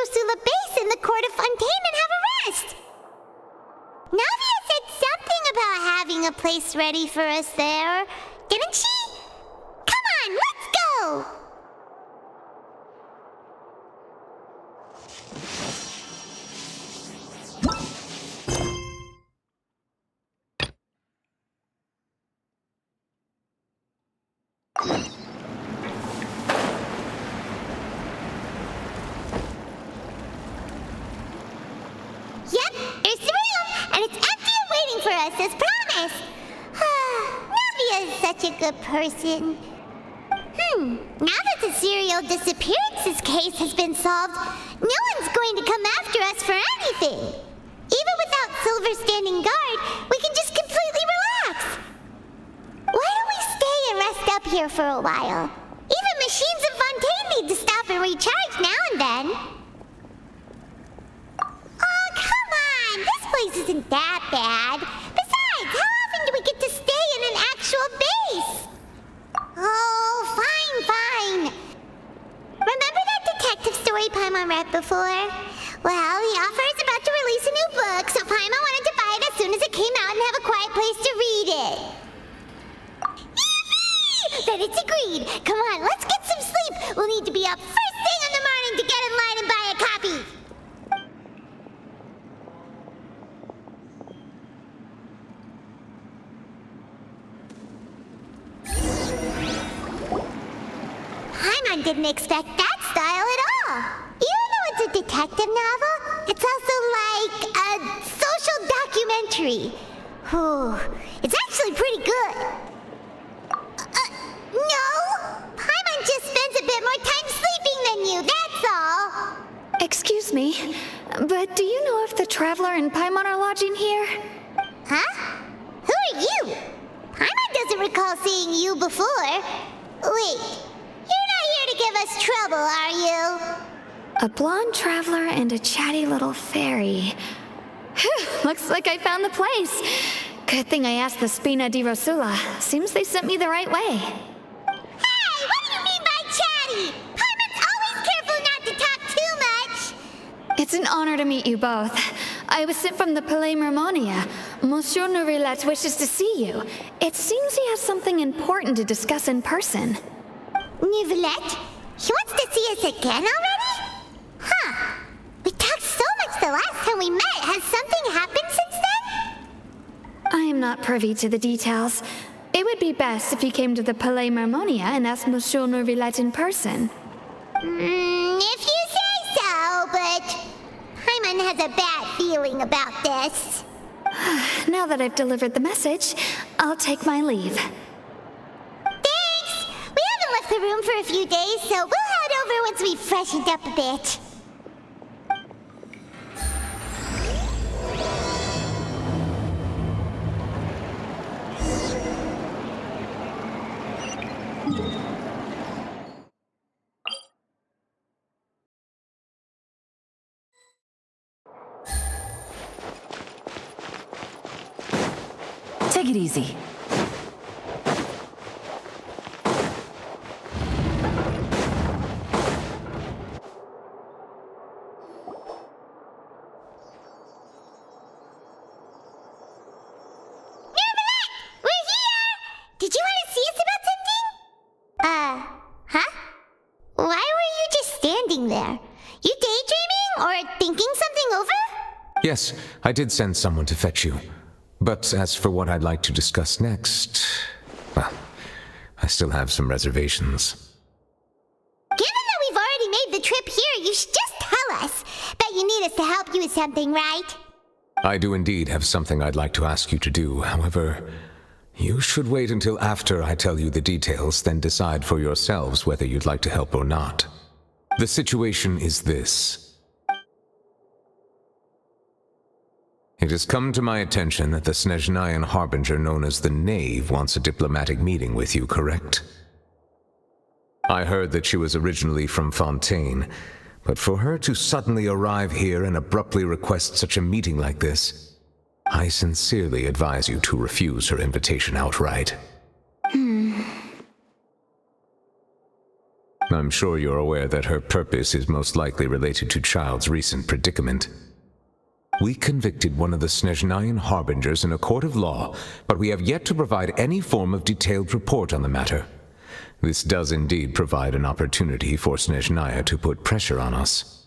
Rosula base in the court of Fontaine and have a rest. Navia said something about having a place ready for us there, didn't she? Come on, let's go! Yep, here's the room, and it's empty and waiting for us as promised. Navia is such a good person. Now that the serial disappearances case has been solved, no one's going to come after us for anything. Even without Silver standing guard, we can just completely relax. Why don't we stay and rest up here for a while? Even machines in Fontaine need to stop and recharge now and then. Oh, come on! This place isn't that bad. Besides, how often do we get to stay in an actual base? Oh, fine. Remember that detective story Paimon read before? Well, the author is about to release a new book, so Paimon wanted to buy it as soon as it came out and have a quiet place to read it. Yippee! Then it's agreed. Come on, let's get some sleep. We'll need to be up first thing in the morning to get in line and buy a copy. Paimon didn't expect that style at all. Even though it's a detective novel, it's also like a social documentary. It's actually pretty good. No! Paimon just spends a bit more time sleeping than you, that's all. Excuse me, but do you know if the Traveler and Paimon are lodging here? Huh? Who are you? Paimon doesn't recall seeing you before. Wait, you're not here to give us trouble, are you? A blonde traveler and a chatty little fairy. Phew, looks like I found the place. Good thing I asked the Spina di Rosula. Seems they sent me the right way. Hey, what do you mean by chatty? Paimon's always careful not to talk too much. It's an honor to meet you both. I was sent from the Palais Mermonia. Monsieur Neuvillete wishes to see you. It seems he has something important to discuss in person. Neuvillete? He wants to see us again already? Huh. We talked so much the last time we met. Has something happened since then? I am not privy to the details. It would be best if you came to the Palais Mermonia and asked Monsieur Neuvillete in person. If you say so, but Paimon has a bad feeling about this. Now that I've delivered the message, I'll take my leave. Thanks! We haven't left the room for a few days, so we'll head over once we've freshened up a bit. Take it easy. Did you want to see us about something? Huh? Why were you just standing there? You daydreaming or thinking something over? Yes, I did send someone to fetch you. But as for what I'd like to discuss next, well, I still have some reservations. Given that we've already made the trip here, you should just tell us. Bet you need us to help you with something, right? I do indeed have something I'd like to ask you to do. However, you should wait until after I tell you the details, then decide for yourselves whether you'd like to help or not. The situation is this. It has come to my attention that the Snezhnayan harbinger known as the Knave wants a diplomatic meeting with you, correct? I heard that she was originally from Fontaine, but for her to suddenly arrive here and abruptly request such a meeting like this, I sincerely advise you to refuse her invitation outright. I'm sure you're aware that her purpose is most likely related to Child's recent predicament. We convicted one of the Snezhnayan harbingers in a court of law, but we have yet to provide any form of detailed report on the matter. This does indeed provide an opportunity for Snezhnaya to put pressure on us.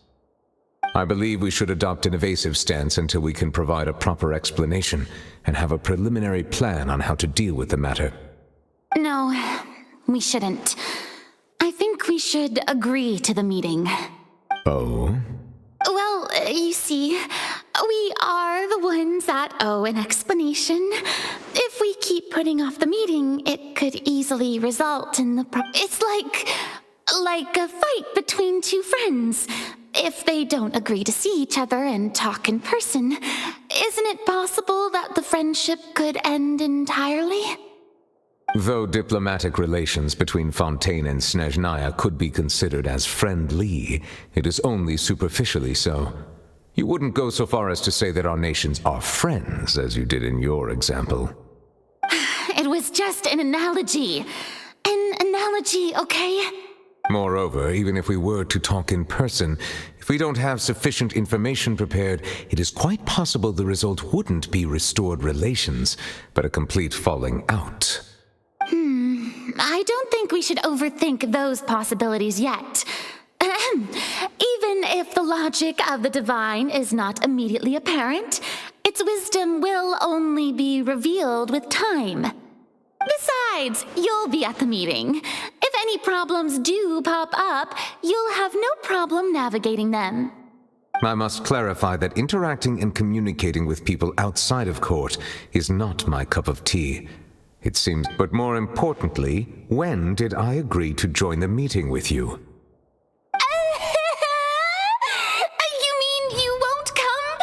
I believe we should adopt an evasive stance until we can provide a proper explanation and have a preliminary plan on how to deal with the matter. No, we shouldn't. I think we should agree to the meeting. Oh? Well, you see, we are the ones that owe an explanation. If we keep putting off the meeting, it could easily result in the It's like a fight between two friends. If they don't agree to see each other and talk in person, isn't it possible that the friendship could end entirely? Though diplomatic relations between Fontaine and Snezhnaya could be considered as friendly, it is only superficially so. You wouldn't go so far as to say that our nations are friends, as you did in your example. It was just an analogy. An analogy, okay? Moreover, even if we were to talk in person, if we don't have sufficient information prepared, it is quite possible the result wouldn't be restored relations, but a complete falling out. I don't think we should overthink those possibilities yet. Even if the logic of the divine is not immediately apparent, its wisdom will only be revealed with time. Besides, you'll be at the meeting. If any problems do pop up, you'll have no problem navigating them. I must clarify that interacting and communicating with people outside of court is not my cup of tea. It seems, but more importantly, when did I agree to join the meeting with you? You mean you won't come?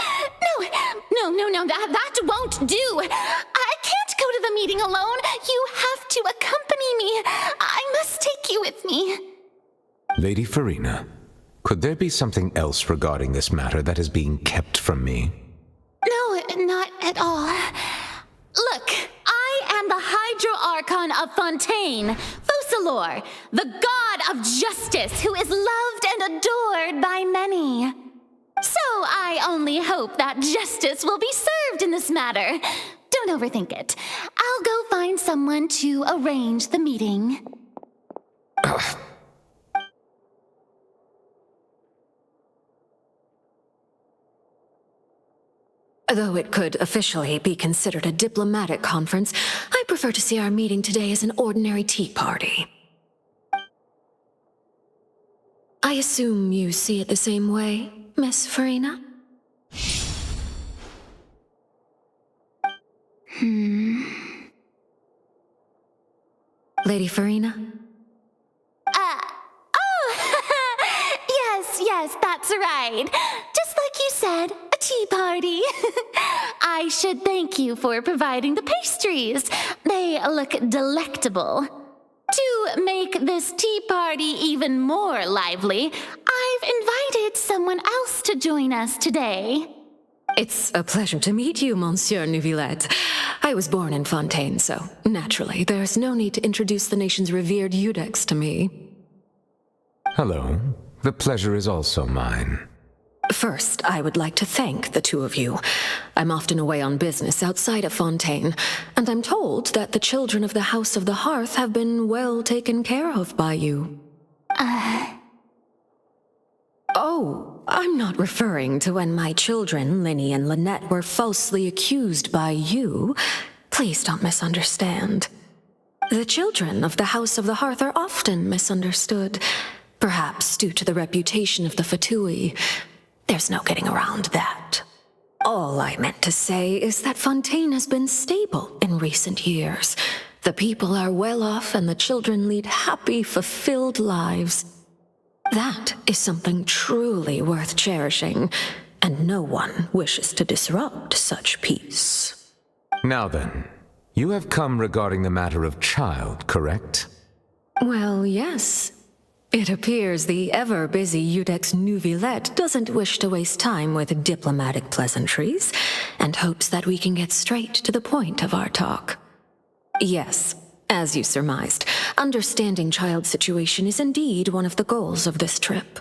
No, that won't do. I can't go to the meeting alone. You have to accompany me. I must take you with me. Lady Farina, could there be something else regarding this matter that is being kept from me? No, not at all. Look, I am the Hydro-Archon of Fontaine, Focalor, the god of justice who is loved and adored by many. So I only hope that justice will be served in this matter. Don't overthink it. I'll go find someone to arrange the meeting. Though it could officially be considered a diplomatic conference, I prefer to see our meeting today as an ordinary tea party. I assume you see it the same way, Miss Farina? Lady Farina? Yes, that's right. Just like you said, a tea party. I should thank you for providing the pastries. They look delectable. To make this tea party even more lively, I've invited someone else to join us today. It's a pleasure to meet you, Monsieur Neuvillete. I was born in Fontaine, so naturally, there's no need to introduce the nation's revered Iudex to me. Hello. The pleasure is also mine. First, I would like to thank the two of you. I'm often away on business outside of Fontaine, and I'm told that the children of the House of the Hearth have been well taken care of by you. Oh, I'm not referring to when my children, Linny and Lynette, were falsely accused by you. Please don't misunderstand. The children of the House of the Hearth are often misunderstood, perhaps due to the reputation of the Fatui. There's no getting around that. All I meant to say is that Fontaine has been stable in recent years. The people are well off and the children lead happy, fulfilled lives. That is something truly worth cherishing, and no one wishes to disrupt such peace. Now then, you have come regarding the matter of Child, correct? Well, yes. It appears the ever-busy Iudex Neuvillete doesn't wish to waste time with diplomatic pleasantries, and hopes that we can get straight to the point of our talk. Yes, As you surmised, understanding child's situation is indeed one of the goals of this trip.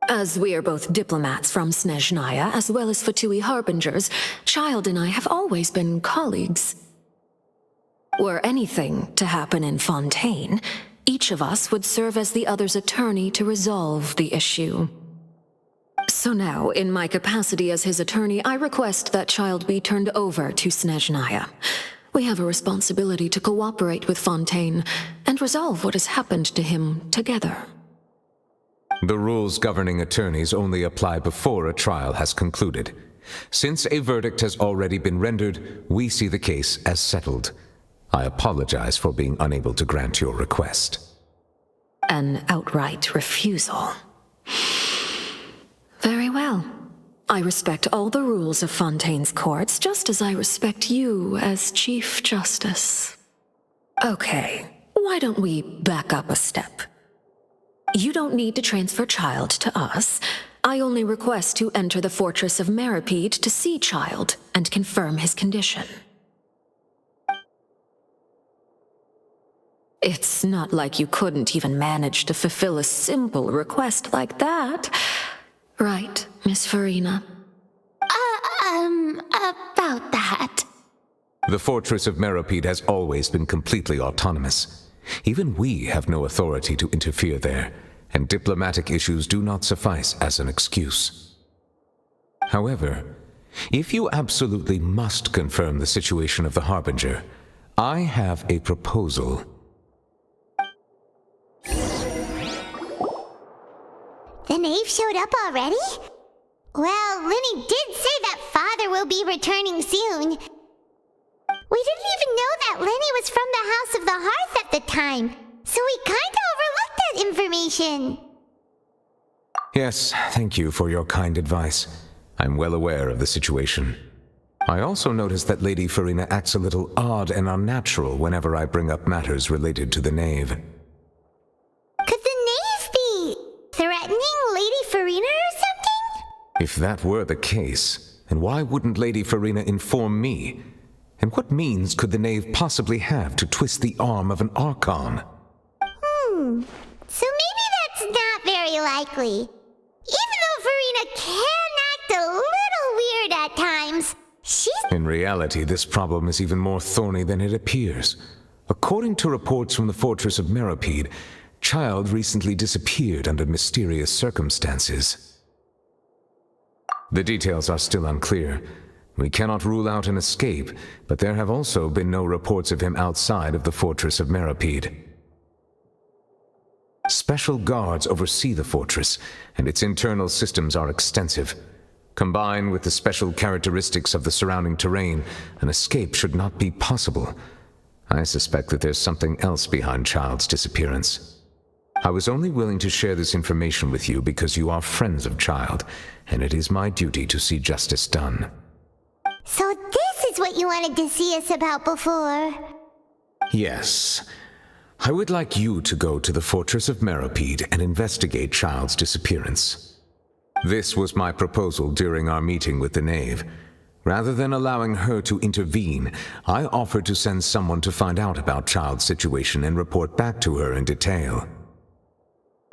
As we are both diplomats from Snezhnaya as well as Fatui harbingers, Child and I have always been colleagues. Were anything to happen in Fontaine, each of us would serve as the other's attorney to resolve the issue. So now, in my capacity as his attorney, I request that Child be turned over to Snezhnaya. We have a responsibility to cooperate with Fontaine and resolve what has happened to him together. The rules governing attorneys only apply before a trial has concluded. Since a verdict has already been rendered, we see the case as settled. I apologize for being unable to grant your request. An outright refusal. Very well. I respect all the rules of Fontaine's courts, just as I respect you as Chief Justice. Okay, why don't we back up a step? You don't need to transfer Child to us. I only request to enter the fortress of Meripede to see Child and confirm his condition. It's not like you couldn't even manage to fulfill a simple request like that. Right, Miss Farina? About that. The fortress of Meripede has always been completely autonomous. Even we have no authority to interfere there, and diplomatic issues do not suffice as an excuse. However, if you absolutely must confirm the situation of the Harbinger, I have a proposal. The knave showed up already? Well, Lenny did say that Father will be returning soon. We didn't even know that Lenny was from the House of the Hearth at the time, so we kinda overlooked that information. Yes, thank you for your kind advice. I'm well aware of the situation. I also noticed that Lady Farina acts a little odd and unnatural whenever I bring up matters related to the knave. Could the knave be threatening Lady Farina or something? If that were the case, then why wouldn't Lady Farina inform me? And what means could the knave possibly have to twist the arm of an Archon? So maybe that's not very likely. Even though Farina can act a little weird at times, she's... In reality, this problem is even more thorny than it appears. According to reports from the fortress of Meripede, Child recently disappeared under mysterious circumstances. The details are still unclear. We cannot rule out an escape, but there have also been no reports of him outside of the fortress of Meripede. Special guards oversee the fortress, and its internal systems are extensive. Combined with the special characteristics of the surrounding terrain, an escape should not be possible. I suspect that there's something else behind Child's disappearance. I was only willing to share this information with you because you are friends of Child, and it is my duty to see justice done. So this is what you wanted to see us about before? Yes. I would like you to go to the fortress of Meripede and investigate Child's disappearance. This was my proposal during our meeting with the knave. Rather than allowing her to intervene, I offered to send someone to find out about Child's situation and report back to her in detail.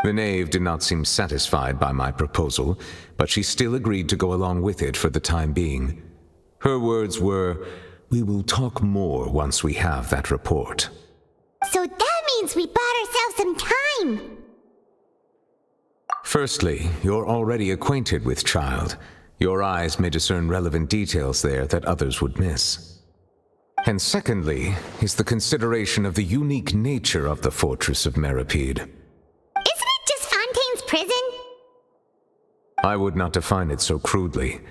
The knave did not seem satisfied by my proposal, but she still agreed to go along with it for the time being. Her words were, "We will talk more once we have that report." So that means we bought ourselves some time! Firstly, you're already acquainted with Child. Your eyes may discern relevant details there that others would miss. And secondly, is the consideration of the unique nature of the fortress of Meripede. Isn't it just Fontaine's prison? I would not define it so crudely.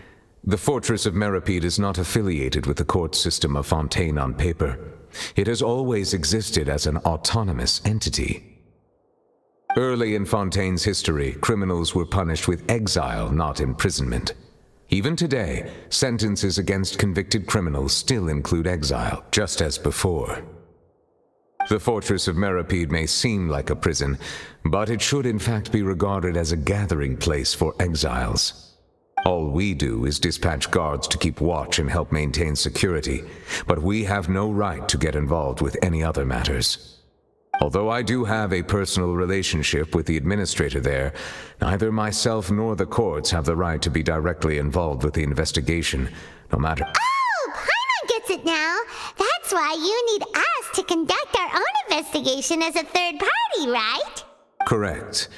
The fortress of Meripede is not affiliated with the court system of Fontaine on paper. It has always existed as an autonomous entity. Early in Fontaine's history, criminals were punished with exile, not imprisonment. Even today, sentences against convicted criminals still include exile, just as before. The fortress of Meripede may seem like a prison, but it should in fact be regarded as a gathering place for exiles. All we do is dispatch guards to keep watch and help maintain security, but we have no right to get involved with any other matters. Although I do have a personal relationship with the administrator there, neither myself nor the courts have the right to be directly involved with the investigation, no matter— Oh, Paimon gets it now. That's why you need us to conduct our own investigation as a third party, right? Correct.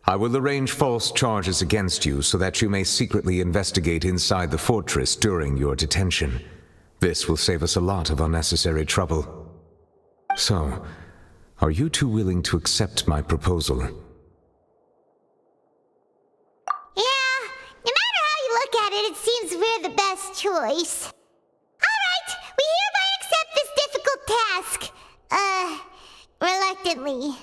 I will arrange false charges against you so that you may secretly investigate inside the fortress during your detention. This will save us a lot of unnecessary trouble. So, are you two willing to accept my proposal? Yeah, no matter how you look at it, it seems we're the best choice. Alright, we hereby accept this difficult task. Reluctantly.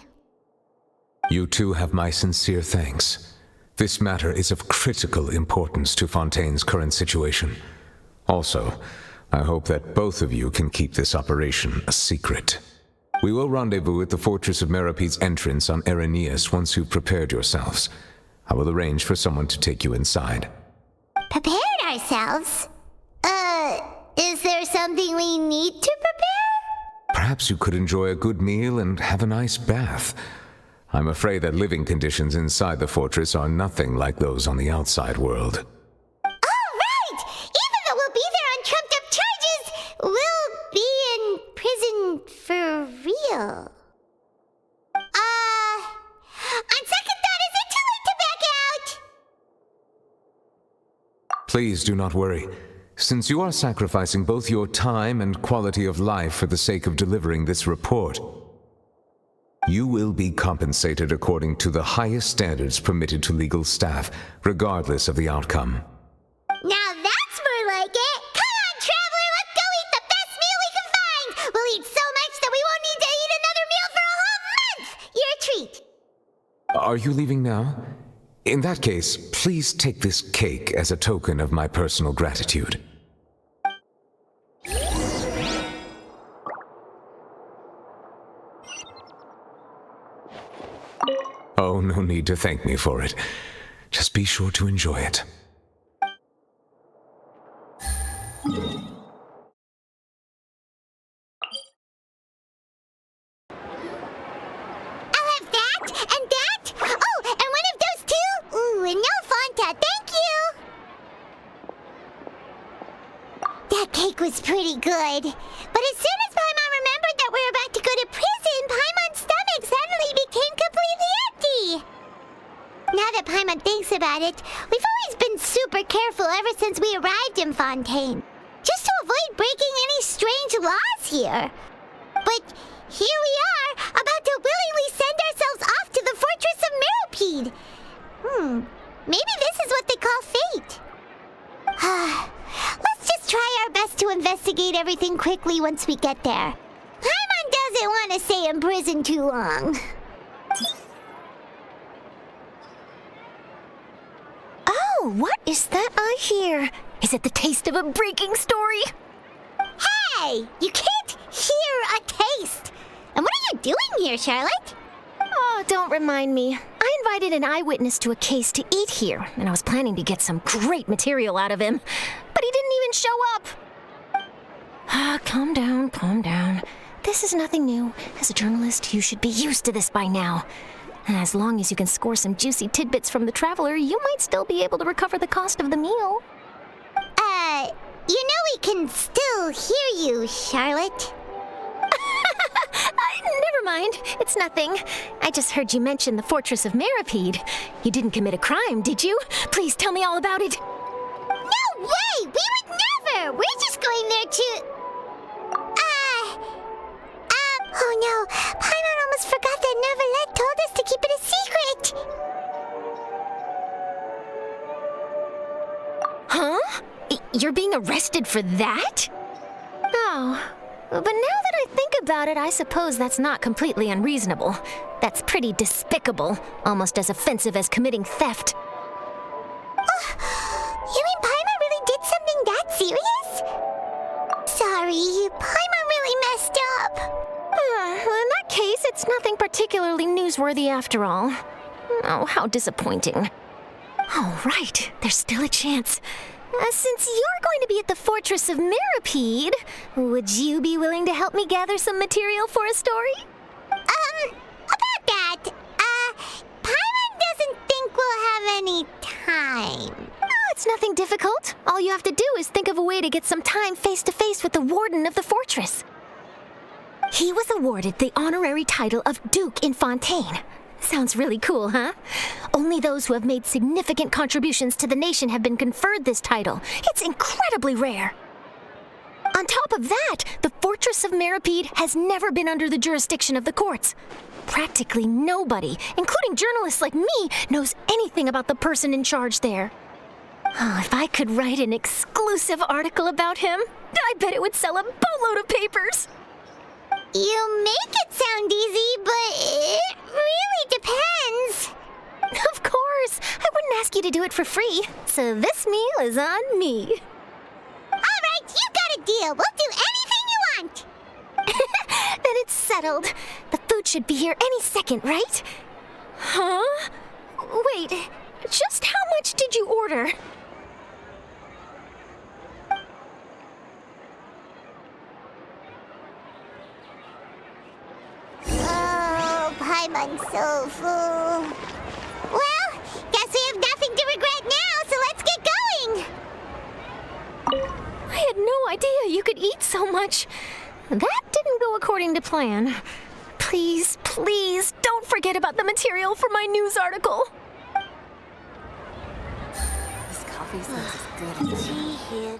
You two have my sincere thanks. This matter is of critical importance to Fontaine's current situation. Also, I hope that both of you can keep this operation a secret. We will rendezvous at the Fortress of Meropede's entrance on Erinius once you've prepared yourselves. I will arrange for someone to take you inside. Prepared ourselves? Is there something we need to prepare? Perhaps you could enjoy a good meal and have a nice bath. I'm afraid that living conditions inside the fortress are nothing like those on the outside world. Oh, right! Even though we'll be there on trumped-up charges, we'll be in prison for real. On second thought, is it too late to back out? Please do not worry. Since you are sacrificing both your time and quality of life for the sake of delivering this report, you will be compensated according to the highest standards permitted to legal staff, regardless of the outcome. Now that's more like it! Come on, traveler, let's go eat the best meal we can find! We'll eat so much that we won't need to eat another meal for a whole month! You're a treat! Are you leaving now? In that case, please take this cake as a token of my personal gratitude. Oh, no need to thank me for it. Just be sure to enjoy it. I'll have that, and that! Oh, and one of those two! Ooh, and no Fonta, thank you! That cake was pretty good. But as soon as Paimon remembered that we were about to go to prison, Paimon's stomach suddenly became completely empty. Now that Paimon thinks about it, we've always been super careful ever since we arrived in Fontaine, just to avoid breaking any strange laws here. But here we are, about to willingly send ourselves off to the Fortress of Meropede. Maybe this is what they call fate. Let's just try our best to investigate everything quickly once we get there. Paimon doesn't want to stay in prison too long. Oh, what is that I hear? Is it the taste of a breaking story? Hey, you can't hear a taste. And what are you doing here, Charlotte? Oh, don't remind me. I invited an eyewitness to a case to eat here, and I was planning to get some great material out of him, but he didn't even show up. Calm down, calm down. This is nothing new. As a journalist, you should be used to this by now. And as long as you can score some juicy tidbits from the traveler, you might still be able to recover the cost of the meal. You know we can still hear you, Charlotte. Never mind. It's nothing. I just heard you mention the Fortress of Meropede. You didn't commit a crime, did you? Please tell me all about it. No way! We would never! We're just going there to... Oh no, Paimon almost forgot that Neuvillete told us to keep it a secret! Huh? You're being arrested for that? Oh, but now that I think about it, I suppose that's not completely unreasonable. That's pretty despicable, almost as offensive as committing theft. You mean Paimon really did something that serious? Sorry, Paimon really messed up. Well, in that case, it's nothing particularly newsworthy after all. Oh, how disappointing. All right, there's still a chance. Since you're going to be at the Fortress of Mirapede, would you be willing to help me gather some material for a story? About that, Paimon doesn't think we'll have any time. Oh, it's nothing difficult. All you have to do is think of a way to get some time face-to-face with the warden of the fortress. He was awarded the honorary title of Duke in Fontaine. Sounds really cool, huh? Only those who have made significant contributions to the nation have been conferred this title. It's incredibly rare. On top of that, the Fortress of Mirapede has never been under the jurisdiction of the courts. Practically nobody, including journalists like me, knows anything about the person in charge there. Oh, if I could write an exclusive article about him, I bet it would sell a boatload of papers. You make it sound easy, but it really depends. Of course, I wouldn't ask you to do it for free, so this meal is on me. All right, you got a deal. We'll do anything you want. Then it's settled. The food should be here any second, right? Huh? Wait, just how much did you order? Oh, Paimon's so full. Well, guess we have nothing to regret now, so let's get going. I had no idea you could eat so much. That didn't go according to plan. Please, please, don't forget about the material for my news article. This coffee smells as good as She here.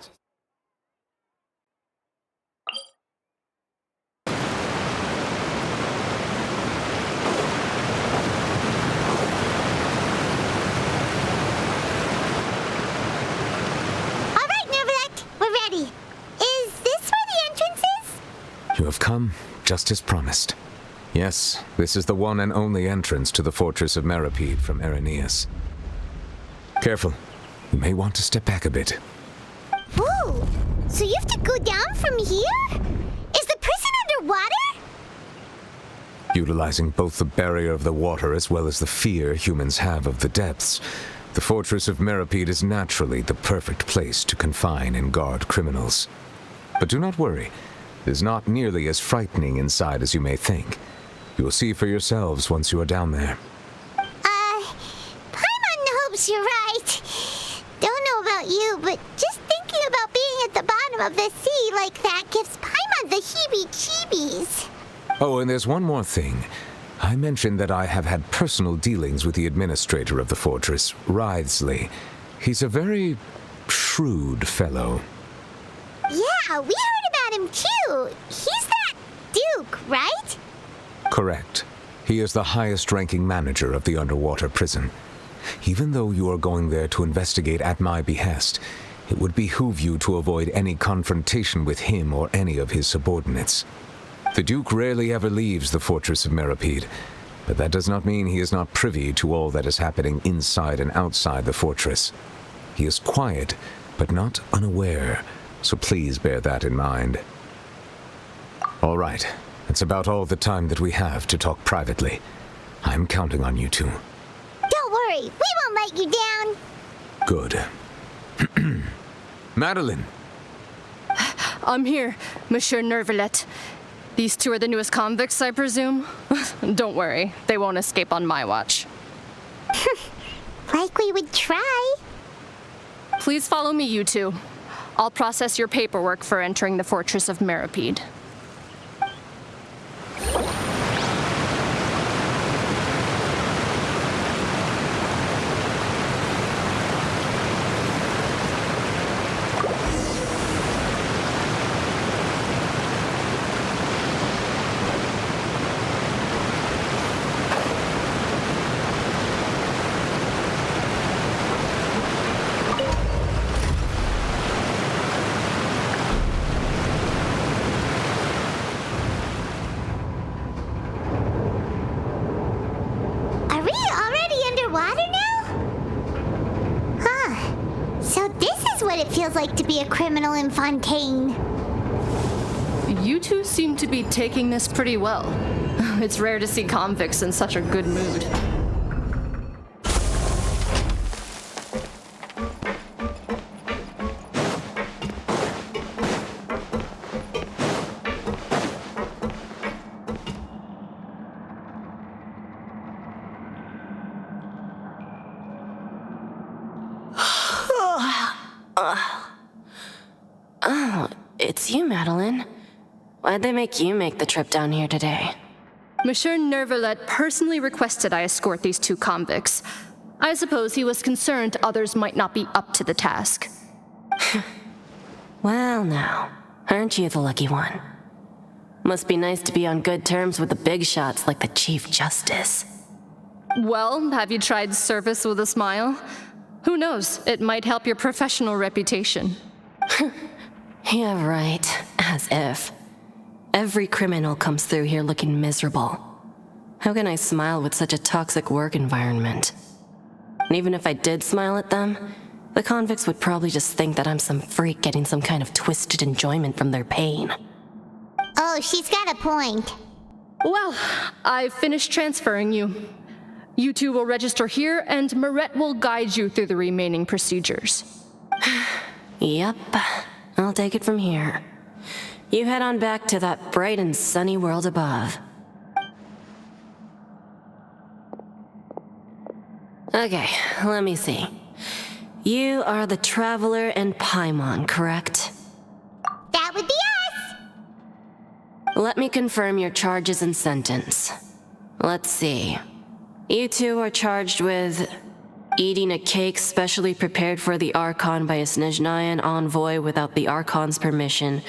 All right, Neuvillete, we're ready. Is this where the entrance is? You have come, just as promised. Yes, this is the one and only entrance to the Fortress of Mirapede from Irenaeus. Careful. You may want to step back a bit. Whoa! So you have to go down from here? Is the prison underwater? Utilizing both the barrier of the water as well as the fear humans have of the depths, the Fortress of Mirapede is naturally the perfect place to confine and guard criminals. But do not worry. It is not nearly as frightening inside as you may think. You will see for yourselves once you are down there. Paimon hopes you're right. Don't know about you, but just thinking about being at the bottom of the sea like that gives Paimon the heebie-jeebies. Oh, and there's one more thing. I mentioned that I have had personal dealings with the administrator of the fortress, Wriothesley. He's a very shrewd fellow. Yeah, we heard about him too. He's that Duke, right? Correct. He is the highest-ranking manager of the underwater prison. Even though you are going there to investigate at my behest, it would behoove you to avoid any confrontation with him or any of his subordinates. The Duke rarely ever leaves the Fortress of Mirapede, but that does not mean he is not privy to all that is happening inside and outside the fortress. He is quiet, but not unaware, so please bear that in mind. All right, that's about all the time that we have to talk privately. I'm counting on you two. Don't worry, we won't let you down. Good. Madeline! I'm here, Monsieur Neuvillete. These two are the newest convicts, I presume? Don't worry, they won't escape on my watch. Like we would try. Please follow me, you two. I'll process your paperwork for entering the Fortress of Mirapede. Are we already underwater now? Huh. So this is what it feels like to be a criminal in Fontaine. You two seem to be taking this pretty well. It's rare to see convicts in such a good mood. you, Madeline. Why'd they make you make the trip down here today? Monsieur Neuvillete personally requested I escort these 2 convicts. I suppose he was concerned others might not be up to the task. Well now, aren't you the lucky one? Must be nice to be on good terms with the big shots like the Chief Justice. Well, have you tried service with a smile? Who knows, it might help your professional reputation. Yeah, right. As if. Every criminal comes through here looking miserable. How can I smile with such a toxic work environment? And even if I did smile at them, the convicts would probably just think that I'm some freak getting some kind of twisted enjoyment from their pain. Oh, she's got a point. Well, I've finished transferring you. You 2 will register here, and Marette will guide you through the remaining procedures. Yep, I'll take it from here. You head on back to that bright and sunny world above. Okay, let me see. You are the Traveler and Paimon, correct? That would be us! Let me confirm your charges and sentence. Let's see. You 2 are charged with eating a cake specially prepared for the Archon by a Snezhnayan envoy without the Archon's permission,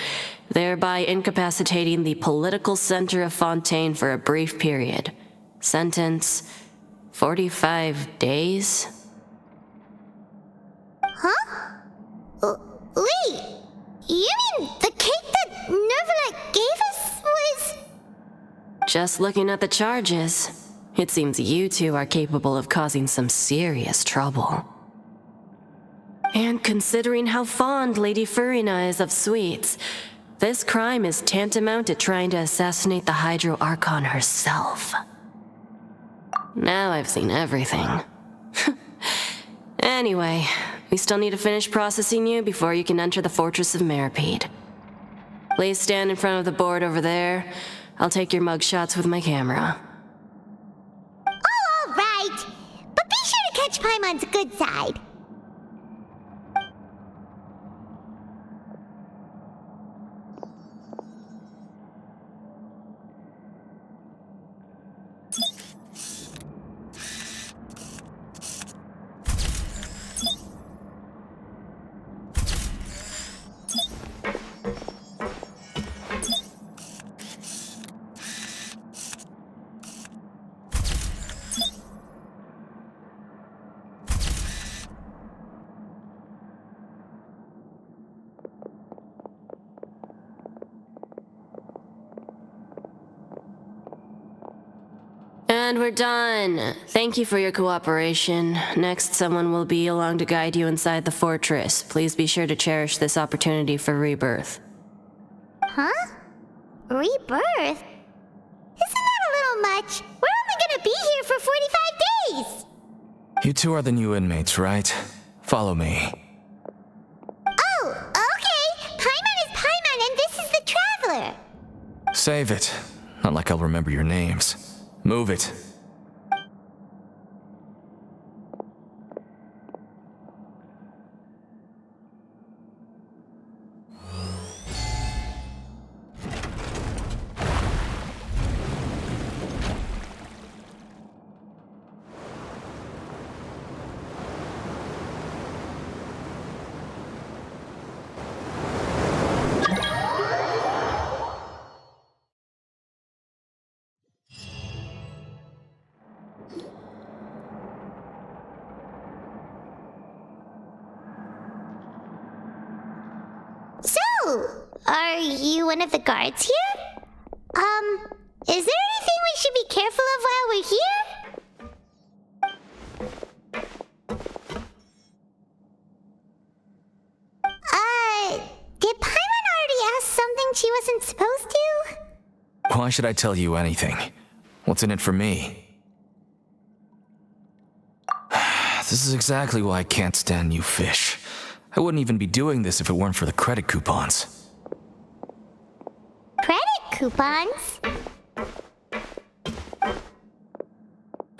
thereby incapacitating the political center of Fontaine for a brief period. Sentence, 45 days? Huh? Wait, you mean the cake that Neuvillete gave us was... Just looking at the charges, it seems you 2 are capable of causing some serious trouble. And considering how fond Lady Furina is of sweets, this crime is tantamount to trying to assassinate the Hydro Archon herself. Now I've seen everything. Anyway, we still need to finish processing you before you can enter the Fortress of Meripede. Please stand in front of the board over there. I'll take your mugshots with my camera. Oh, all right. But be sure to catch Paimon's good side. And we're done. Thank you for your cooperation. Next, someone will be along to guide you inside the fortress. Please be sure to cherish this opportunity for rebirth. Huh? Rebirth? Isn't that a little much? We're only gonna be here for 45 days! You 2 are the new inmates, right? Follow me. Oh, okay! Paimon is Paimon and this is the Traveler! Save it. Not like I'll remember your names. Move it. Are you one of the guards here? Is there anything we should be careful of while we're here? Did Paimon already ask something she wasn't supposed to? Why should I tell you anything? What's in it for me? This is exactly why I can't stand you fish. I wouldn't even be doing this if it weren't for the credit coupons. Credit coupons?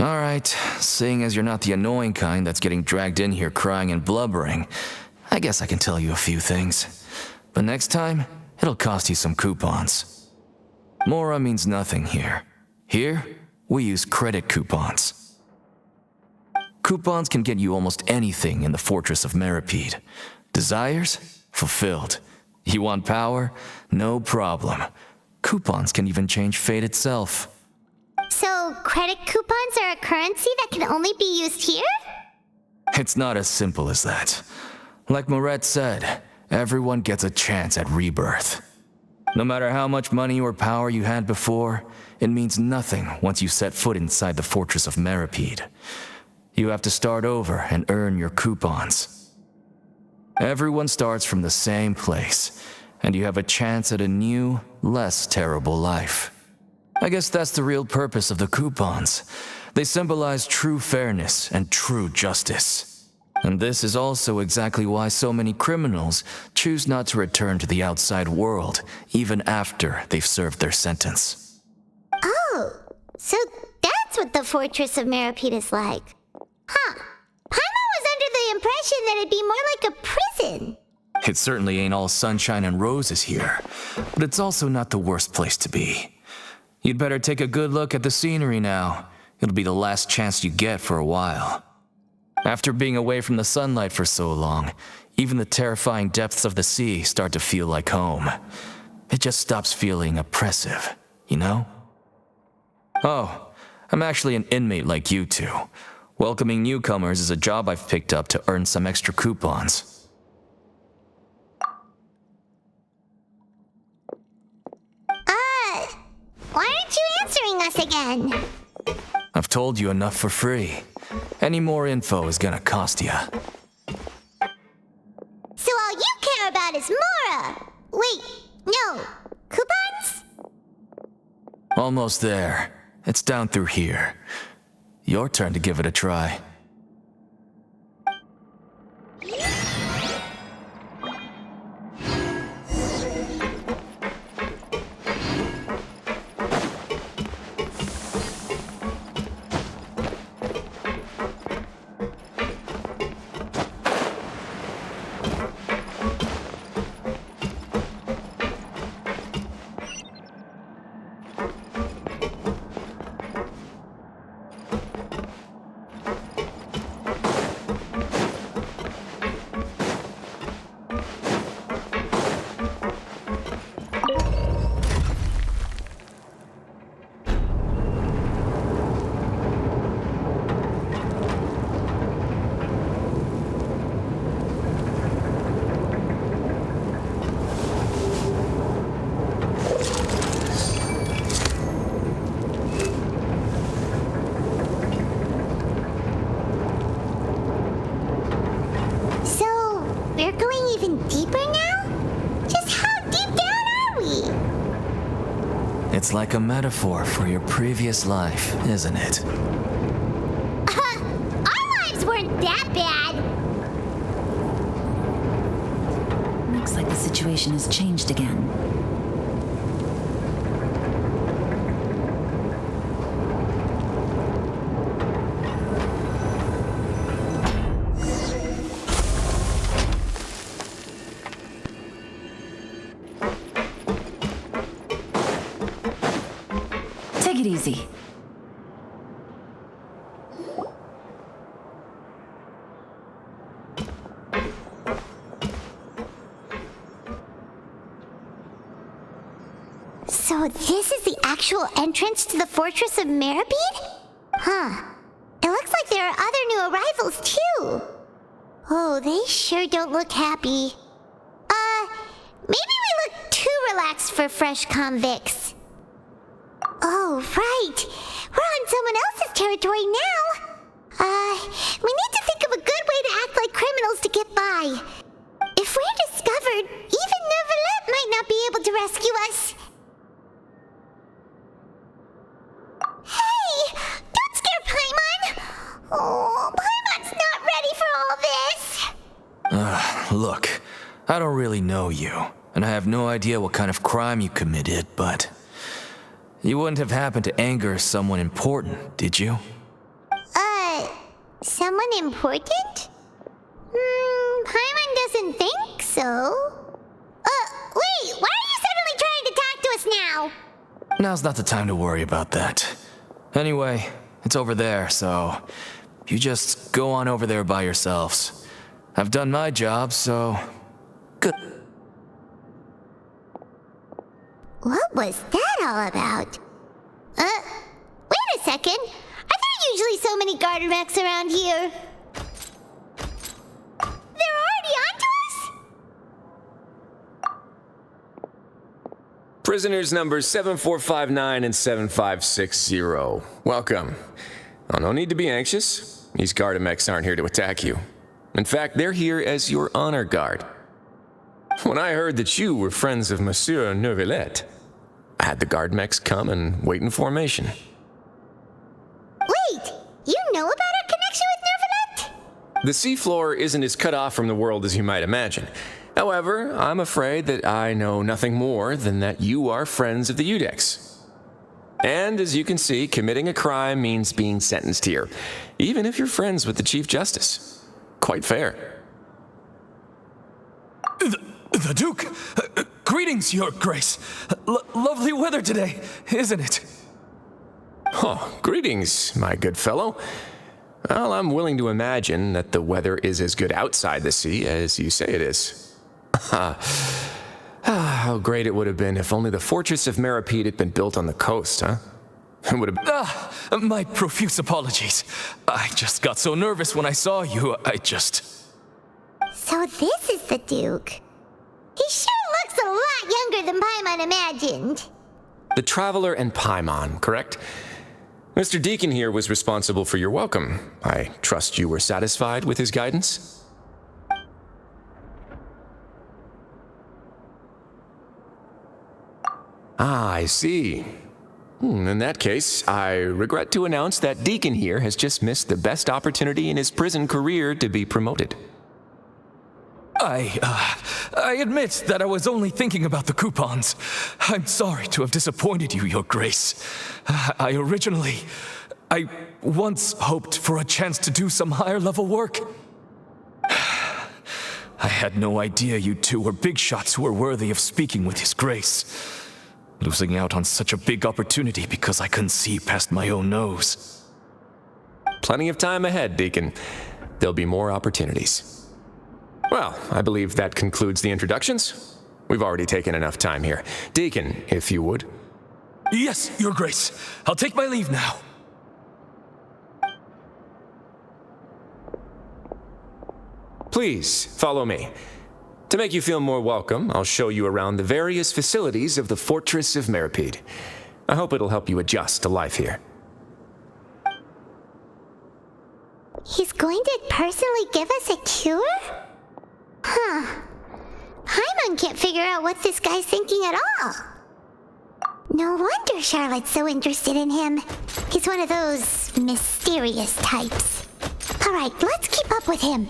Alright, seeing as you're not the annoying kind that's getting dragged in here crying and blubbering, I guess I can tell you a few things. But next time, it'll cost you some coupons. Mora means nothing here. Here, we use credit coupons. Coupons can get you almost anything in the Fortress of Meripede. Desires? Fulfilled. You want power? No problem. Coupons can even change fate itself. So, credit coupons are a currency that can only be used here? It's not as simple as that. Like Moret said, everyone gets a chance at rebirth. No matter how much money or power you had before, it means nothing once you set foot inside the Fortress of Meripede. You have to start over and earn your coupons. Everyone starts from the same place, and you have a chance at a new, less terrible life. I guess that's the real purpose of the coupons. They symbolize true fairness and true justice. And this is also exactly why so many criminals choose not to return to the outside world, even after they've served their sentence. Oh, so that's what the Fortress of Meripede is like. Huh. Paimon was under the impression that it'd be more like a prison. It certainly ain't all sunshine and roses here, but it's also not the worst place to be. You'd better take a good look at the scenery now. It'll be the last chance you get for a while. After being away from the sunlight for so long, even the terrifying depths of the sea start to feel like home. It just stops feeling oppressive, you know? Oh, I'm actually an inmate like you two. Welcoming newcomers is a job I've picked up to earn some extra coupons. Why aren't you answering us again? I've told you enough for free. Any more info is gonna cost you. So all you care about is Mora! Wait, no, coupons? Almost there. It's down through here. Your turn to give it a try. It's like a metaphor for your previous life, isn't it? Our lives weren't that bad. Looks like the situation has changed again. Take it easy. So this is the actual entrance to the Fortress of Meripede? Huh. It looks like there are other new arrivals too. Oh, they sure don't look happy. Maybe we look too relaxed for fresh convicts. Oh, right. We're on someone else's territory now. We need to think of a good way to act like criminals to get by. If we're discovered, even Neuvillete might not be able to rescue us. Hey! Don't scare Paimon! Oh, Paimon's not ready for all this! Look, I don't really know you, and I have no idea what kind of crime you committed, but you wouldn't have happened to anger someone important, did you? Someone important? Paimon doesn't think so. Wait, why are Now's not the time to worry about that. Anyway, it's over there, so you just go on over there by yourselves. I've done my job, so good. What was that all about? Wait a second. Are there usually so many garter mechs around here? They're already onto us? Prisoners numbers 7459 and 7560. Welcome. Oh, no need to be anxious. These garter mechs aren't here to attack you. In fact, they're here as your honor guard. When I heard that you were friends of Monsieur Neuvillete, I had the guard mechs come and wait in formation. Wait, you know about our connection with Neuvillete? The seafloor isn't as cut off from the world as you might imagine. However, I'm afraid that I know nothing more than that you are friends of the Udex. And as you can see, committing a crime means being sentenced here, even if you're friends with the Chief Justice. Quite fair. The Duke! Greetings, Your Grace. Lovely weather today, isn't it? Oh, greetings, my good fellow. Well, I'm willing to imagine that the weather is as good outside the sea as you say it is. How great it would have been if only the fortress of Meripede had been built on the coast, huh? It would have... My profuse apologies. I just got so nervous when I saw you, So this is the Duke. He sure looks a lot younger than Paimon imagined. The Traveler and Paimon, correct? Mr. Deacon here was responsible for your welcome. I trust you were satisfied with his guidance? Ah, I see. In that case, I regret to announce that Deacon here has just missed the best opportunity in his prison career to be promoted. I admit that I was only thinking about the coupons. I'm sorry to have disappointed you, Your Grace. I once hoped for a chance to do some higher-level work. I had no idea you two were big shots who were worthy of speaking with His Grace. Losing out on such a big opportunity because I couldn't see past my own nose. Plenty of time ahead, Deacon. There'll be more opportunities. Well, I believe that concludes the introductions. We've already taken enough time here. Deacon, if you would. Yes, Your Grace. I'll take my leave now. Please, follow me. To make you feel more welcome, I'll show you around the various facilities of the Fortress of Meripede. I hope it'll help you adjust to life here. He's going to personally give us a cure? Huh. Paimon can't figure out what this guy's thinking at all. No wonder Charlotte's so interested in him. He's one of those mysterious types. All right, let's keep up with him.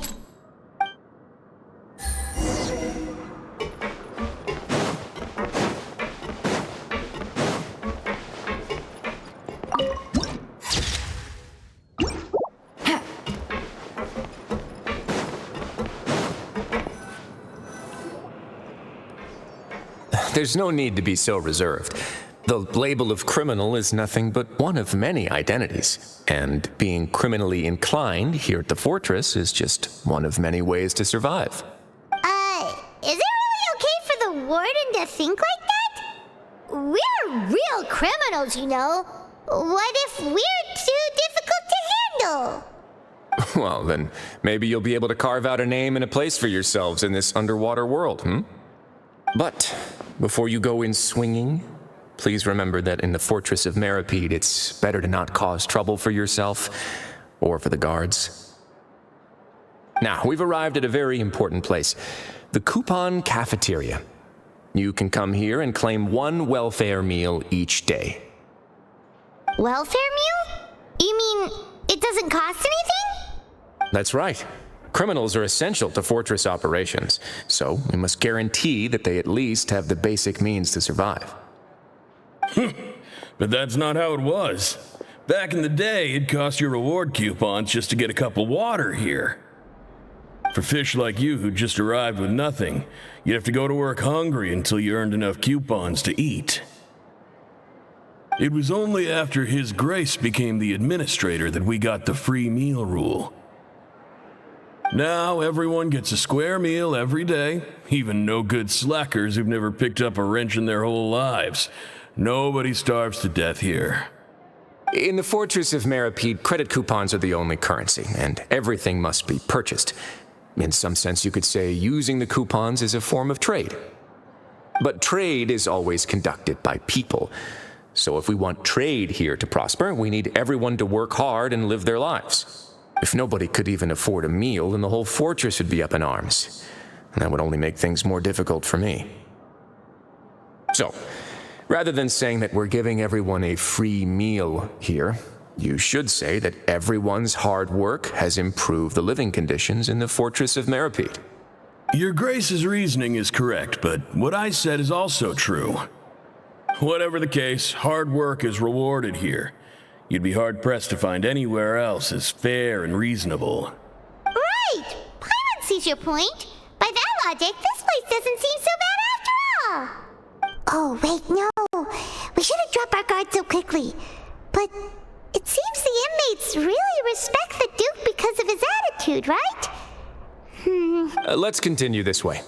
There's no need to be so reserved. The label of criminal is nothing but one of many identities, and being criminally inclined here at the fortress is just one of many ways to survive. Is it really okay for the warden to think like that? We're real criminals, you know. What if we're too difficult to handle? Well, then maybe you'll be able to carve out a name and a place for yourselves in this underwater world, But before you go in swinging, please remember that in the Fortress of Meripede, it's better to not cause trouble for yourself or for the guards. Now, we've arrived at a very important place, the Coupon Cafeteria. You can come here and claim one welfare meal each day. Welfare meal? You mean it doesn't cost anything? That's right. Criminals are essential to fortress operations, so we must guarantee that they at least have the basic means to survive. But that's not how it was. Back in the day, it cost your reward coupons just to get a cup of water here. For fish like you who just arrived with nothing, you'd have to go to work hungry until you earned enough coupons to eat. It was only after His Grace became the administrator that we got the free meal rule. Now everyone gets a square meal every day, even no-good slackers who've never picked up a wrench in their whole lives. Nobody starves to death here. In the Fortress of Meripede, credit coupons are the only currency, and everything must be purchased. In some sense, you could say using the coupons is a form of trade. But trade is always conducted by people. So if we want trade here to prosper, we need everyone to work hard and live their lives. If nobody could even afford a meal, then the whole fortress would be up in arms. And that would only make things more difficult for me. So, rather than saying that we're giving everyone a free meal here, you should say that everyone's hard work has improved the living conditions in the Fortress of Meripede. Your Grace's reasoning is correct, but what I said is also true. Whatever the case, hard work is rewarded here. You'd be hard-pressed to find anywhere else as fair and reasonable. Right! Paimon sees your point. By that logic, this place doesn't seem so bad after all. Oh, wait, no. We shouldn't drop our guard so quickly. But it seems the inmates really respect the Duke because of his attitude, right? Let's continue this way.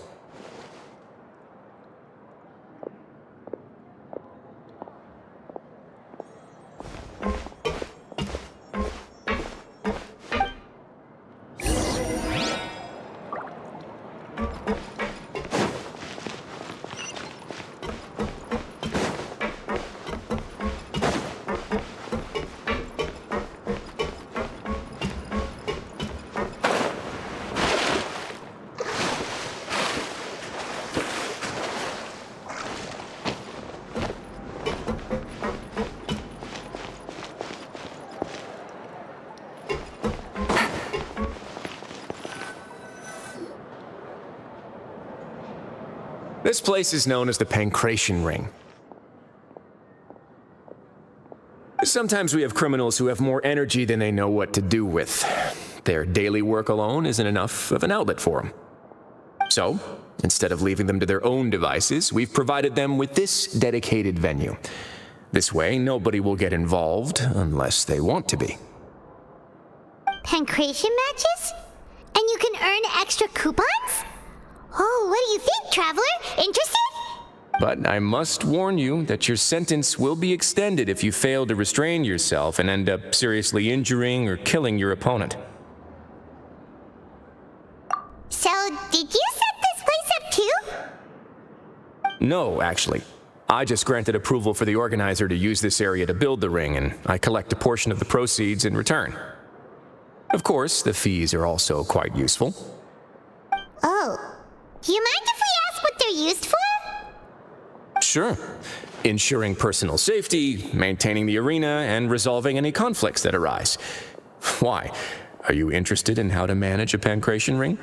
This place is known as the Pancration Ring. Sometimes we have criminals who have more energy than they know what to do with. Their daily work alone isn't enough of an outlet for them. So, instead of leaving them to their own devices, we've provided them with this dedicated venue. This way, nobody will get involved unless they want to be. Pancration matches? And you can earn extra coupons? Oh, what do you think, traveler? Interested? But I must warn you that your sentence will be extended if you fail to restrain yourself and end up seriously injuring or killing your opponent. So, did you set this place up too? No, actually. I just granted approval for the organizer to use this area to build the ring, and I collect a portion of the proceeds in return. Of course, the fees are also quite useful. Oh. Do you mind if we ask what they're used for? Sure. Ensuring personal safety, maintaining the arena, and resolving any conflicts that arise. Why? Are you interested in how to manage a pancration ring?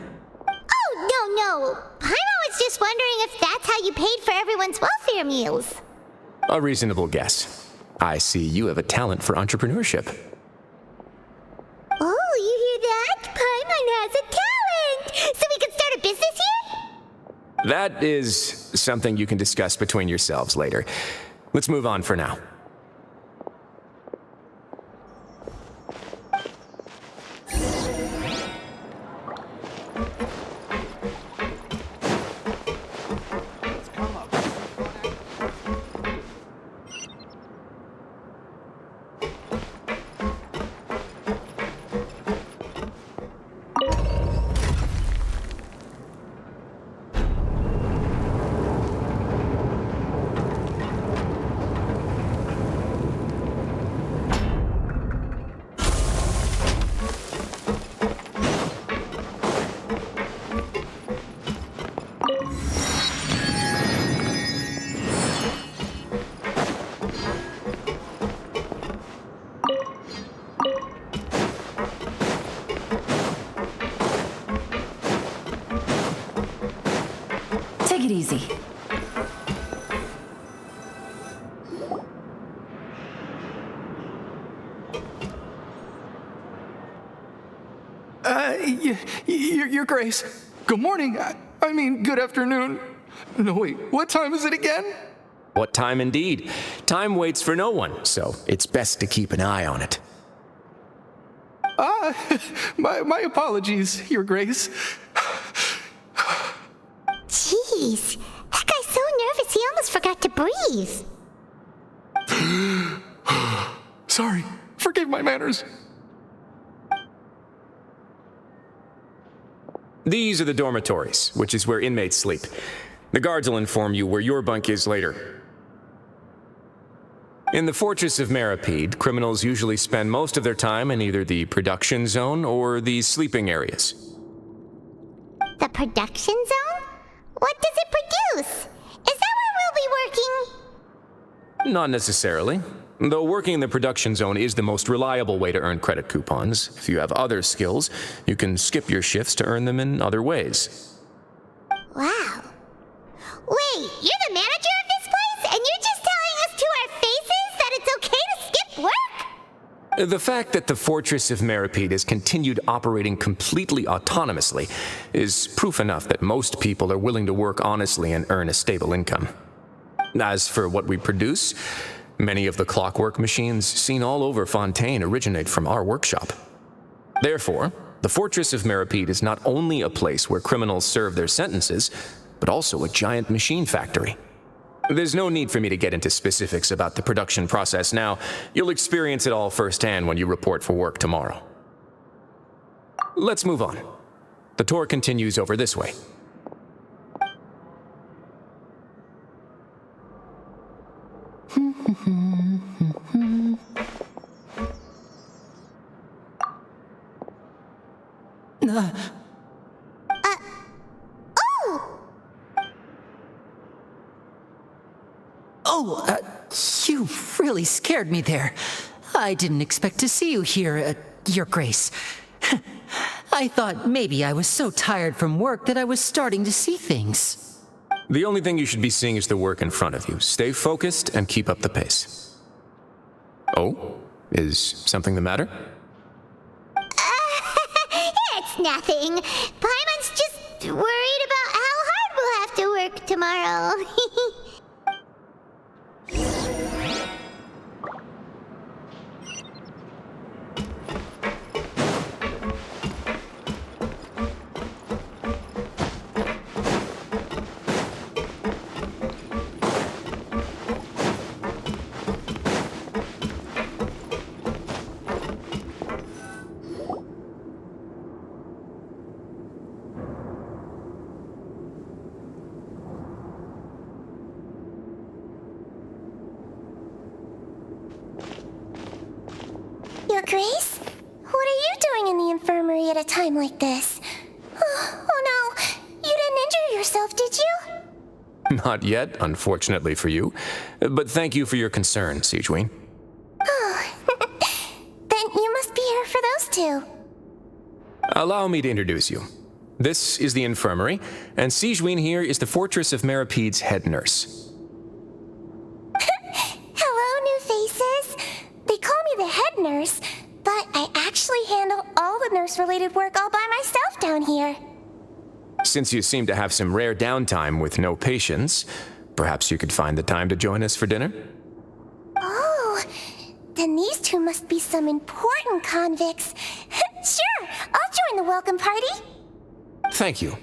Oh, no. Paimon was just wondering if that's how you paid for everyone's welfare meals. A reasonable guess. I see you have a talent for entrepreneurship. Oh, you hear that? Paimon has a talent! So we can start a business here? That is something you can discuss between yourselves later. Let's move on for now. Take it easy. Your Grace. Good morning. I mean, good afternoon. No, wait, what time is it again? What time indeed? Time waits for no one, so it's best to keep an eye on it. My apologies, Your Grace. Jeez, that guy's so nervous he almost forgot to breathe. Sorry, forgive my manners. These are the dormitories, which is where inmates sleep. The guards will inform you where your bunk is later. In the Fortress of Meripede, criminals usually spend most of their time in either the production zone or the sleeping areas. The production zone? What does it produce? Is that where we'll be working? Not necessarily. Though working in the production zone is the most reliable way to earn credit coupons, if you have other skills, you can skip your shifts to earn them in other ways. Wow. Wait, you're the manager of this place, and you're just telling us to our faces that it's okay to skip work? The fact that the Fortress of Meripede has continued operating completely autonomously is proof enough that most people are willing to work honestly and earn a stable income. As for what we produce, many of the clockwork machines seen all over Fontaine originate from our workshop. Therefore, the Fortress of Meripede is not only a place where criminals serve their sentences, but also a giant machine factory. There's no need for me to get into specifics about the production process now. You'll experience it all firsthand when you report for work tomorrow. Let's move on. The tour continues over this way. You really scared me there. I didn't expect to see you here, Your Grace. I thought maybe I was so tired from work that I was starting to see things. The only thing you should be seeing is the work in front of you. Stay focused and keep up the pace. Oh? Is something the matter? It's nothing. Paimon's just worried about how hard we'll have to work tomorrow. Your Grace? What are you doing in the infirmary at a time like this? Oh no, you didn't injure yourself, did you? Not yet, unfortunately for you. But thank you for your concern, Sigewinne. Oh, then you must be here for those two. Allow me to introduce you. This is the infirmary, and Sigewinne here is the Fortress of Meripede's head nurse. Hello, new faces. They call me the head nurse, but I actually handle all the nurse-related work all by myself down here. Since you seem to have some rare downtime with no patients, perhaps you could find the time to join us for dinner? Oh, then these two must be some important convicts. Sure, I'll join the welcome party. Thank you.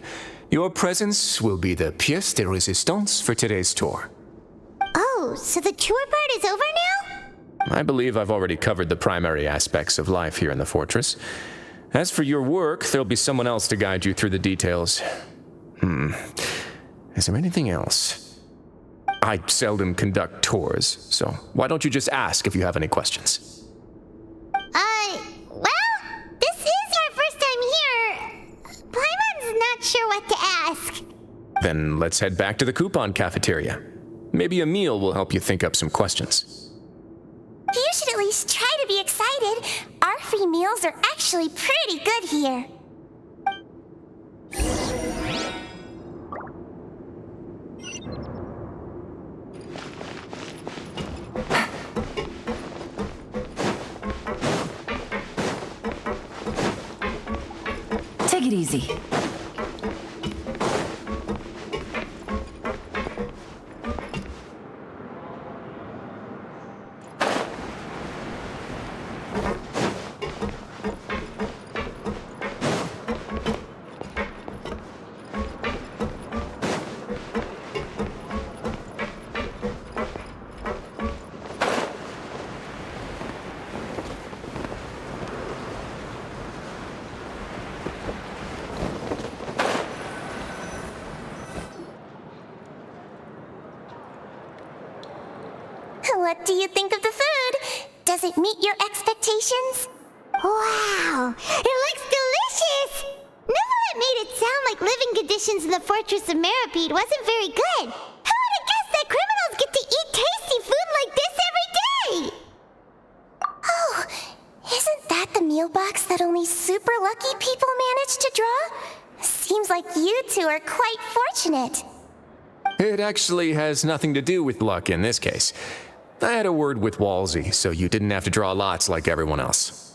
Your presence will be the pièce de résistance for today's tour. Oh, so the tour part is over now? I believe I've already covered the primary aspects of life here in the fortress. As for your work, there'll be someone else to guide you through the details. Is there anything else? I seldom conduct tours, so why don't you just ask if you have any questions? Well, this is our first time here. Paimon's not sure what to ask. Then let's head back to the coupon cafeteria. Maybe a meal will help you think up some questions. You should at least try to be excited. Our free meals are actually pretty good here. Take it easy. What do you think of the food? Does it meet your expectations? Wow, it looks delicious! Neuvillete made it sound like living conditions in the Fortress of Meropide wasn't very good. Who would have guessed that criminals get to eat tasty food like this every day? Oh, isn't that the meal box that only super lucky people manage to draw? Seems like you two are quite fortunate. It actually has nothing to do with luck in this case. I had a word with Walsey, so you didn't have to draw lots like everyone else.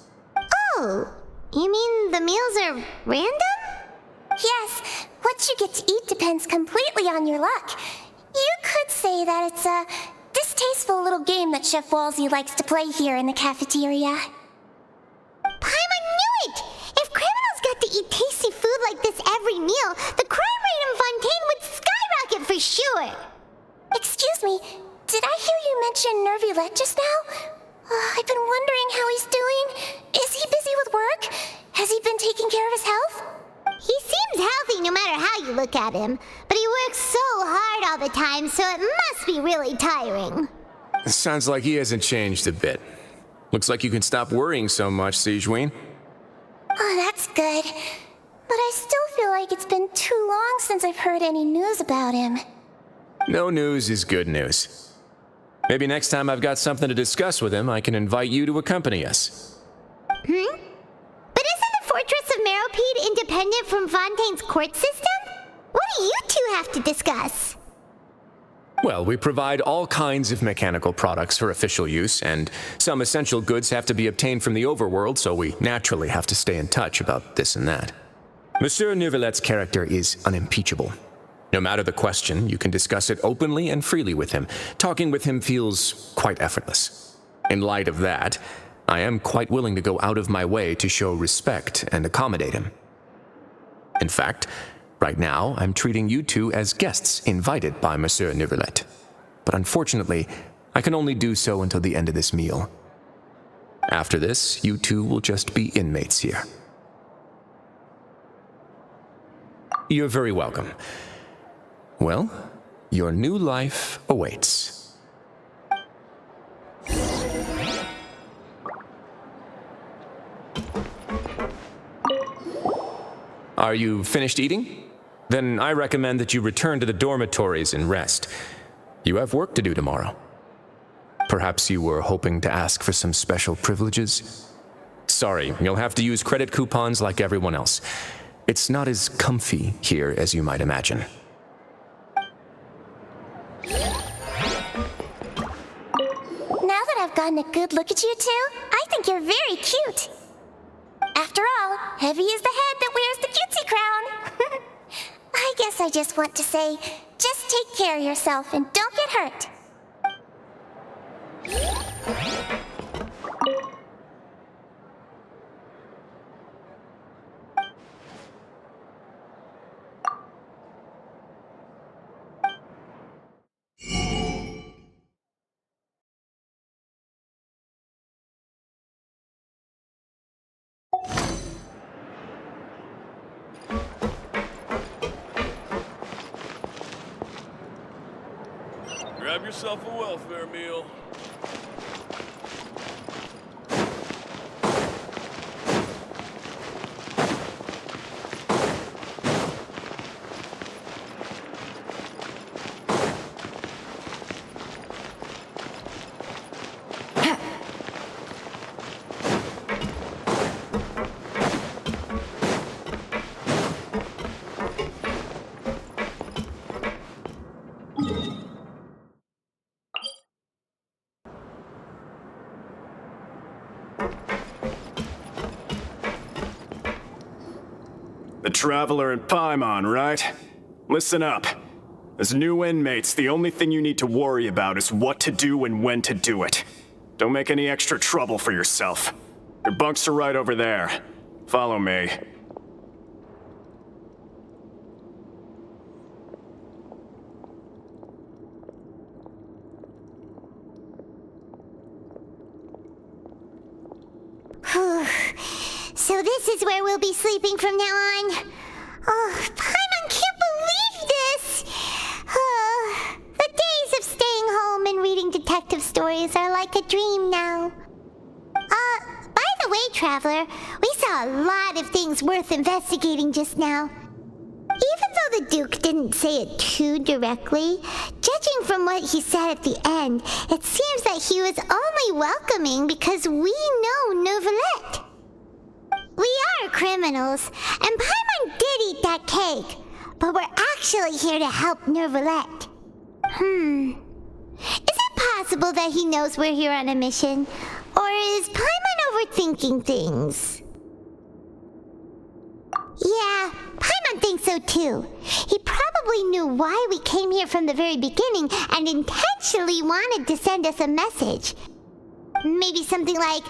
Oh, you mean the meals are random? Yes, what you get to eat depends completely on your luck. You could say that it's a distasteful little game that Chef Walsey likes to play here in the cafeteria. Paimon knew it! If criminals got to eat tasty food like this every meal, the crime rate in Fontaine would skyrocket for sure! Excuse me, did I hear you mention Neuvillete just now? I've been wondering how he's doing. Is he busy with work? Has he been taking care of his health? He seems healthy no matter how you look at him, but he works so hard all the time, so it must be really tiring. Sounds like he hasn't changed a bit. Looks like you can stop worrying so much, Sigewinne. Oh, that's good. But I still feel like it's been too long since I've heard any news about him. No news is good news. Maybe next time I've got something to discuss with him, I can invite you to accompany us. But isn't the Fortress of Meropide independent from Fontaine's court system? What do you two have to discuss? Well, we provide all kinds of mechanical products for official use, and some essential goods have to be obtained from the overworld, so we naturally have to stay in touch about this and that. Monsieur Neuvillete's character is unimpeachable. No matter the question, you can discuss it openly and freely with him. Talking with him feels quite effortless. In light of that, I am quite willing to go out of my way to show respect and accommodate him. In fact, right now, I'm treating you two as guests invited by Monsieur Neuvillete. But unfortunately, I can only do so until the end of this meal. After this, you two will just be inmates here. You're very welcome. Well, your new life awaits. Are you finished eating? Then I recommend that you return to the dormitories and rest. You have work to do tomorrow. Perhaps you were hoping to ask for some special privileges? Sorry, you'll have to use credit coupons like everyone else. It's not as comfy here as you might imagine. Now that I've gotten a good look at you two, I think you're very cute. After all, heavy is the head that wears the cutesy crown. I guess I just want to say, just take care of yourself and don't get hurt. Grab yourself a welfare meal. The Traveler and Paimon, right? Listen up. As new inmates, the only thing you need to worry about is what to do and when to do it. Don't make any extra trouble for yourself. Your bunks are right over there. Follow me. So this is where we'll be sleeping from now on. Oh, Paimon can't believe this! The days of staying home and reading detective stories like a dream now. By the way, Traveler, we saw a lot of things worth investigating just now. Even though the Duke didn't say it too directly, judging from what he said at the end, it seems that he was only welcoming because we know Neuvillete. We are criminals, and Paimon did eat that cake, but we're actually here to help Neuvillete. Is it possible that he knows we're here on a mission? Or is Paimon overthinking things? Yeah, Paimon thinks so too. He probably knew why we came here from the very beginning and intentionally wanted to send us a message. Maybe something like,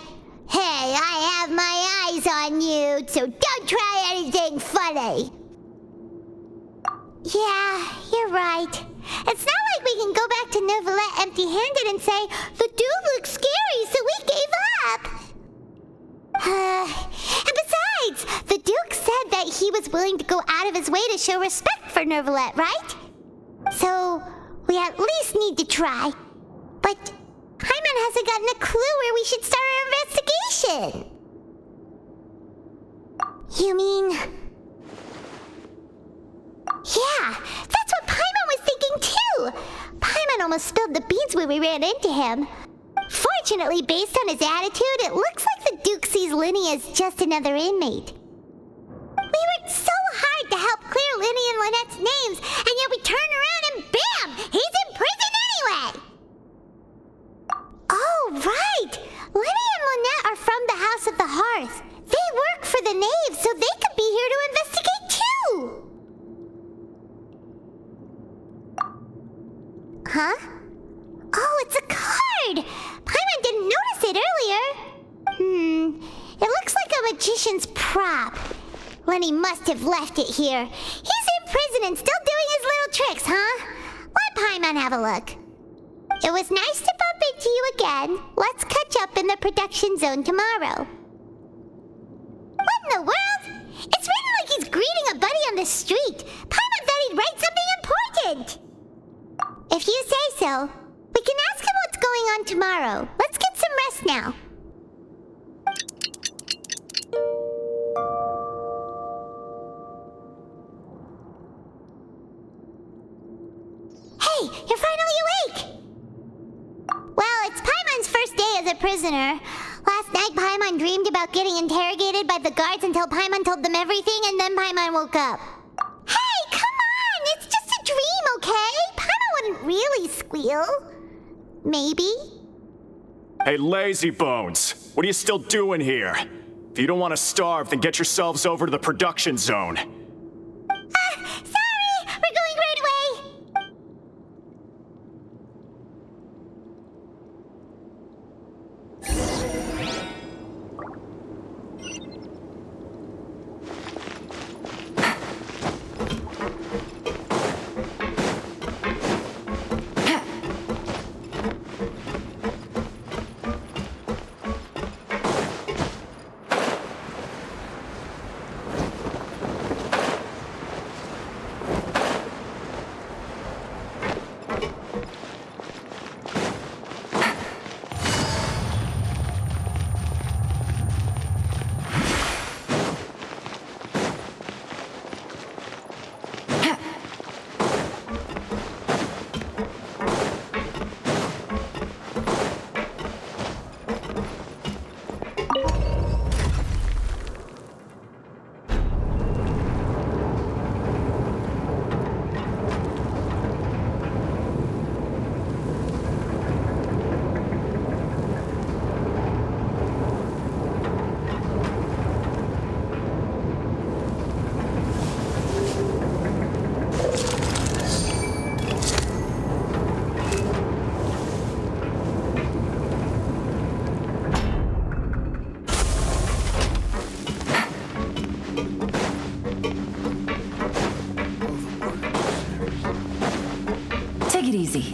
"Hey, I have my eyes on you, so don't try anything funny." Yeah, you're right. It's not like we can go back to Neuvillete empty-handed and say, "The dude looks scary, so we gave up." And besides, the Duke said that he was willing to go out of his way to show respect for Neuvillete, right? So, we at least need to try. But Paimon hasn't gotten a clue where we should start our investigation. You mean... Yeah, that's what Paimon was thinking too! Paimon almost spilled the beans when we ran into him. Fortunately, based on his attitude, it looks like the Duke sees Linny as just another inmate. We worked so hard to help clear Linny and Lynette's names, and yet we turn around and bam! He's in prison anyway! Oh, right! Linny and Lynette are from the House of the Hearth. They work for the Knave, so they could be here to investigate too! Huh? Oh, it's a card! Paimon didn't notice it earlier. It looks like a magician's prop. Lenny must have left it here. He's in prison and still doing his little tricks, huh? Let Paimon have a look. It was nice to bump into you again. Let's catch up in the production zone tomorrow. What in the world? It's written like he's greeting a buddy on the street. Paimon thought he'd write something important. If you say so, we can ask him what's going on tomorrow. Let's get some rest now. Hey, you're finally awake! Well, it's Paimon's first day as a prisoner. Last night, Paimon dreamed about getting interrogated by the guards until Paimon told them everything, and then Paimon woke up. Hey, come on! It's just a dream, okay? Paimon wouldn't really squeal. Maybe? Hey, lazy bones! What are you still doing here? If you don't want to starve, then get yourselves over to the production zone. Sorry! We're going right away! Easy.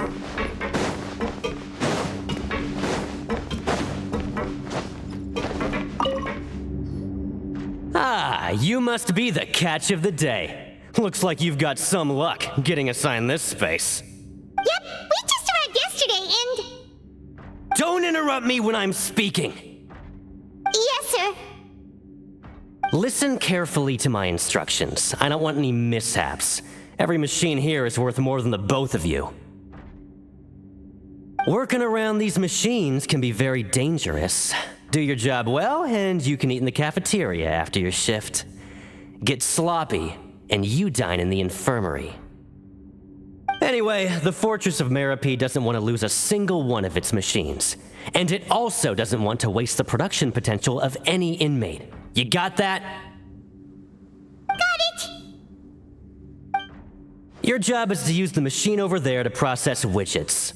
Ah, you must be the catch of the day. Looks like you've got some luck getting assigned this space. Yep, we just arrived yesterday and... Don't interrupt! interrupt me when I'm speaking. Yes, sir. Listen carefully to my instructions. I don't want any mishaps. Every machine here is worth more than the both of you. Working around these machines can be very dangerous. Do your job well, and you can eat in the cafeteria after your shift. Get sloppy, and you dine in the infirmary. Anyway, the Fortress of Meropide doesn't want to lose a single one of its machines. And it also doesn't want to waste the production potential of any inmate. You got that? Got it! Your job is to use the machine over there to process widgets.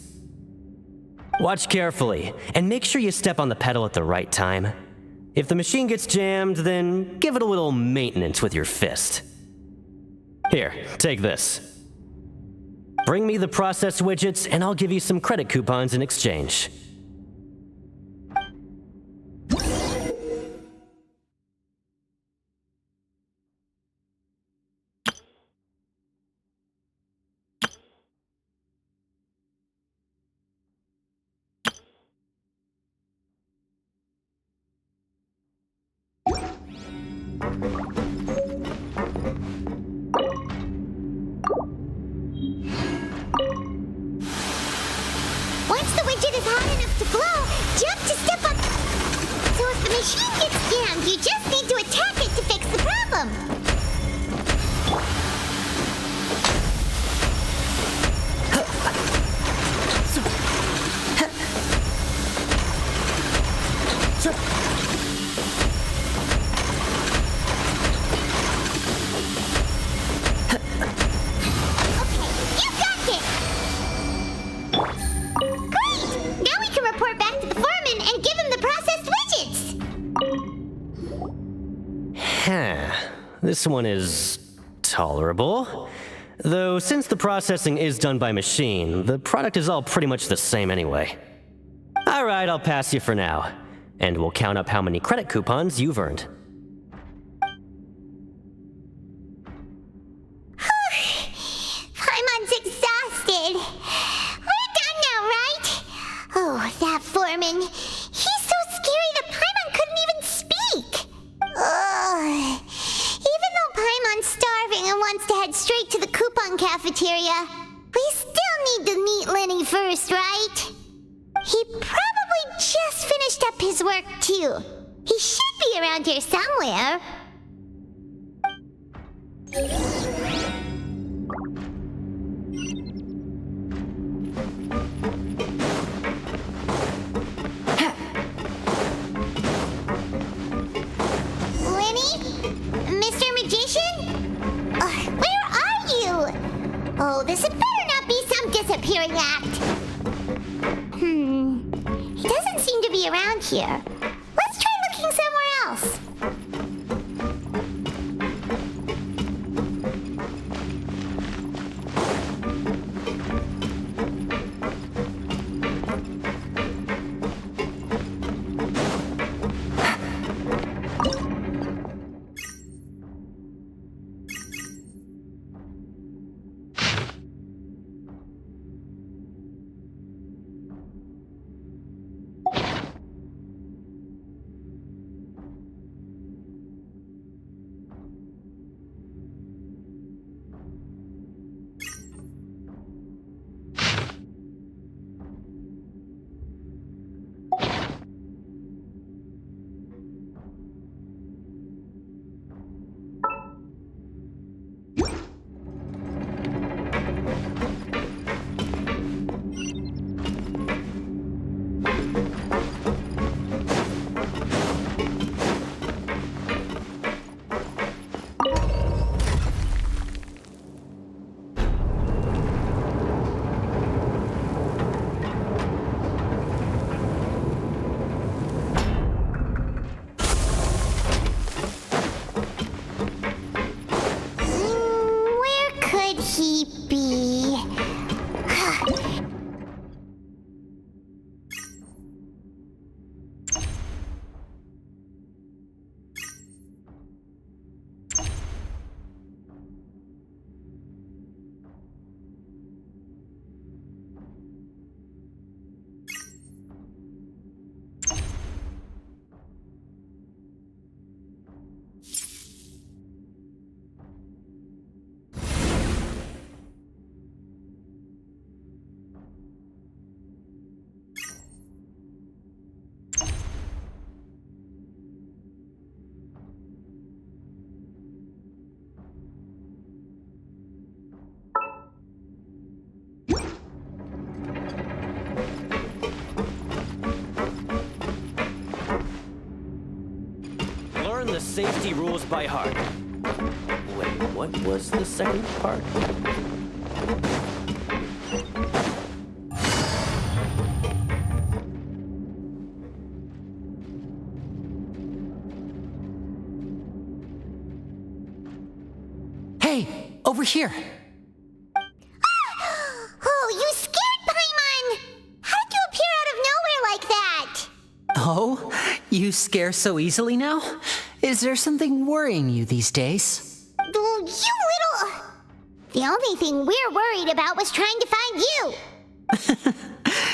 Watch carefully, and make sure you step on the pedal at the right time. If the machine gets jammed, then give it a little maintenance with your fist. Here, take this. Bring me the processed widgets, and I'll give you some credit coupons in exchange. Once the widget is hot enough to blow, jump to step up. So if the machine gets jammed, you just need to attack it to fix the problem. This one is tolerable. Though since the processing is done by machine, the product is all pretty much the same anyway. Alright, I'll pass you for now. And we'll count up how many credit coupons you've earned. Paimon's exhausted. We're done now, right? Oh, that foreman. He's so scary that Paimon couldn't even speak. Ugh. Even though Paimon's starving and wants to head straight to the coupon cafeteria, we still need to meet Lenny first, right? He probably just finished up his work, too. He should be around here somewhere. Oh, this had better not be some disappearing act. He doesn't seem to be around here. Let's try looking somewhere else. safety rules by heart. Wait, what was the second part? Hey, over here. Oh, you scared Paimon! How did you appear out of nowhere like that? Oh, you scare so easily now? Is there something worrying you these days? Oh, you little... The only thing we're worried about was trying to find you.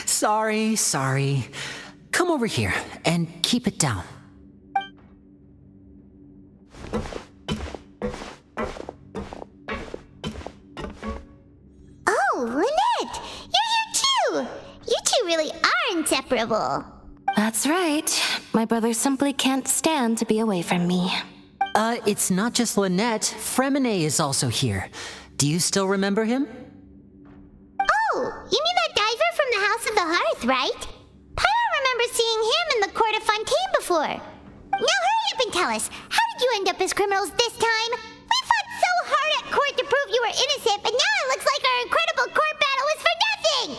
Sorry. Come over here and keep it down. Oh, Lynette! You're here too! You two really are inseparable. That's right. My brother simply can't stand to be away from me. It's not just Lynette. Fremine is also here. Do you still remember him? Oh, you mean that diver from the House of the Hearth, right? Paimon remembers seeing him in the Court of Fontaine before. Now hurry up and tell us, how did you end up as criminals this time? We fought so hard at court to prove you were innocent, but now it looks like our incredible court battle was for nothing!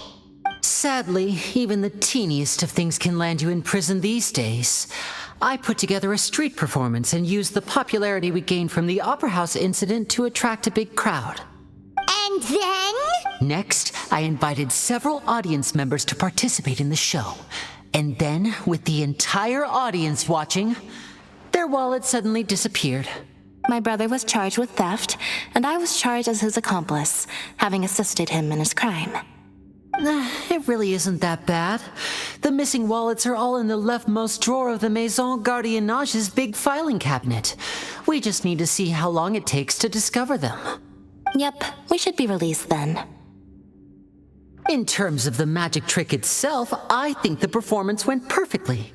Sadly, even the teeniest of things can land you in prison these days. I put together a street performance and used the popularity we gained from the Opera House incident to attract a big crowd. And then? Next, I invited several audience members to participate in the show. And then, with the entire audience watching, their wallet suddenly disappeared. My brother was charged with theft, and I was charged as his accomplice, having assisted him in his crime. It really isn't that bad. The missing wallets are all in the leftmost drawer of the Maison Gardiennage's big filing cabinet. We just need to see how long it takes to discover them. Yep, we should be released then. In terms of the magic trick itself, I think the performance went perfectly.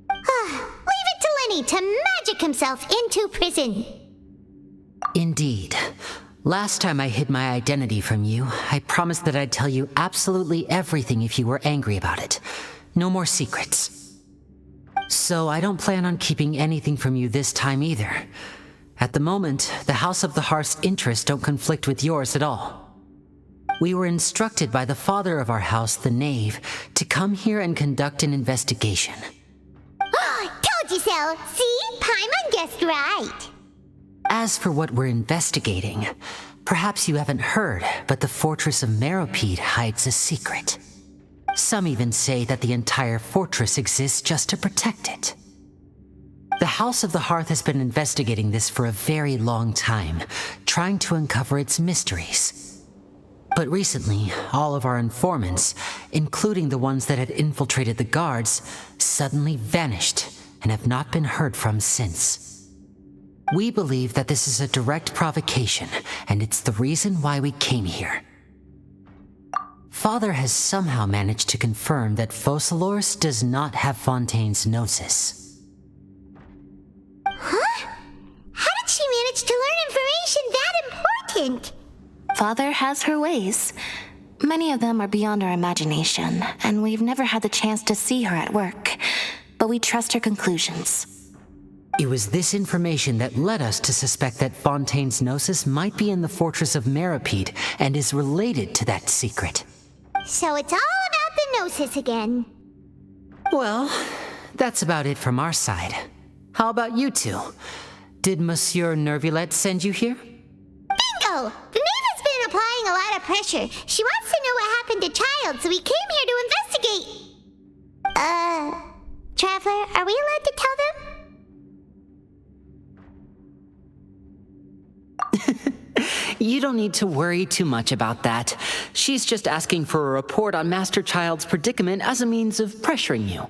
Leave it to Lenny to magic himself into prison. Indeed. Last time I hid my identity from you, I promised that I'd tell you absolutely everything if you were angry about it. No more secrets. So I don't plan on keeping anything from you this time either. At the moment, the House of the Hearth's interests don't conflict with yours at all. We were instructed by the father of our house, the Knave, to come here and conduct an investigation. Told you so! See? Paimon guessed right. As for what we're investigating, perhaps you haven't heard, but the fortress of Meropide hides a secret. Some even say that the entire fortress exists just to protect it. The House of the Hearth has been investigating this for a very long time, trying to uncover its mysteries. But recently, all of our informants, including the ones that had infiltrated the guards, suddenly vanished and have not been heard from since. We believe that this is a direct provocation, and it's the reason why we came here. Father has somehow managed to confirm that Focalors does not have Fontaine's gnosis. Huh? How did she manage to learn information that important? Father has her ways. Many of them are beyond our imagination, and we've never had the chance to see her at work. But we trust her conclusions. It was this information that led us to suspect that Fontaine's gnosis might be in the fortress of Meropide and is related to that secret. So it's all about the gnosis again. Well, that's about it from our side. How about you two? Did Monsieur Neuvillete send you here? Bingo! The Knave has been applying a lot of pressure. She wants to know what happened to Child, so we came here to investigate. Traveler, are we allowed to tell them? You don't need to worry too much about that. She's just asking for a report on Master Child's predicament as a means of pressuring you.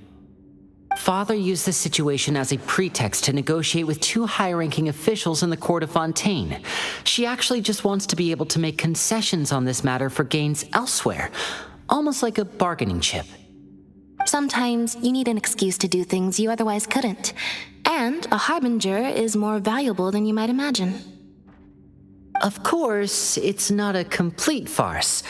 Father used this situation as a pretext to negotiate with two high-ranking officials in the court of Fontaine. She actually just wants to be able to make concessions on this matter for gains elsewhere, almost like a bargaining chip. Sometimes you need an excuse to do things you otherwise couldn't. And a harbinger is more valuable than you might imagine. Of course, it's not a complete farce.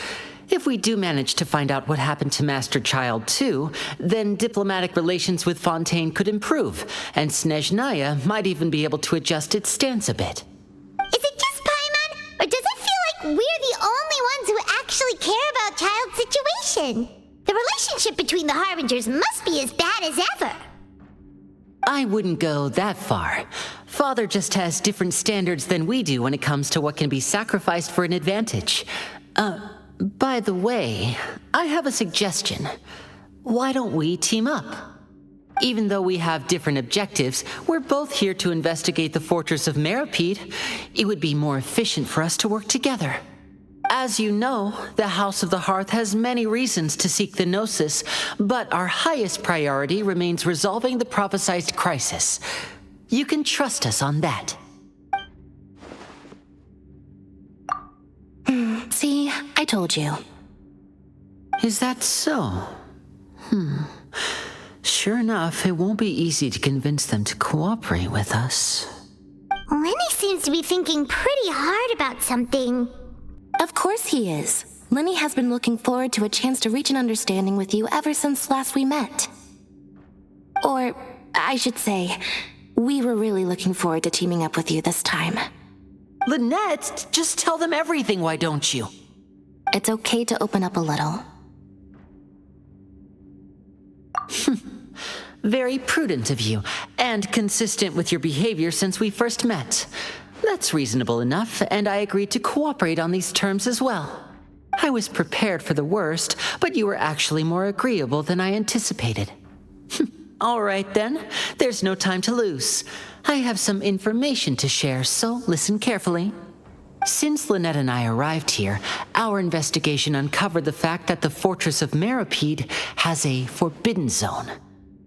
If we do manage to find out what happened to Master Child 2, then diplomatic relations with Fontaine could improve, and Snezhnaya might even be able to adjust its stance a bit. Is it just Paimon, or does it feel like we're the only ones who actually care about Child's situation? The relationship between the Harbingers must be as bad as ever. I wouldn't go that far. Father just has different standards than we do when it comes to what can be sacrificed for an advantage. By the way, I have a suggestion. Why don't we team up? Even though we have different objectives, we're both here to investigate the fortress of Meripede. It would be more efficient for us to work together. As you know, the House of the Hearth has many reasons to seek the Gnosis, but our highest priority remains resolving the prophesized crisis. You can trust us on that. See, I told you. Is that so? Sure enough, it won't be easy to convince them to cooperate with us. Lenny seems to be thinking pretty hard about something. Of course he is. Lenny has been looking forward to a chance to reach an understanding with you ever since last we met. Or, I should say, we were really looking forward to teaming up with you this time. Lynette, just tell them everything, why don't you? It's okay to open up a little. Very prudent of you, and consistent with your behavior since we first met. That's reasonable enough, and I agreed to cooperate on these terms as well. I was prepared for the worst, but you were actually more agreeable than I anticipated. All right then, there's no time to lose. I have some information to share, so listen carefully. Since Lynette and I arrived here, our investigation uncovered the fact that the Fortress of Meripede has a forbidden zone.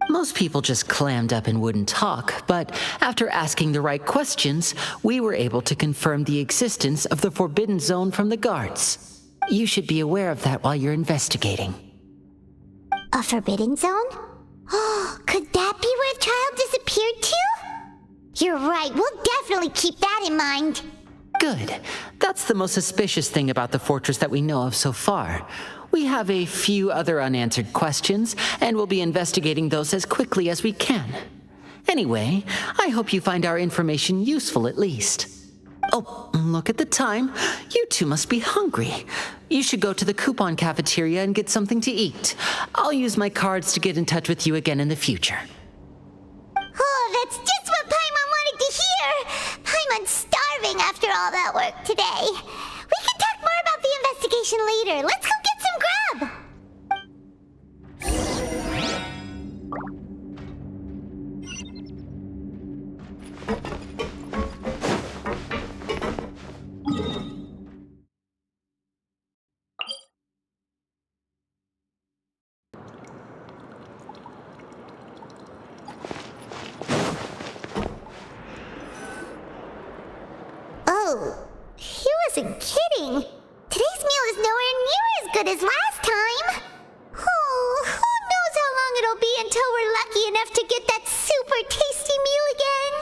Most people just clammed up and wouldn't talk, but after asking the right questions, we were able to confirm the existence of the forbidden zone from the guards. You should be aware of that while you're investigating. A forbidden zone? Oh, could that be where Child disappeared to? You're right, we'll definitely keep that in mind. Good. That's the most suspicious thing about the fortress that we know of so far. We have a few other unanswered questions, and we'll be investigating those as quickly as we can. Anyway, I hope you find our information useful at least. Oh, look at the time. You two must be hungry. You should go to the coupon cafeteria and get something to eat. I'll use my cards to get in touch with you again in the future. Oh, that's just what Paimon wanted to hear! Paimon's starving after all that work today. We can talk more about the investigation later. Let's go get some grub! Oh, he wasn't kidding. Today's meal is nowhere near as good as last time. Oh, who knows how long it'll be until we're lucky enough to get that super tasty meal again?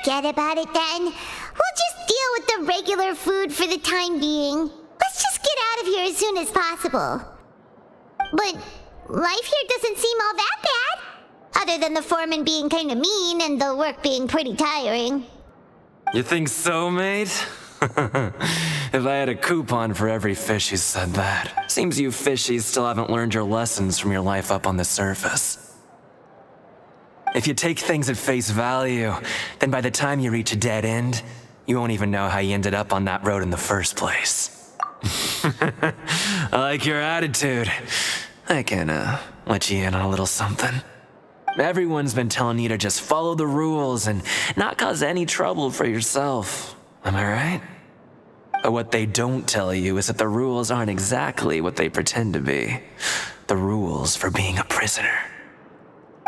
Forget about it then. We'll just deal with the regular food for the time being. Let's just get out of here as soon as possible. But life here doesn't seem all that bad. Other than the foreman being kind of mean and the work being pretty tiring. You think so, mate? If I had a coupon for every fish who said that. Seems you fishies still haven't learned your lessons from your life up on the surface. If you take things at face value, then by the time you reach a dead end, you won't even know how you ended up on that road in the first place. I like your attitude. I can, let you in on a little something. Everyone's been telling you to just follow the rules and not cause any trouble for yourself. Am I right? But what they don't tell you is that the rules aren't exactly what they pretend to be. The rules for being a prisoner.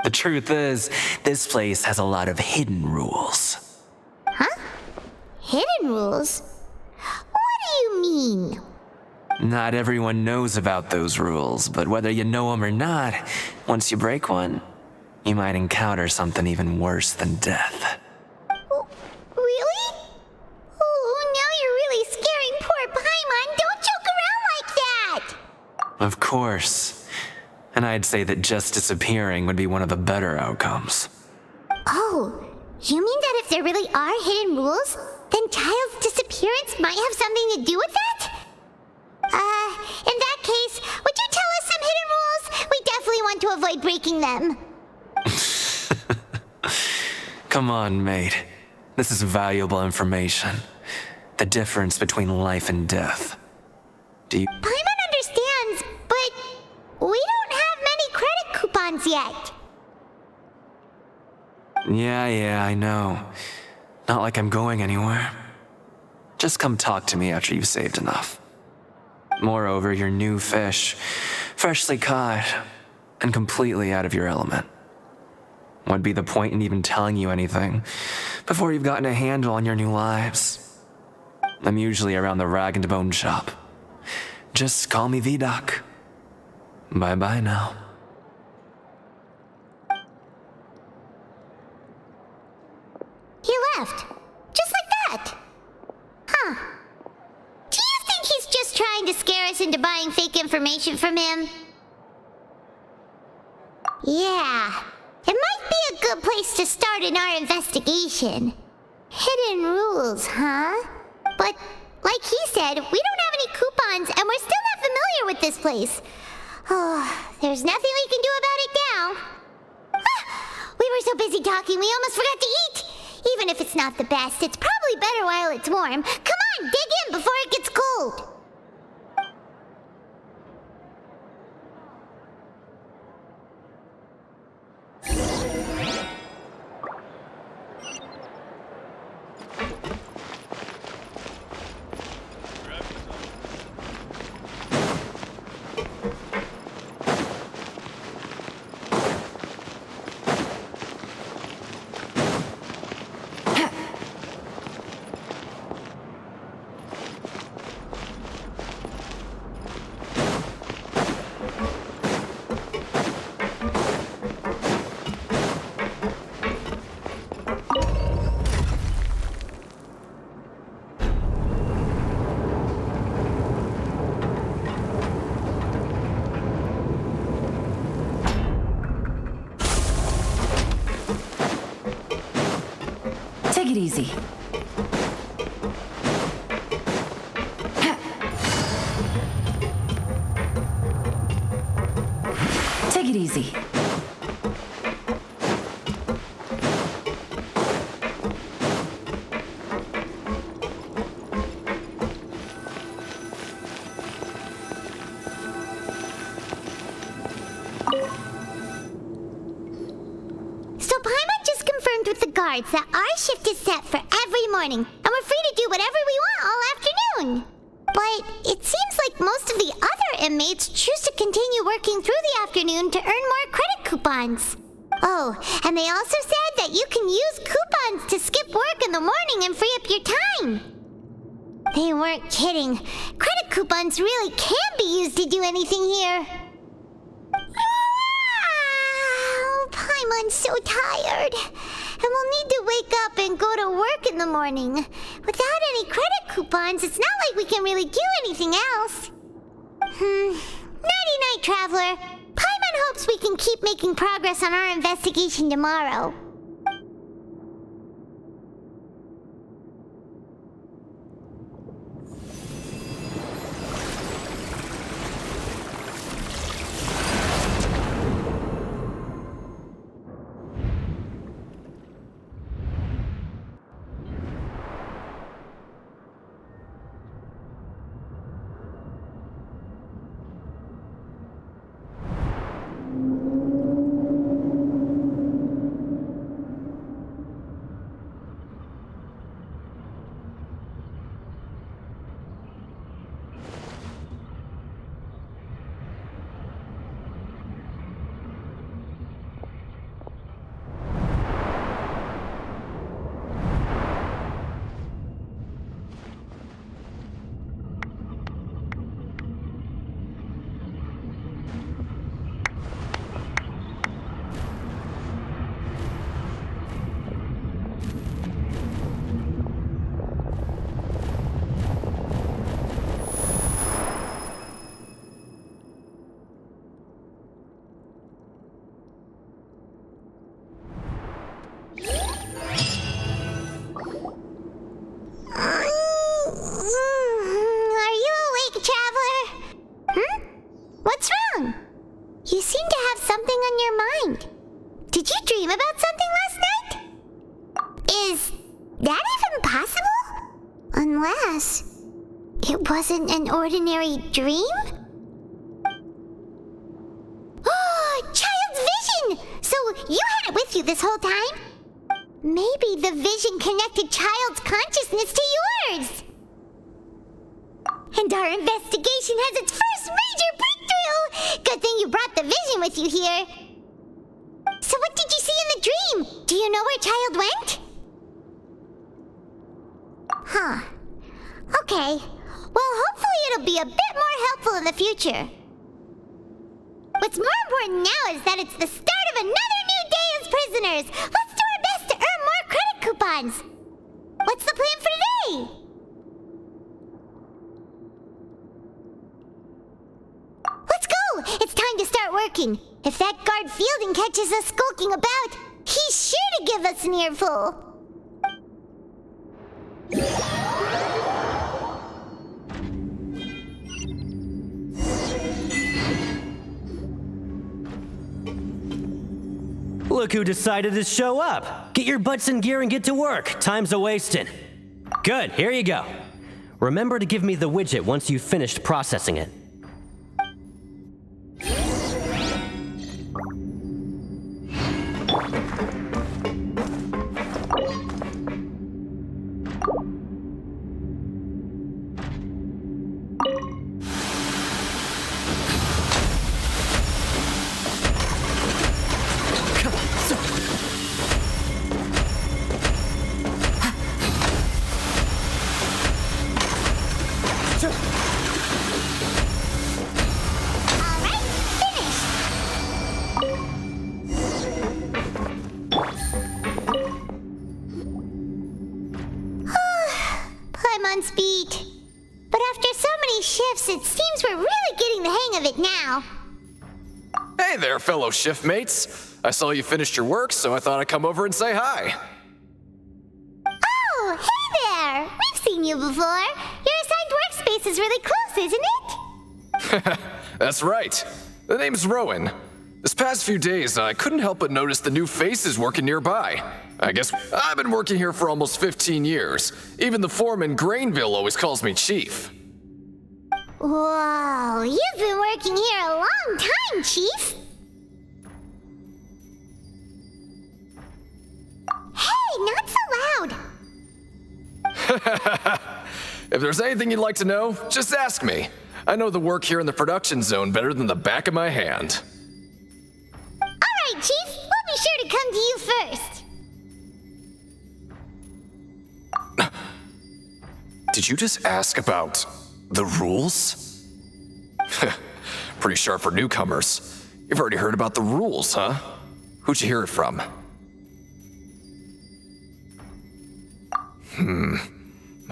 The truth is, this place has a lot of hidden rules. Huh? Hidden rules? What do you mean? Not everyone knows about those rules, but whether you know them or not, once you break one, you might encounter something even worse than death. Really? Oh, now you're really scaring poor Paimon. Don't joke around Of course. And I'd say that just disappearing would be one of the better outcomes. Oh, you mean that if there really are hidden rules, then Child's disappearance might have something to do with that? In that case, would you tell us some hidden rules? We definitely want to avoid breaking them. Come on, mate. This is valuable information. The difference between life and death. Do you... Paimon understands, but we don't have many credit coupons yet. Yeah, I know. Not like I'm going anywhere. Just come talk to me after you've saved enough. Moreover, you're new fish, freshly caught, and completely out of your element. What'd be the point in even telling you anything before you've gotten a handle on your new lives? I'm usually around the rag and bone shop. Just call me V-Doc. Bye-bye now. He left. Just like that. Huh. Do you think he's just trying to scare us into buying fake information from him? Yeah. It might be a good place to start in our investigation. Hidden rules, huh? But, like he said, we don't have any coupons and we're still not familiar with this place. Oh, there's nothing we can do about it now. Ah, we were so busy talking we almost forgot to eat. Even if it's not the best, it's probably better while it's warm. Come on, dig in before it gets cold. Take it easy. Take it easy. That our shift is set for every morning, and we're free to do whatever we want all afternoon. But it seems like most of the other inmates choose to continue working through the afternoon to earn more credit coupons. Oh, and they also said that you can use coupons to skip work in the morning and free up your time. They weren't kidding. Credit coupons really can be used to do anything here. Paimon's so tired. And we'll need to wake up and go to work in the morning. Without any credit coupons, it's not like we can really do anything else. Nighty-night, Traveler. Paimon hopes we can keep making progress on our investigation tomorrow. class. It wasn't an ordinary dream? Oh, child's vision! So you had it with you this whole time? Maybe the vision connected child's consciousness to yours. And our investigation has its first major breakthrough! Good thing you brought the vision with you here. So what did you see in the dream? Do you know where child went? Huh. Okay. Well, hopefully it'll be a bit more helpful in the future. What's more important now is that it's the start of another new day as prisoners. Let's do our best to earn more credit coupons. What's the plan for today? Let's go! It's time to start working. If that guard Fielding catches us skulking about, he's sure to give us an earful. Look who decided to show up. Get your butts in gear and get to work. Time's a-wasting. Good, here you go. Remember to give me the widget once you've finished processing it. Paimon's beat. But after so many shifts, it seems we're really getting the hang of it now. Hey there, fellow shift mates. I saw you finished your work, so I thought I'd come over and say hi. Oh, hey there! We've seen you before. Your assigned workspace is really close, isn't it? That's right. The name's Rowan. This past few days, I couldn't help but notice the new faces working nearby. I guess I've been working here for almost 15 years. Even the foreman, Grainville, always calls me Chief. Whoa, you've been working here a long time, Chief. Hey, not so loud. If there's anything you'd like to know, just ask me. I know the work here in the production zone better than the back of my hand. All right, Chief. We'll be sure to come to you first. Did you just ask about the rules? Pretty sharp for newcomers. You've already heard about the rules, huh? Who'd you hear it from?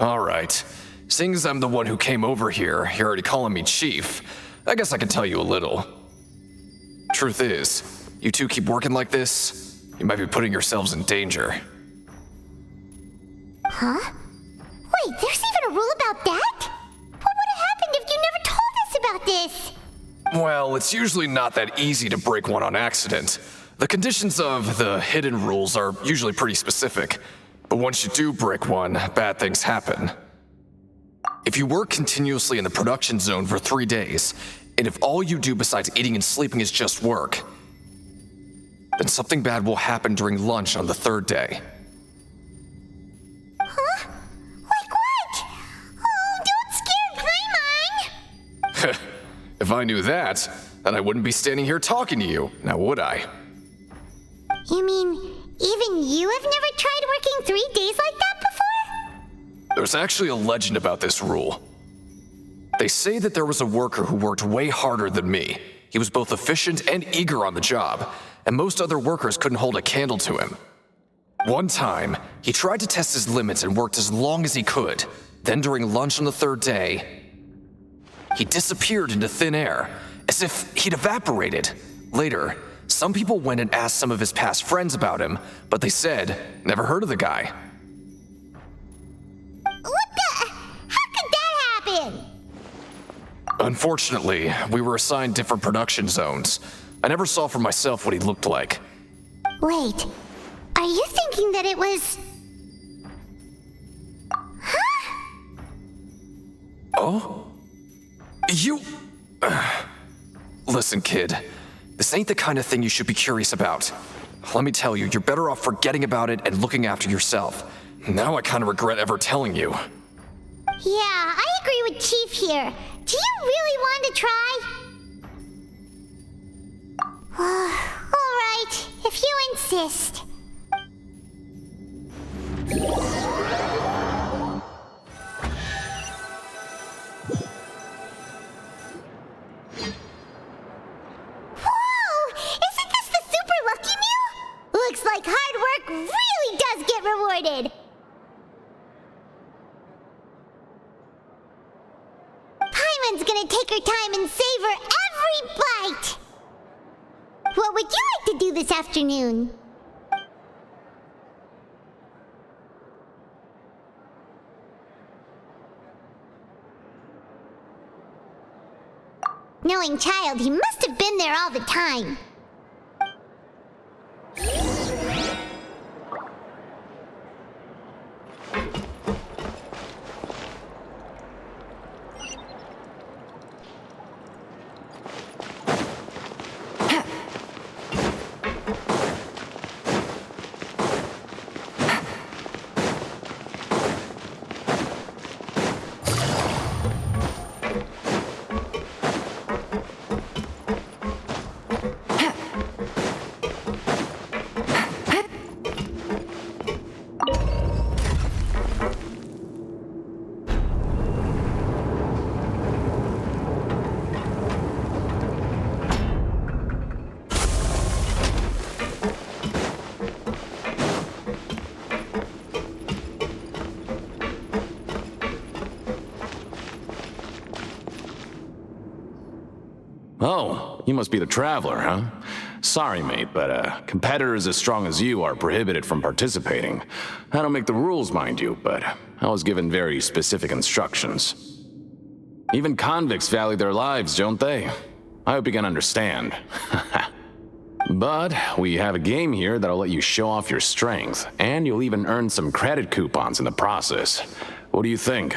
All right. Seeing as I'm the one who came over here, you're already calling me Chief. I guess I can tell you a little. Truth is, you two keep working like this, you might be putting yourselves in danger. Huh? Wait, there's even a rule about that? What would have happened if you never told us about this? Well, it's usually not that easy to break one on accident. The conditions of the hidden rules are usually pretty specific. But once you do break one, bad things happen. If you work continuously in the production zone for 3 days, and if all you do besides eating and sleeping is just work, then something bad will happen during lunch on the 3rd day. Huh? Like what? Oh, don't scare Paimon! If I knew that, then I wouldn't be standing here talking to you, now would I? You mean, even you have never tried working 3 days like that before? There's actually a legend about this rule. They say that there was a worker who worked way harder than me. He was both efficient and eager on the job, and most other workers couldn't hold a candle to him. One time, he tried to test his limits and worked as long as he could. Then during lunch on the 3rd day, he disappeared into thin air, as if he'd evaporated. Later, some people went and asked some of his past friends about him, but they said, never heard of the guy. What the? How could that happen? Unfortunately, we were assigned different production zones. I never saw for myself what he looked like. Wait, are you thinking that it was... Huh? Oh? You... Listen, kid. This ain't the kind of thing you should be curious about. Let me tell you, you're better off forgetting about it and looking after yourself. Now I kind of regret ever telling you. Yeah, I agree with Chief here. Do you really want to try? Alright, if you insist. Whoa! Isn't this the super lucky meal? Looks like hard work really does get rewarded. Paimon's gonna take her time and savor every bite. What would you like to do this afternoon? Knowing child, he must have been there all the time. Oh, you must be the Traveler, huh? Sorry, mate, but competitors as strong as you are prohibited from participating. I don't make the rules, mind you, but I was given very specific instructions. Even convicts value their lives, don't they? I hope you can understand. But we have a game here that'll let you show off your strength, and you'll even earn some credit coupons in the process. What do you think?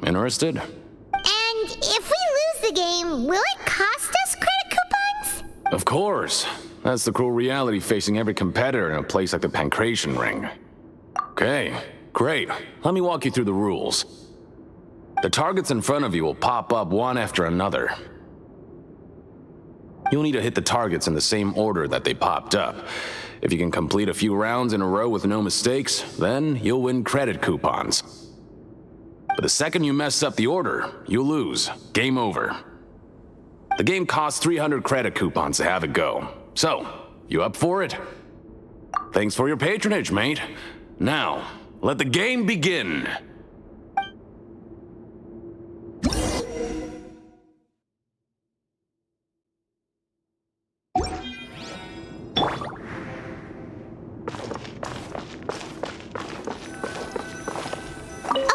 Interested? And if we lose the game, will it cost us credit coupons? Of course. That's the cruel reality facing every competitor in a place like the Pancration Ring. Okay, great. Let me walk you through the rules. The targets in front of you will pop up one after another. You'll need to hit the targets in the same order that they popped up. If you can complete a few rounds in a row with no mistakes, then you'll win credit coupons. But the second you mess up the order, you lose. Game over. The game costs 300 credit coupons to have it go. So, you up for it? Thanks for your patronage, mate. Now, let the game begin.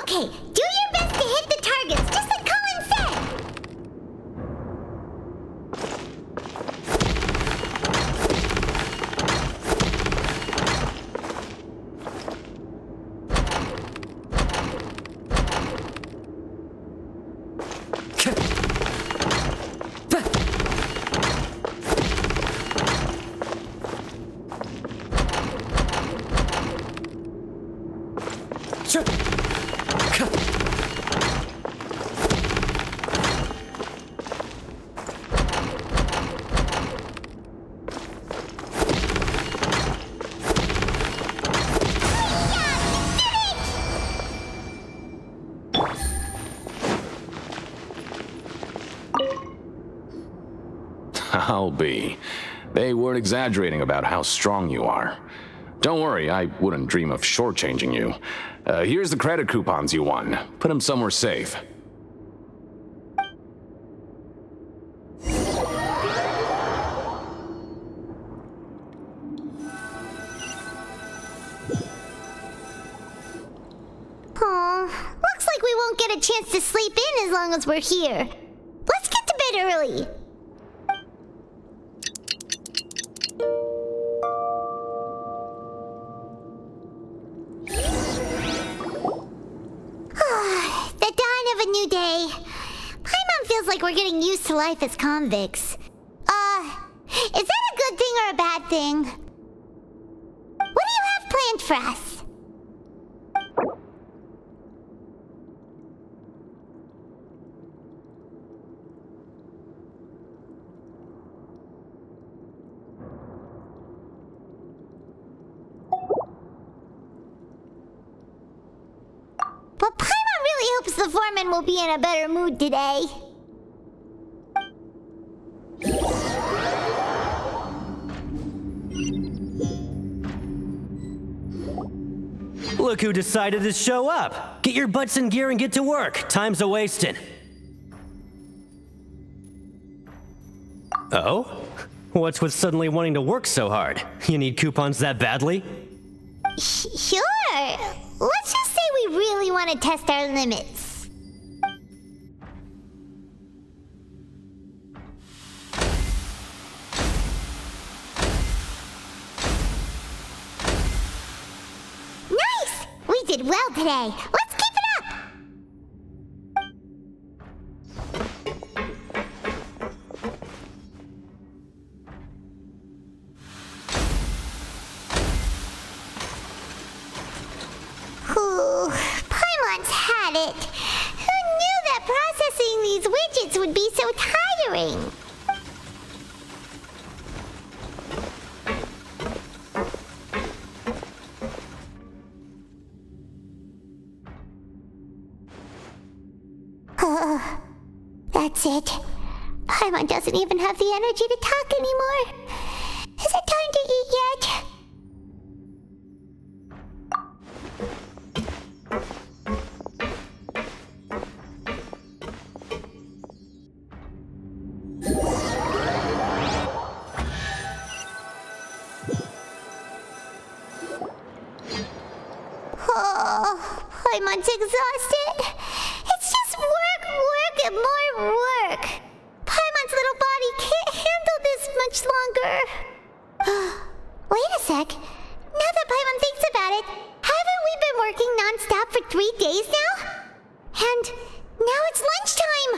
Okay, do your best to hit the targets, just like Colin said! I'll be. They weren't exaggerating about how strong you are. Don't worry, I wouldn't dream of shortchanging you. Here's the credit coupons you won. Put them somewhere safe. Aw, looks like we won't get a chance to sleep in as long as we're here. Let's get to bed early. The dawn of a new day. feels like we're getting used to life as convicts. Is that a good thing or a bad thing? What do you have planned for us? Well, Paimon really hopes the foreman will be in a better mood today. Look who decided to show up. Get your butts in gear and get to work. Time's a-wasting. Oh? What's with suddenly wanting to work so hard? You need coupons that badly? Sure. Let's just say we really want to test our limits. Nice! We did well today. Let's keep it up! Ooh, Paimon's had it. Who knew that processing these widgets would be so tiring? That's it. Paimon doesn't even have the energy to talk anymore. Is it time to eat yet? Oh, Paimon's exhausted. It's just work, and more work. Paimon's little body can't handle this much longer. Wait a sec. Now that Paimon thinks about it, haven't we been working non-stop for 3 days now? And now it's lunchtime.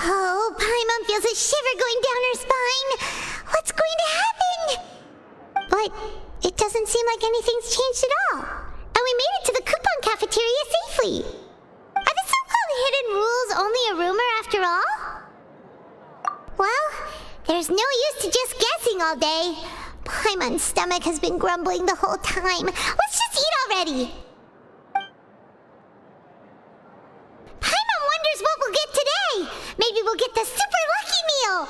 Oh, Paimon feels a shiver going down her spine. What's going to happen? But it doesn't seem like anything's changed at all. And we made it to the coupon cafeteria safely. Are the so-called hidden rules only a rumor after all? Well, there's no use to just guessing all day. Paimon's stomach has been grumbling the whole time. Let's just eat already. Paimon wonders what we'll get today. Maybe we'll get the super lucky meal.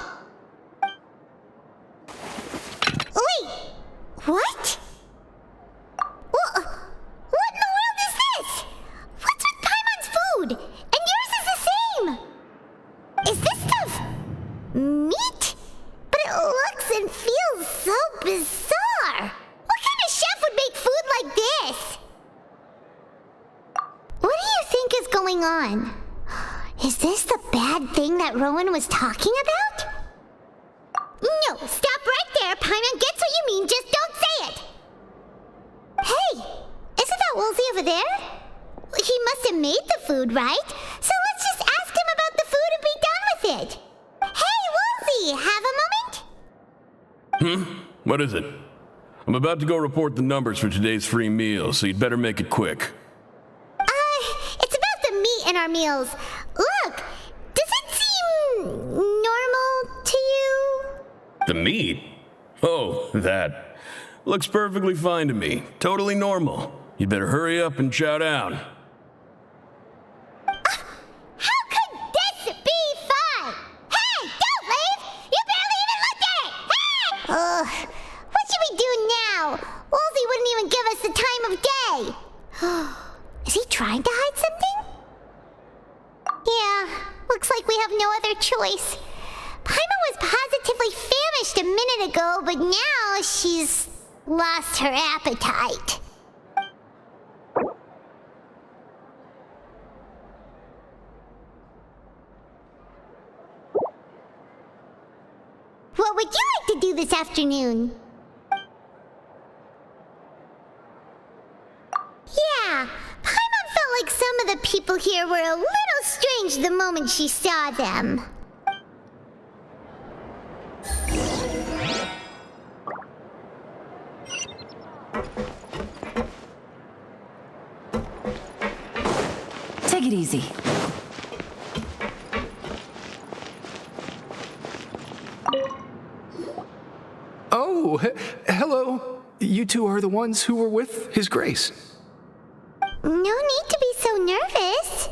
Wait, what? What in the world is this? What's with Paimon's food? And yours is the same. Is this stuff meat? But it looks and feels so bizarre. What kind of chef would make food like this? What do you think is going on? Is this the bad thing that Rowan was talking about? No, stop right there. Paimon gets what you mean, just don't say it. Hey, isn't that Woolsey over there? He must have made the food, right? So let's just ask him about the food and be done with it. Hey, Woolsey, have a moment? What is it? I'm about to go report the numbers for today's free meal, so you'd better make it quick. It's about the meat in our meals. Look, does it seem normal to you? The meat? Oh, that. Looks perfectly fine to me. Totally normal. You'd better hurry up and chow down. How could this be fun? Hey, don't leave! You barely even looked at it! Hey! What should we do now? Woolsey wouldn't even give us the time of day. Is he trying to hide something? Yeah, looks like we have no other choice. Paimon was positively famished a minute ago, but now she's lost her appetite. What would you like to do this afternoon? Yeah, Paimon felt like some of the people here here were a little strange the moment she saw them. Take it easy. Oh, hello. You two are the ones who were with His Grace. No need to be so nervous.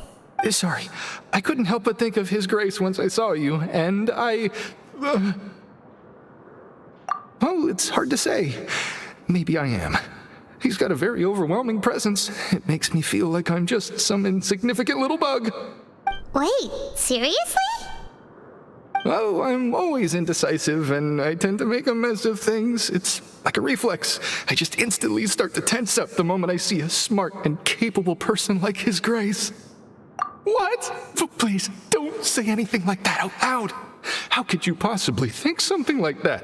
Sorry, I couldn't help but think of His Grace once I saw you, and I... Well, it's hard to say. Maybe I am. He's got a very overwhelming presence. It makes me feel like I'm just some insignificant little bug. Wait, seriously? Oh, I'm always indecisive, and I tend to make a mess of things. It's like a reflex. I just instantly start to tense up the moment I see a smart and capable person like His Grace. What? Please, don't say anything like that out loud. How could you possibly think something like that?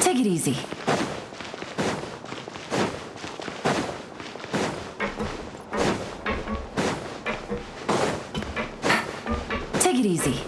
Take it easy. Take it easy.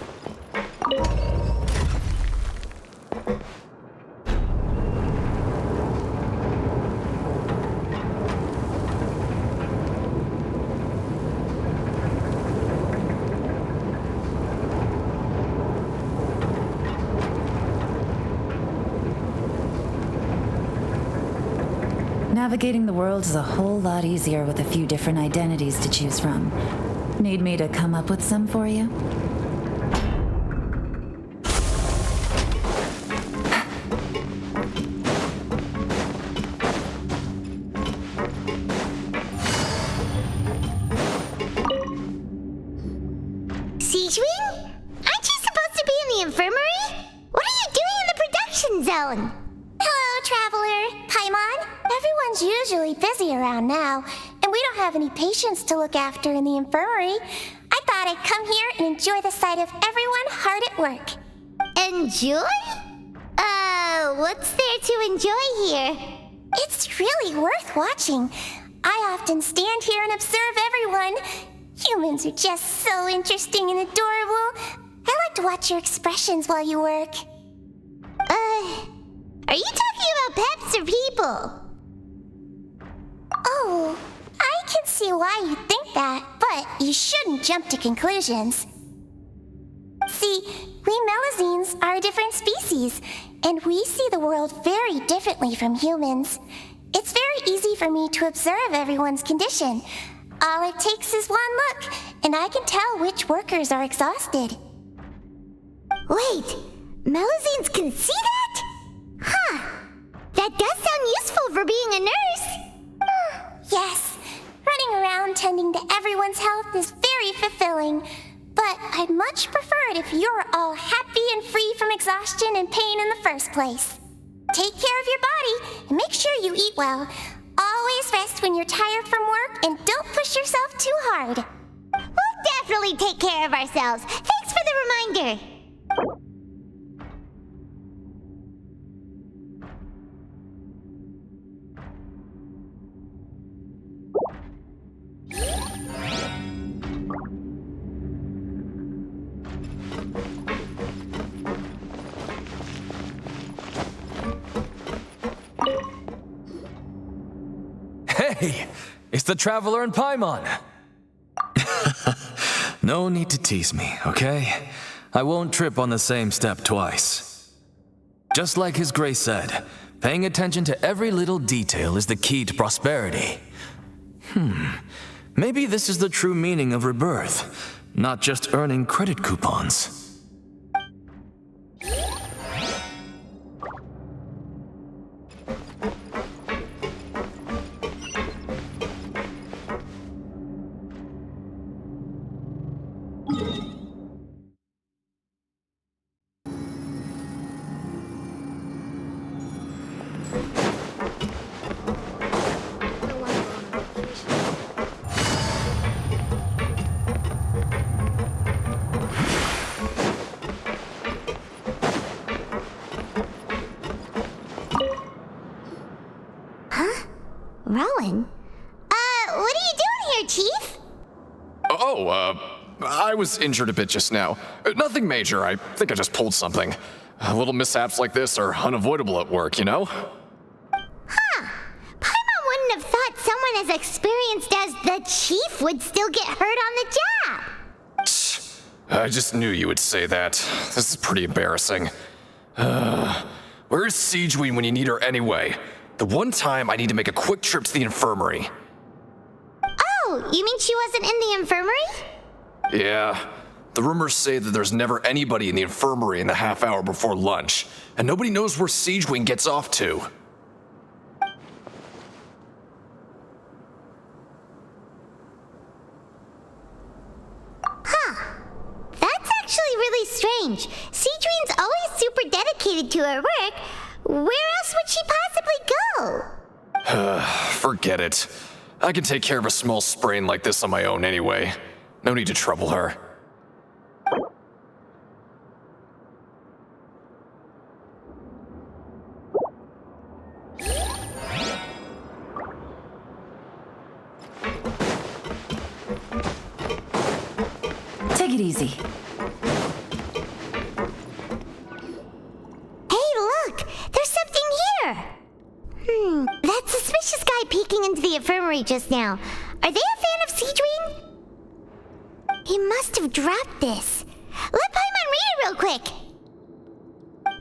Navigating the world is a whole lot easier with a few different identities to choose from. Need me to come up with some for you? Siegewing? Aren't you supposed to be in the infirmary? What are you doing in the production zone? Hello, Traveler. Paimon? Everyone's usually busy around now, and we don't have any patients to look after in the infirmary. I thought I'd come here and enjoy the sight of everyone hard at work. Enjoy? What's there to enjoy here? It's really worth watching. I often stand here and observe everyone. Humans are just so interesting and adorable. I like to watch your expressions while you work. Are you talking about pets or people? Oh, I can see why you think that, but you shouldn't jump to conclusions. See, we Melazines are a different species, and we see the world very differently from humans. It's very easy for me to observe everyone's condition. All it takes is one look, and I can tell which workers are exhausted. Wait, Melazines can see that? Huh. That does sound useful for being a nurse. Yes, running around tending to everyone's health is very fulfilling. But I'd much prefer it if you're all happy and free from exhaustion and pain in the first place. Take care of your body and make sure you eat well. Always rest when you're tired from work and don't push yourself too hard. We'll definitely take care of ourselves. Thanks for the reminder. Hey, it's the Traveler and Paimon. No need to tease me, okay? I won't trip on the same step twice. Just like His Grace said, paying attention to every little detail is the key to prosperity. Maybe this is the true meaning of rebirth, not just earning credit coupons. Rowan? What are you doing here, Chief? I was injured a bit just now. Nothing major, I think I just pulled something. Little mishaps like this are unavoidable at work, you know? Huh. Paimon wouldn't have thought someone as experienced as the Chief would still get hurt on the job. I just knew you would say that. This is pretty embarrassing. Where is Siegeween when you need her anyway? The one time I need to make a quick trip to the infirmary. Oh, you mean she wasn't in the infirmary? Yeah. The rumors say that there's never anybody in the infirmary in the half hour before lunch, and nobody knows where Siegeween gets off to. Huh. That's actually really strange. Siegeween's always super dedicated to her work. Where else would she possibly go? Forget it. I can take care of a small sprain like this on my own anyway. No need to trouble her. Take it easy. Hey, look! There's something here! That suspicious guy peeking into the infirmary just now. Are they a fan of Siegeween? He must have dropped this. Let Paimon read it real quick.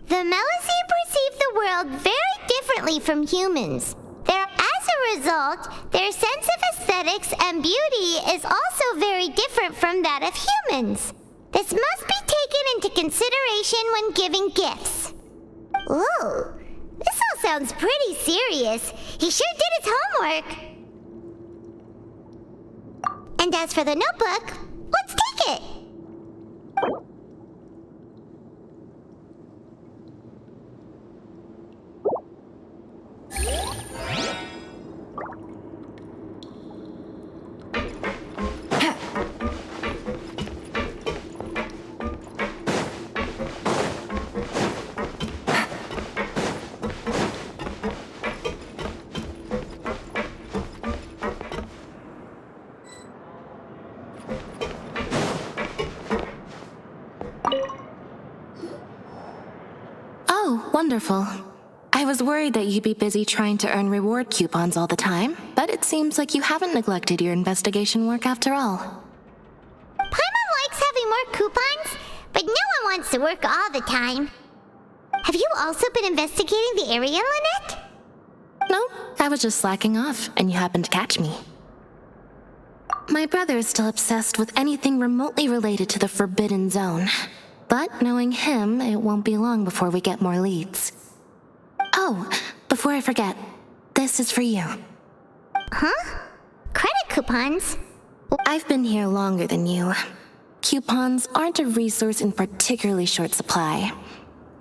The Melusine perceive the world very differently from humans. As a result, their sense of aesthetics and beauty is also very different from that of humans. This must be taken into consideration when giving gifts. Ooh, this all sounds pretty serious. He sure did his homework. And as for the notebook, let's take it. Wonderful. I was worried that you'd be busy trying to earn reward coupons all the time, but it seems like you haven't neglected your investigation work after all. Paimon likes having more coupons, but no one wants to work all the time. Have you also been investigating the area, Lynette? No, I was just slacking off, and you happened to catch me. My brother is still obsessed with anything remotely related to the Forbidden Zone. But knowing him, it won't be long before we get more leads. Oh, before I forget, this is for you. Huh? Credit coupons? I've been here longer than you. Coupons aren't a resource in particularly short supply.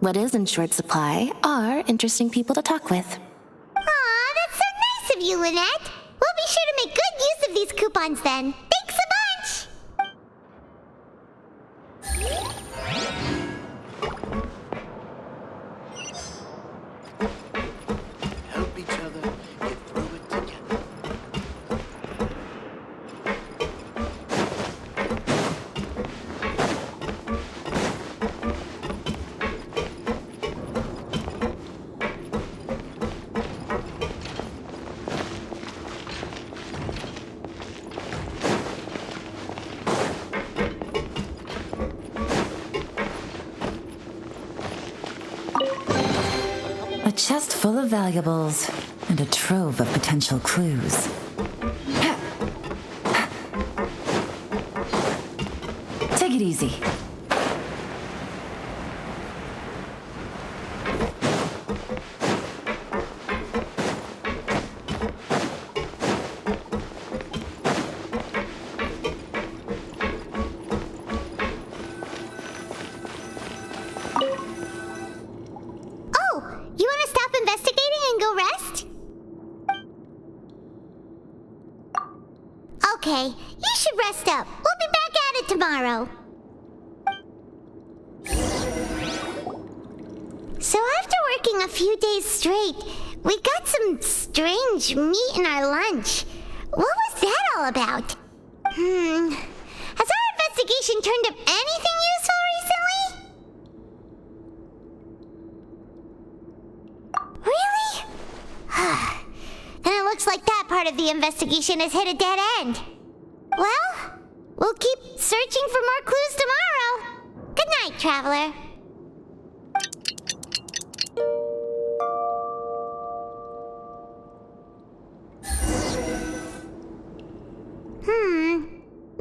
What is in short supply are interesting people to talk with. Aw, that's so nice of you, Lynette. We'll be sure to make good use of these coupons then. Thanks a bunch! Help each other get through it together. A chest full of valuables and a trove of potential clues. Take it easy. Okay, you should rest up. We'll be back at it tomorrow. So after working a few days straight, We got some strange meat in our lunch. What was that all about? Has our investigation turned up anything useful recently? Really? Then it looks like that part of the investigation has hit a dead end. Well, we'll keep searching for more clues tomorrow. Good night, traveler.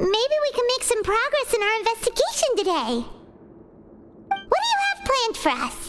Maybe we can make some progress in our investigation today. What do you have planned for us?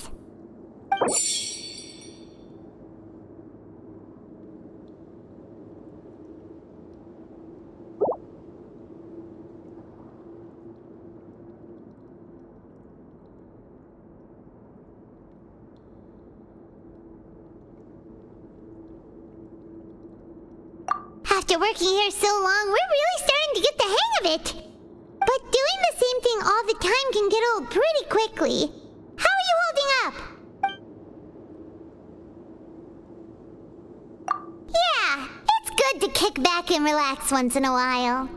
After working here so long, we're really starting to get the hang of it. But doing the same thing all the time can get old pretty quickly. How are you holding up? Yeah, it's good to kick back and relax once in a while.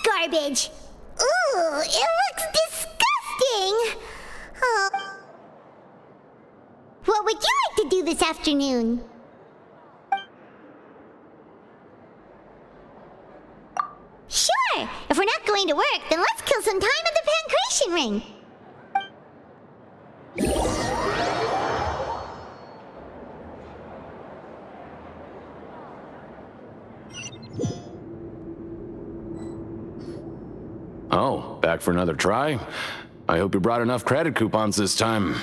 Garbage. Ooh, it looks disgusting. What would you like to do this afternoon? Sure. If we're not going to work, then let's kill some time at the pancreation ring. Oh, back for another try? I hope you brought enough credit coupons this time.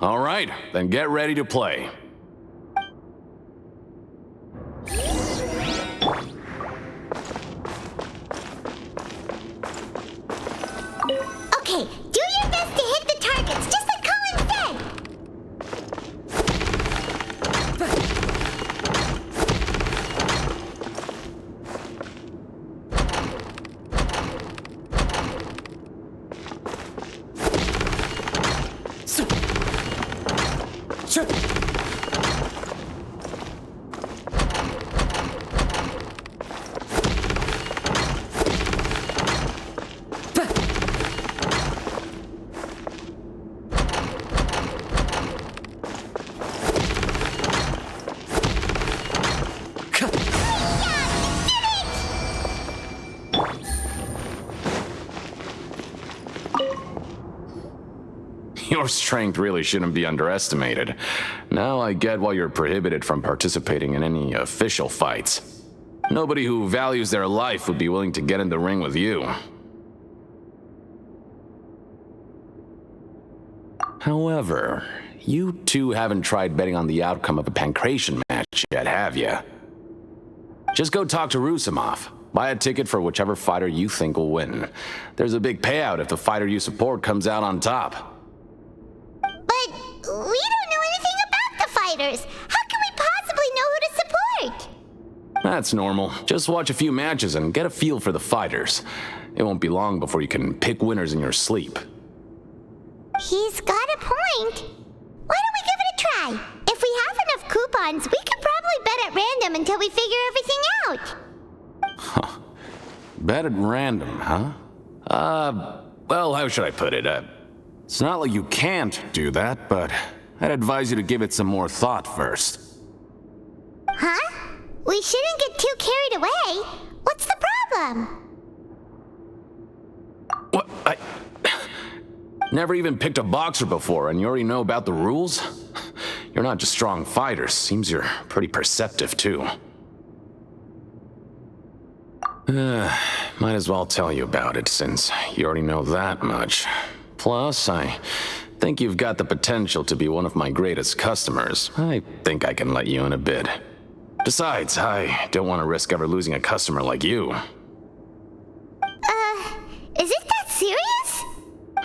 All right, then get ready to play. Okay, do your best to hit the targets, just like Colin said. Your strength really shouldn't be underestimated. Now I get why you're prohibited from participating in any official fights. Nobody who values their life would be willing to get in the ring with you. However, you two haven't tried betting on the outcome of a pancreation match yet, have you? Just go talk to Rusimov. Buy a ticket for whichever fighter you think will win. There's a big payout if the fighter you support comes out on top. But we don't know anything about the fighters. How can we possibly know who to support? That's normal. Just watch a few matches and get a feel for the fighters. It won't be long before you can pick winners in your sleep. He's got a point. Why don't we give it a try? If we have enough coupons, we could probably bet at random until we figure everything out. Huh. Bet at random, huh? Well, how should I put it? It's not like you can't do that, but I'd advise you to give it some more thought first. Huh? We shouldn't get too carried away. What's the problem? What? Never even picked a boxer before, and you already know about the rules? You're not just strong fighters. Seems you're pretty perceptive, too. Might as well tell you about it, since you already know that much. Plus, I think you've got the potential to be one of my greatest customers. I think I can let you in a bid. Besides, I don't want to risk ever losing a customer like you.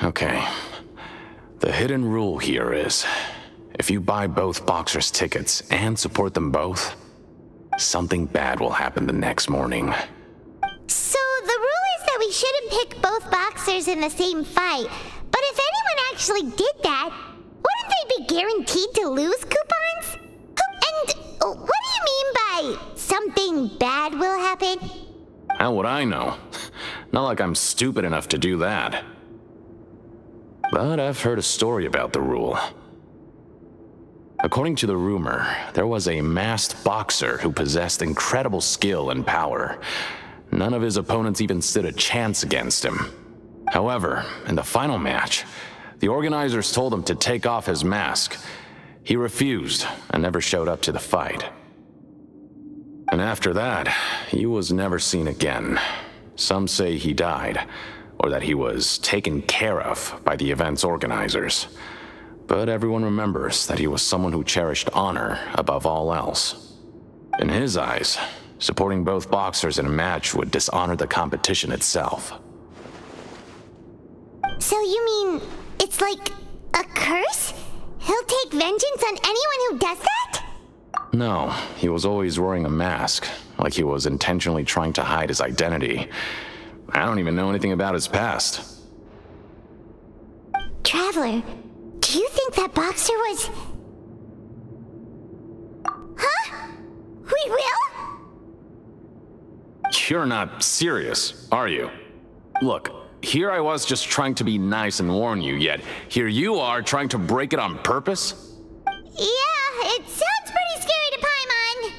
Okay. The hidden rule here is, if you buy both boxers' tickets and support them both, something bad will happen the next morning. So the rule is that we shouldn't pick both boxers in the same fight. But if anyone actually did that, wouldn't they be guaranteed to lose coupons? And what do you mean by something bad will happen? How would I know? Not like I'm stupid enough to do that. But I've heard a story about the rule. According to the rumor, there was a masked boxer who possessed incredible skill and power. None of his opponents even stood a chance against him. However, in the final match, the organizers told him to take off his mask. He refused and never showed up to the fight. And after that, he was never seen again. Some say he died, or that he was taken care of by the event's organizers. But everyone remembers that he was someone who cherished honor above all else. In his eyes, supporting both boxers in a match would dishonor the competition itself. So you mean it's like a curse? He'll take vengeance on anyone who does that? No, he was always wearing a mask, like he was intentionally trying to hide his identity. I don't even know anything about his past. Traveler, do you think that boxer was... Huh? We will? You're not serious, are you? Look, here I was just trying to be nice and warn you, yet here you are trying to break it on purpose? Yeah, it sounds pretty scary to Paimon.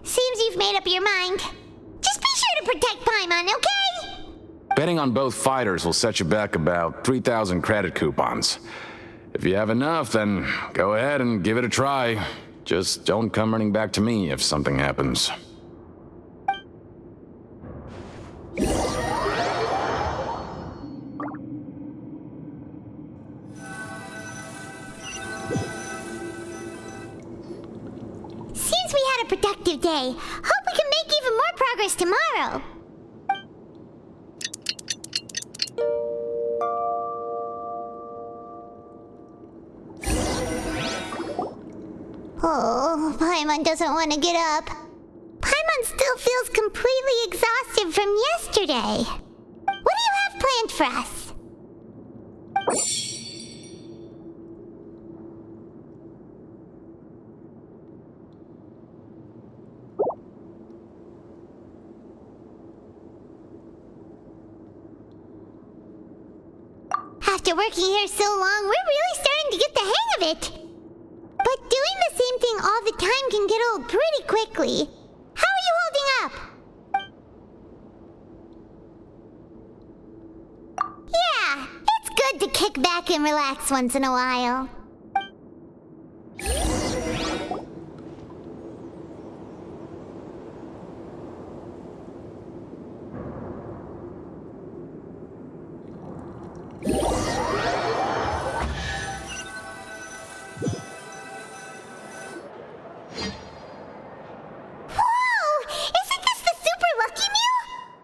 Seems you've made up your mind. Just be sure to protect Paimon, okay? Betting on both fighters will set you back about 3,000 credit coupons. If you have enough, then go ahead and give it a try. Just don't come running back to me if something happens. Seems we had a productive day. Hope we can make even more progress tomorrow. Oh, Paimon doesn't want to get up. Paimon still feels completely exhausted from yesterday. What do you have planned for us? After working here so long, we're really starting to get the hang of it. But doing the same thing all the time can get old pretty quickly. How are you holding up? Yeah, it's good to kick back and relax once in a while.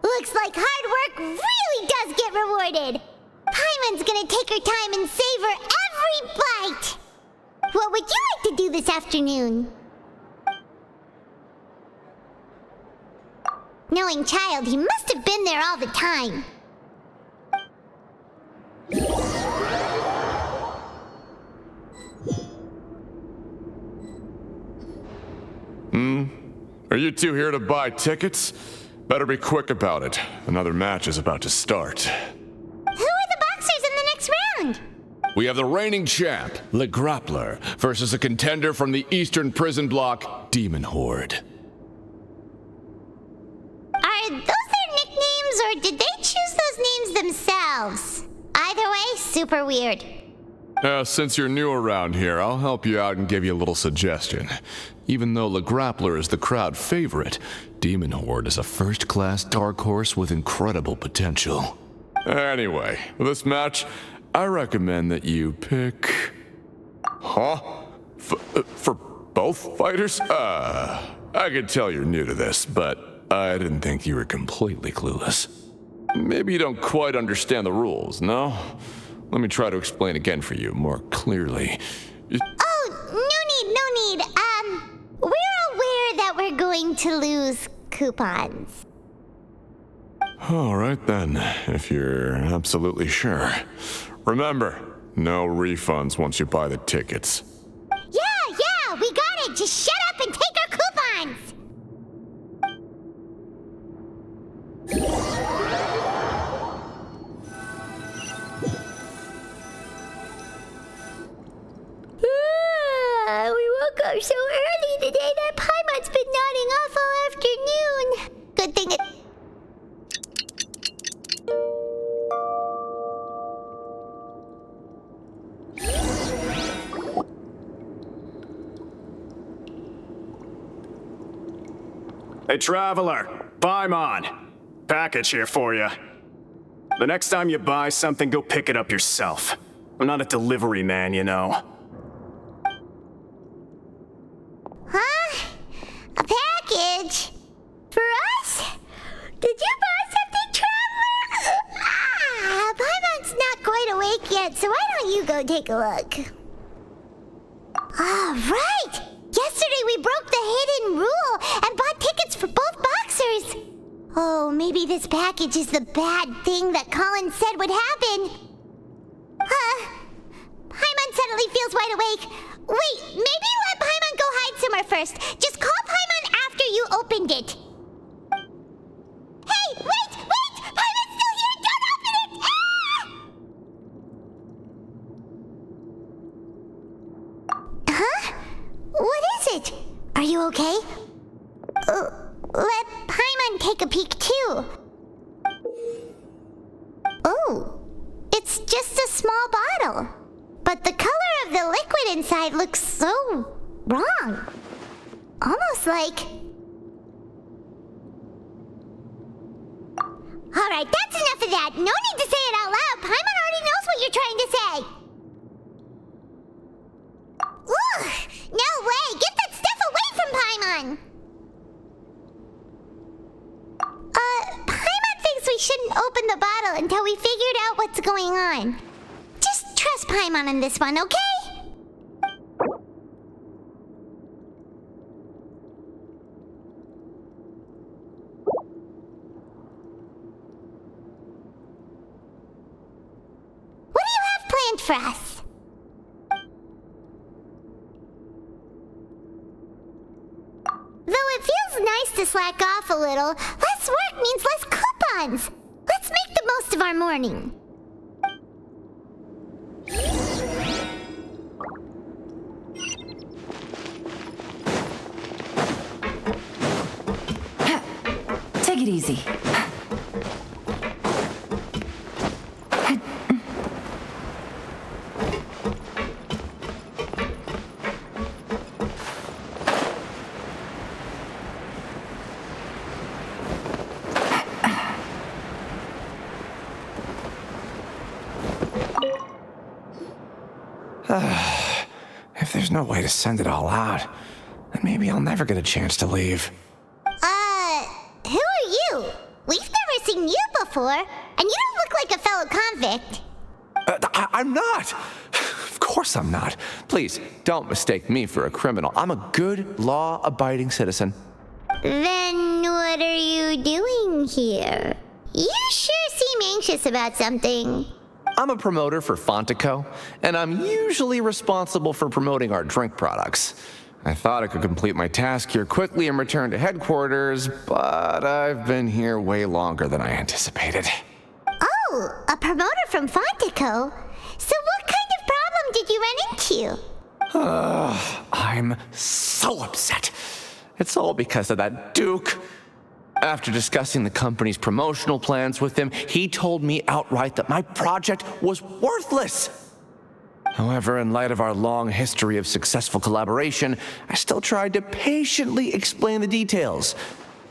Looks like hard work really does get rewarded. Paimon's gonna take her time and savor every bite. What would you like to do this afternoon? Knowing child, he must have been there all the time. Are you two here to buy tickets? Better be quick about it. Another match is about to start. Who are the boxers in the next round? We have the reigning champ, Le Grappler, versus a contender from the Eastern Prison Block, Demon Horde. Are those their nicknames, or did they choose those names themselves? Either way, super weird. Since you're new around here, I'll help you out and give you a little suggestion. Even though Le Grappler is the crowd favorite, Demon Horde is a first-class dark horse with incredible potential. Anyway, for this match, I recommend that you pick... Huh? For both fighters? I can tell you're new to this, but I didn't think you were completely clueless. Maybe you don't quite understand the rules, no? Let me try to explain again for you more clearly. Oh, no need. We're aware that we're going to lose coupons. All right then, if you're absolutely sure. Remember, no refunds once you buy the tickets. Yeah, we got it. Just shut up and take our coupons. We woke up so early today that Paimon's been nodding off all afternoon. Good thing it... Hey, traveler, Paimon. Package here for you. The next time you buy something, go pick it up yourself. I'm not a delivery man, you know. Huh? A package? For us? Did you buy something, traveler? Paimon's not quite awake yet, so why don't you go take a look? Right! Yesterday we broke the hidden rule and bought tickets for both boxers. Oh, maybe this package is the bad thing that Colin said would happen. Paimon suddenly feels wide awake. Wait, maybe let Paimon go hide somewhere first. Just call Paimon after you opened it. Hey, wait! Paimon's still here! Don't open it! Huh? What is it? Are you okay? Let Paimon take a peek too. Oh, it's just a small bottle. But the color of the liquid inside looks so wrong. Almost like... Alright, that's enough of that. No need to say it out loud. Paimon already knows what you're trying to say. Ugh! No way! Get that stuff away from Paimon! Paimon thinks we shouldn't open the bottle until we figured out what's going on. Just trust Paimon on this one, okay? What do you have planned for us? Though it feels nice to slack off a little, less work means less coupons. Let's make the most of our morning. Take it easy. If there's no way to send it all out, then maybe I'll never get a chance to leave. Who are you? We've never seen you before, and you don't look like a fellow convict. I'm not! Of course I'm not. Please, don't mistake me for a criminal. I'm a good, law-abiding citizen. Then what are you doing here? You sure seem anxious about something. I'm a promoter for Fontaine, and I'm usually responsible for promoting our drink products. I thought I could complete my task here quickly and return to headquarters, but I've been here way longer than I anticipated. Oh, a promoter from Fontaine? So what kind of problem did you run into? I'm so upset. It's all because of that Duke. After discussing the company's promotional plans with him, he told me outright that my project was worthless. However, in light of our long history of successful collaboration, I still tried to patiently explain the details.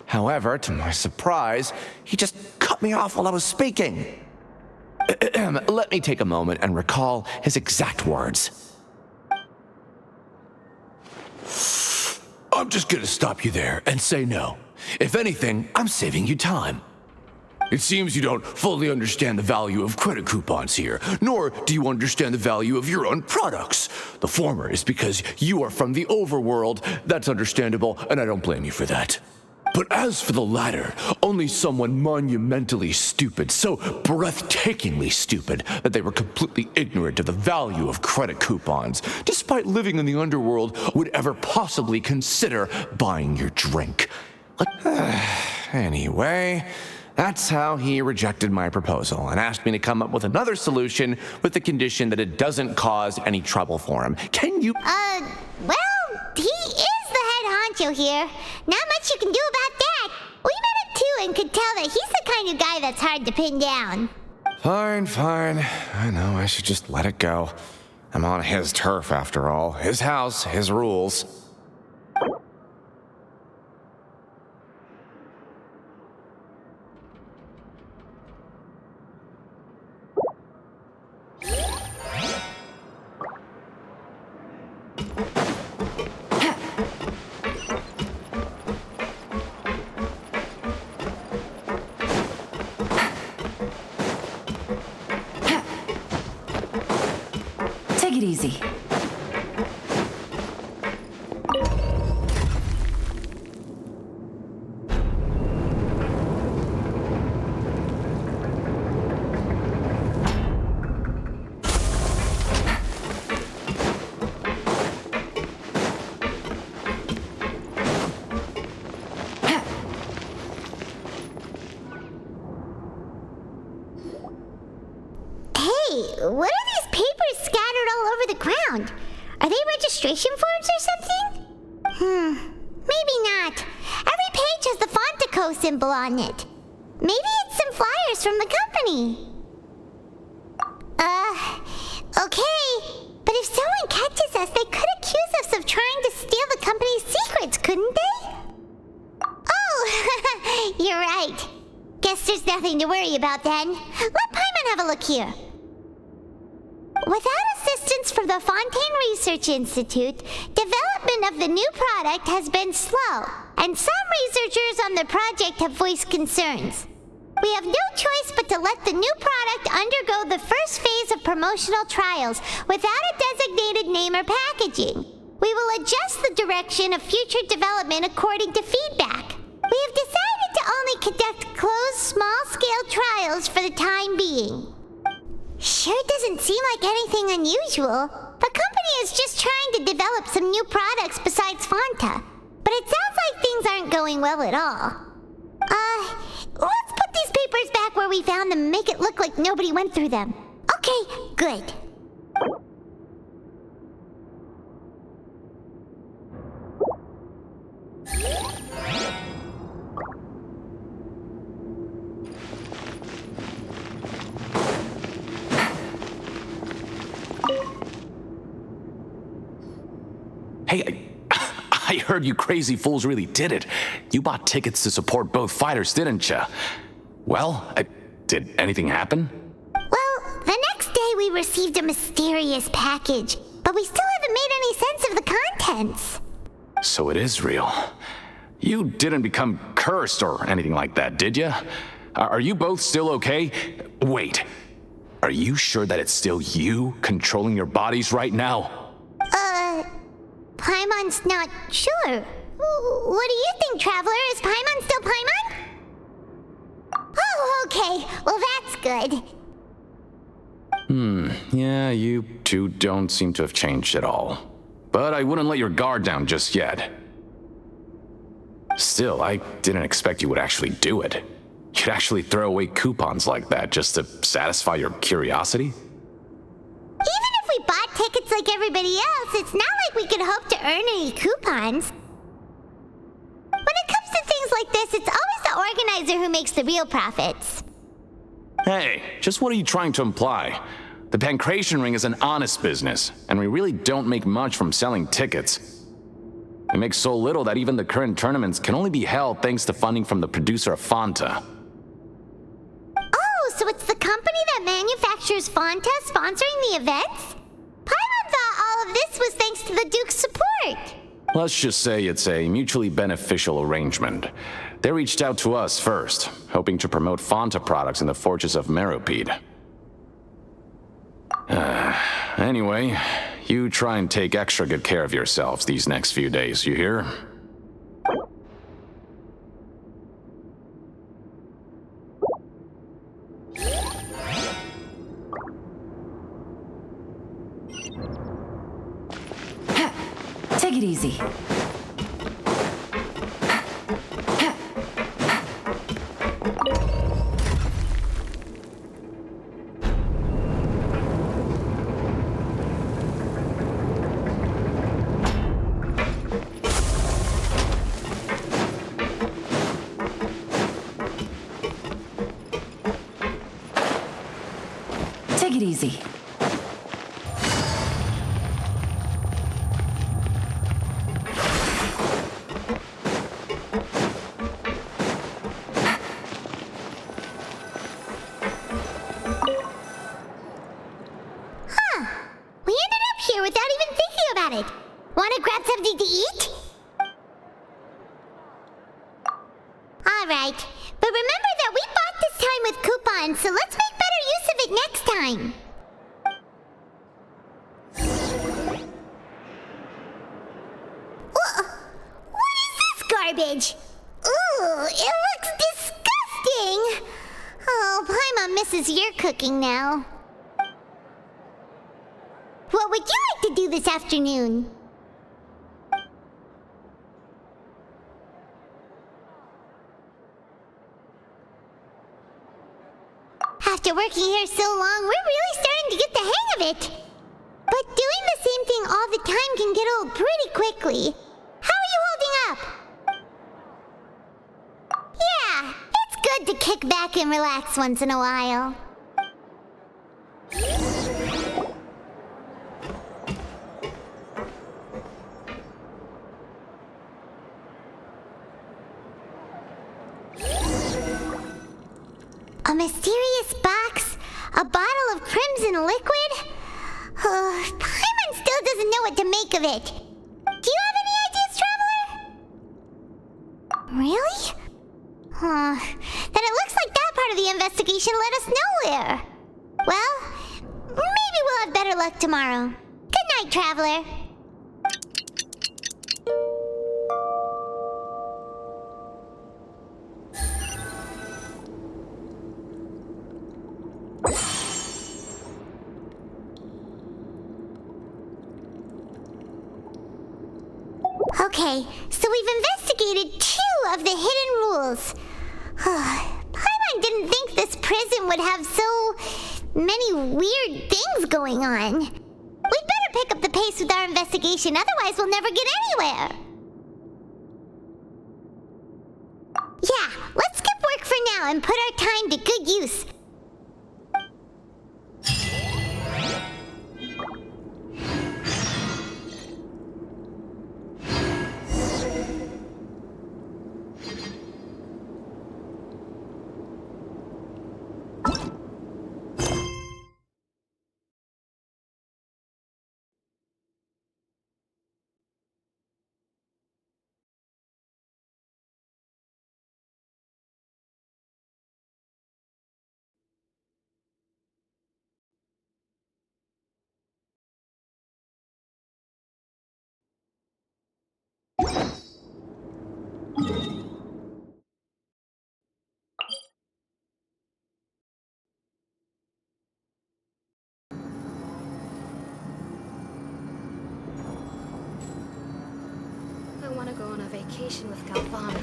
However, to my surprise, he just cut me off while I was speaking. Let me take a moment and recall his exact words. I'm just gonna stop you there and say no. If anything, I'm saving you time. It seems you don't fully understand the value of credit coupons here, nor do you understand the value of your own products. The former is because you are from the overworld. That's understandable, and I don't blame you for that. But as for the latter, only someone monumentally stupid, so breathtakingly stupid that they were completely ignorant of the value of credit coupons, despite living in the underworld, would ever possibly consider buying your drink. Anyway, that's how he rejected my proposal and asked me to come up with another solution with the condition that it doesn't cause any trouble for him. Can you... Well, he is the head honcho here. Not much you can do about that. We met him too and could tell that he's the kind of guy that's hard to pin down. Fine. I know, I should just let it go. I'm on his turf after all. His house, his rules. Take it easy. What are these papers scattered all over the ground? Are they registration forms or something? Maybe not. Every page has the Fontaine symbol on it. Maybe it's some flyers from the company. Okay. But if someone catches us, they could accuse us of trying to steal the company's secrets, couldn't they? Oh, you're right. Guess there's nothing to worry about then. Let Paimon have a look here. Without assistance from the Fontaine Research Institute, development of the new product has been slow, and some researchers on the project have voiced concerns. We have no choice but to let the new product undergo the first phase of promotional trials without a designated name or packaging. We will adjust the direction of future development according to feedback. We have decided to only conduct closed, small-scale trials for the time being. Sure doesn't seem like anything unusual. The company is just trying to develop some new products besides Fanta. But it sounds like things aren't going well at all. Let's put these papers back where we found them and make it look like nobody went through them. Okay, good. Hey, I heard you crazy fools really did it. You bought tickets to support both fighters, didn't you? Well, did anything happen? Well, the next day we received a mysterious package, but we still haven't made any sense of the contents. So it is real. You didn't become cursed or anything like that, did you? Are you both still okay? Wait, are you sure that it's still you controlling your bodies right now? Paimon's not sure. What do you think, Traveler? Is Paimon still Paimon? Oh, okay. Well, that's good. Yeah, you two don't seem to have changed at all. But I wouldn't let your guard down just yet. Still, I didn't expect you would actually do it. You'd actually throw away coupons like that just to satisfy your curiosity? Even if we bought tickets like everybody else, it's not like we could hope to earn any coupons. When it comes to things like this, it's always the organizer who makes the real profits. Hey, just what are you trying to imply? The Pancration Ring is an honest business, and we really don't make much from selling tickets. We make so little that even the current tournaments can only be held thanks to funding from the producer of Fanta. Oh, so it's the company that manufactures Fanta sponsoring the events? Paimon thought all of this was thanks to the Duke's support. Let's just say it's a mutually beneficial arrangement. They reached out to us first, hoping to promote Fonta products in the Fortress of Meropide. Anyway, you try and take extra good care of yourselves these next few days, you hear? Take it easy. Take it easy. We ended up here without even thinking about it. Want to grab something to eat? Alright, but remember that we bought this time with coupons, so let's make better use of it next time. What is this garbage? Ooh, it looks disgusting! Oh, Paimon misses your cooking now. What would you like to do this afternoon? After working here so long, we're really starting to get the hang of it. But doing the same thing all the time can get old pretty quickly. How are you holding up? Yeah, it's good to kick back and relax once in a while. A mysterious box? A bottle of crimson liquid? Paimon still doesn't know what to make of it. Do you have any ideas, Traveler? Really? Then it looks like that part of the investigation led us nowhere. Well, maybe we'll have better luck tomorrow. Good night, Traveler. Okay, so we've investigated 2 of the hidden rules. Paimon didn't think this prison would have so many weird things going on. We'd better pick up the pace with our investigation, otherwise we'll never get anywhere. Yeah, let's skip work for now and put our time to good use. I want to go on a vacation with Galvana.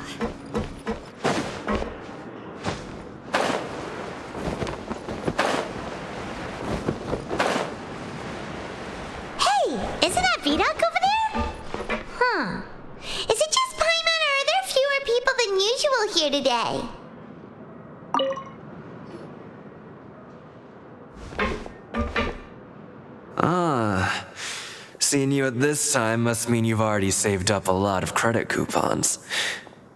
Isn't that Vidoc over there? Huh. Is it just Paimon, or are there fewer people than usual here today? Seeing you at this time must mean you've already saved up a lot of credit coupons.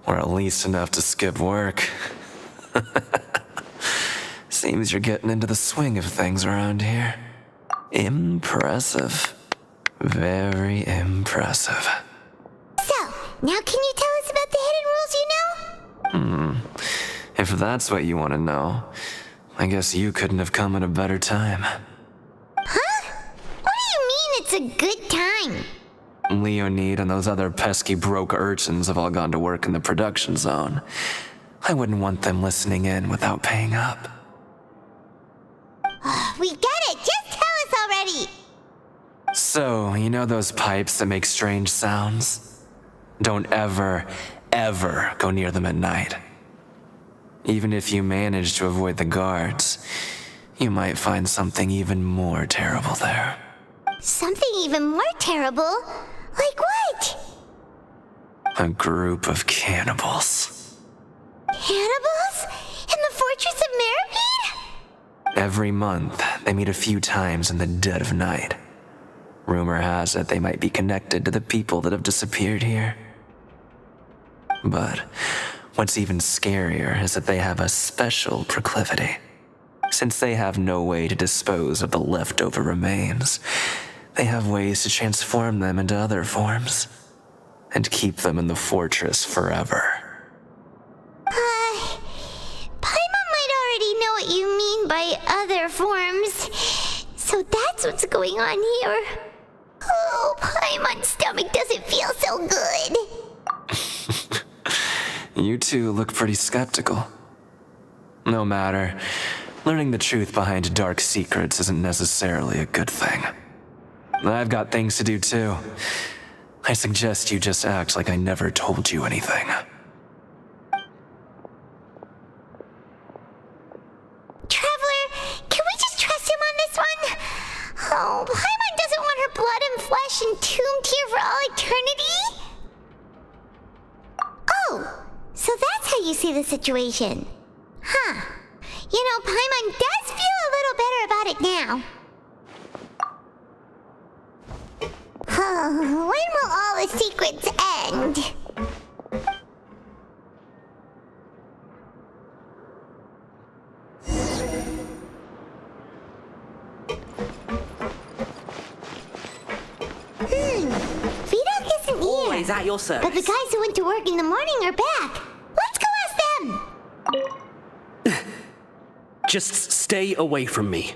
Or at least enough to skip work. Seems you're getting into the swing of things around here. Impressive. Very impressive. So, now can you tell us about the hidden rules you know? If that's what you want to know, I guess you couldn't have come at a better time. Huh? What do you mean it's a good time? Leonid and those other pesky broke urchins have all gone to work in the production zone. I wouldn't want them listening in without paying up. We get it! Just tell us already! So, you know those pipes that make strange sounds? Don't ever, ever go near them at night. Even if you manage to avoid the guards, you might find something even more terrible there. Something even more terrible? Like what? A group of cannibals. Cannibals? In the Fortress of Meripede? Every month, they meet a few times in the dead of night. Rumor has it they might be connected to the people that have disappeared here. But what's even scarier is that they have a special proclivity. Since they have no way to dispose of the leftover remains, they have ways to transform them into other forms and keep them in the fortress forever. Paimon might already know what you mean by other forms. So that's what's going on here. Oh, Paimon's stomach doesn't feel so good. You two look pretty skeptical. No matter, learning the truth behind dark secrets isn't necessarily a good thing. I've got things to do too. I suggest you just act like I never told you anything. Traveler, can we just trust him on this one? Oh, Paimon doesn't want her blood and flesh entombed here for all eternity? Oh, so that's how you see the situation. Huh. You know, Paimon does feel a little better about it now. When will all the secrets end? Vidok isn't here. Always at your service. But the guys who went to work in the morning are back. Let's go ask them. Just stay away from me.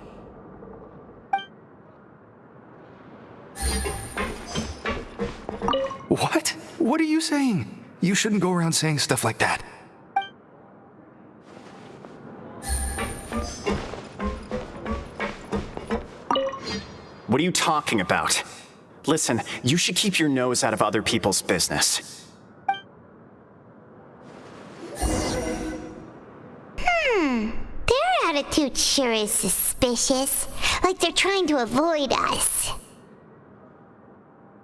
What? What are you saying? You shouldn't go around saying stuff like that. What are you talking about? Listen, you should keep your nose out of other people's business. Their attitude sure is suspicious. Like they're trying to avoid us.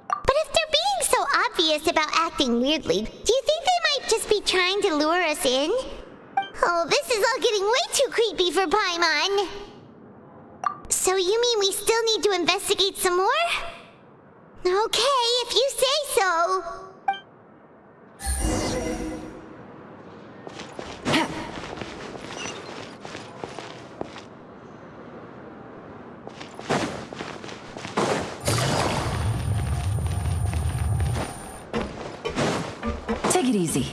But if they're being so obvious about acting weirdly, do you think they might just be trying to lure us in? Oh, this is all getting way too creepy for Paimon. So you mean we still need to investigate some more? Okay, if you say so. Take it easy.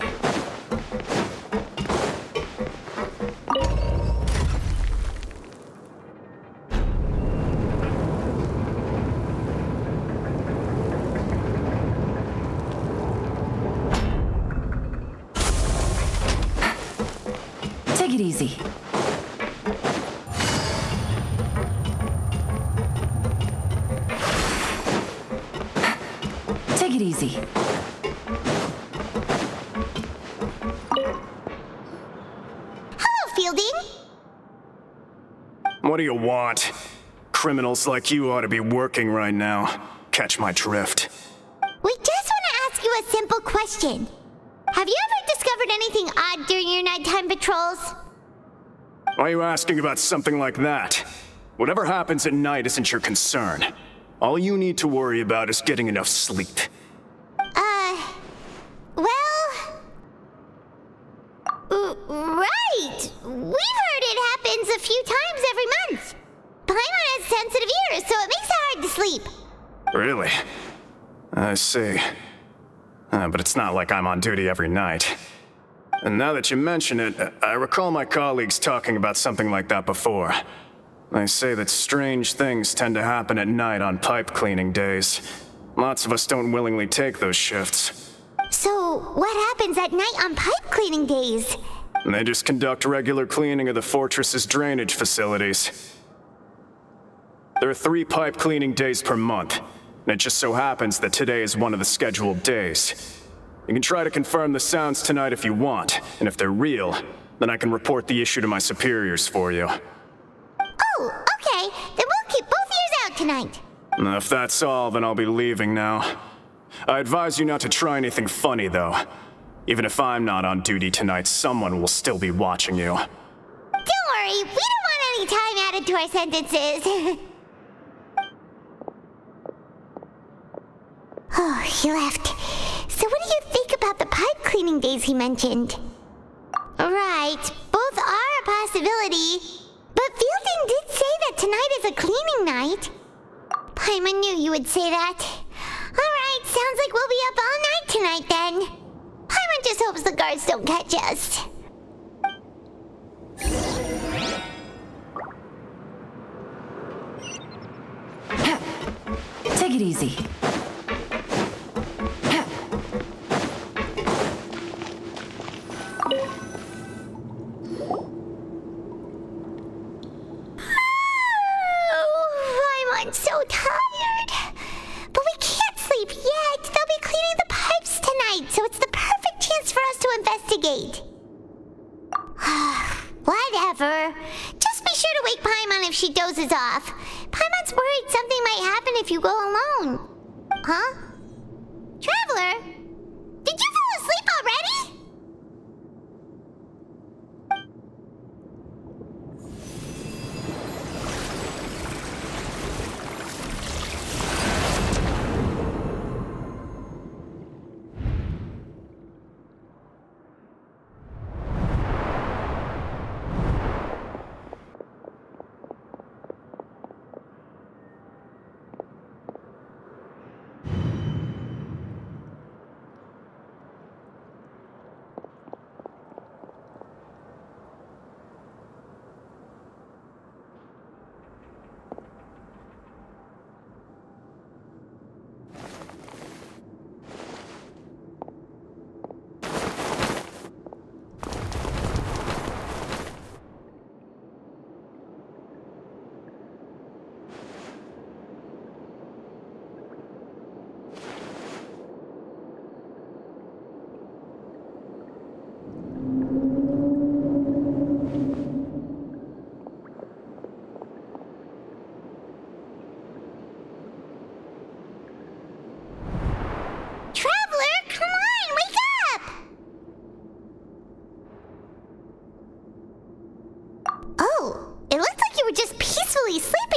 Take it easy. Take it easy. Hello, Fielding. What do you want? Criminals like you ought to be working right now. Catch my drift. We just want to ask you a simple question. Have you ever discovered anything odd during your nighttime patrols? Why are you asking about something like that? Whatever happens at night isn't your concern. All you need to worry about is getting enough sleep. Right! We've heard it happens a few times every month. Paimon has sensitive ears, so it makes it hard to sleep. Really? I see. But it's not like I'm on duty every night. And now that you mention it, I recall my colleagues talking about something like that before. They say that strange things tend to happen at night on pipe cleaning days. Lots of us don't willingly take those shifts. So, what happens at night on pipe cleaning days? They just conduct regular cleaning of the fortress's drainage facilities. There are 3 pipe cleaning days per month, and it just so happens that today is one of the scheduled days. You can try to confirm the sounds tonight if you want, and if they're real, then I can report the issue to my superiors for you. Oh, okay. Then we'll keep both ears out tonight. If that's all, then I'll be leaving now. I advise you not to try anything funny, though. Even if I'm not on duty tonight, someone will still be watching you. Don't worry, we don't want any time added to our sentences. Oh, he left. So what do you think about the pipe cleaning days he mentioned? Right, both are a possibility. But Fielding did say that tonight is a cleaning night. Paimon knew you would say that. Alright, sounds like we'll be up all night tonight then. Paimon just hopes the guards don't catch us. Take it easy. I'm so tired. But we can't sleep yet. They'll be cleaning the pipes tonight, so it's the perfect chance for us to investigate. Whatever. Just be sure to wake Paimon if she dozes off. Paimon's worried something might happen if you go alone. Huh? Traveler? Did you fall asleep already?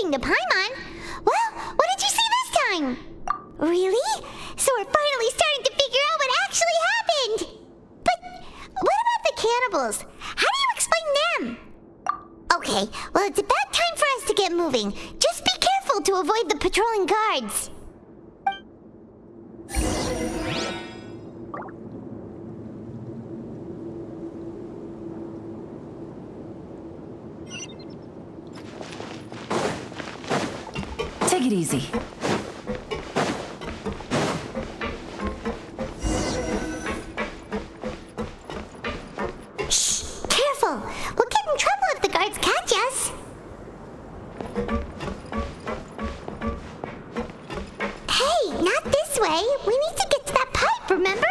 To Paimon. Well, what did you see this time? Really? So we're finally starting to figure out what actually happened. But what about the cannibals? How do you explain them? Okay, well, it's about time for us to get moving. Just be careful to avoid the patrolling guards. Take it easy. Shh! Careful! We'll get in trouble if the guards catch us. Hey, not this way. We need to get to that pipe, remember?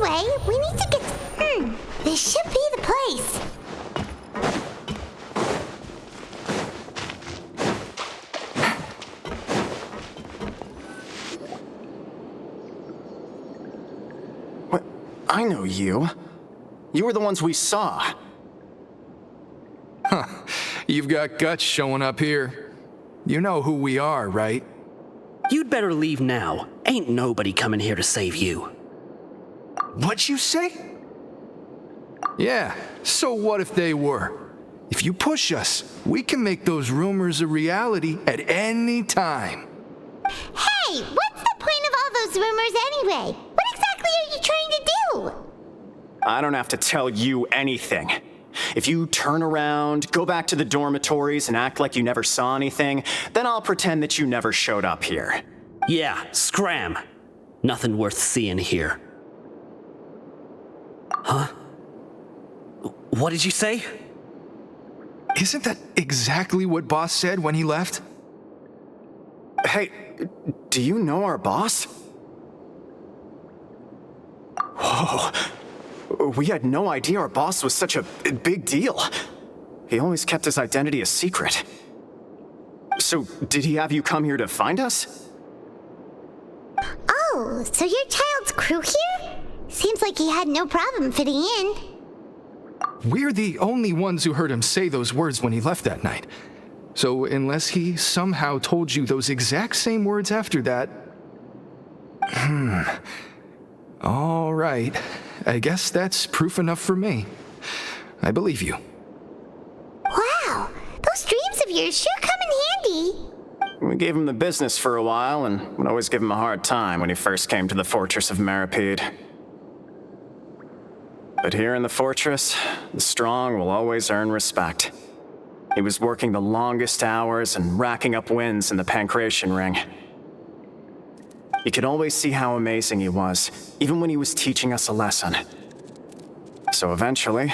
way. We need to get... this should be the place. What? I know you. You were the ones we saw. Huh. You've got guts showing up here. You know who we are, right? You'd better leave now. Ain't nobody coming here to save you. What'd you say? Yeah, so what if they were? If you push us, we can make those rumors a reality at any time. Hey, what's the point of all those rumors anyway? What exactly are you trying to do? I don't have to tell you anything. If you turn around, go back to the dormitories and act like you never saw anything, then I'll pretend that you never showed up here. Yeah, scram. Nothing worth seeing here. Huh? What did you say? Isn't that exactly what boss said when he left? Hey, do you know our boss? Whoa. We had no idea our boss was such a big deal. He always kept his identity a secret. So, did he have you come here to find us? Oh, so you're Child's crew here? Seems like he had no problem fitting in. We're the only ones who heard him say those words when he left that night. So, unless he somehow told you those exact same words after that... All right. I guess that's proof enough for me. I believe you. Wow, those dreams of yours sure come in handy. We gave him the business for a while and would always give him a hard time when he first came to the fortress of Maripede. But here in the fortress, the strong will always earn respect. He was working the longest hours and racking up wins in the Pancration Ring. You could always see how amazing he was, even when he was teaching us a lesson. So eventually,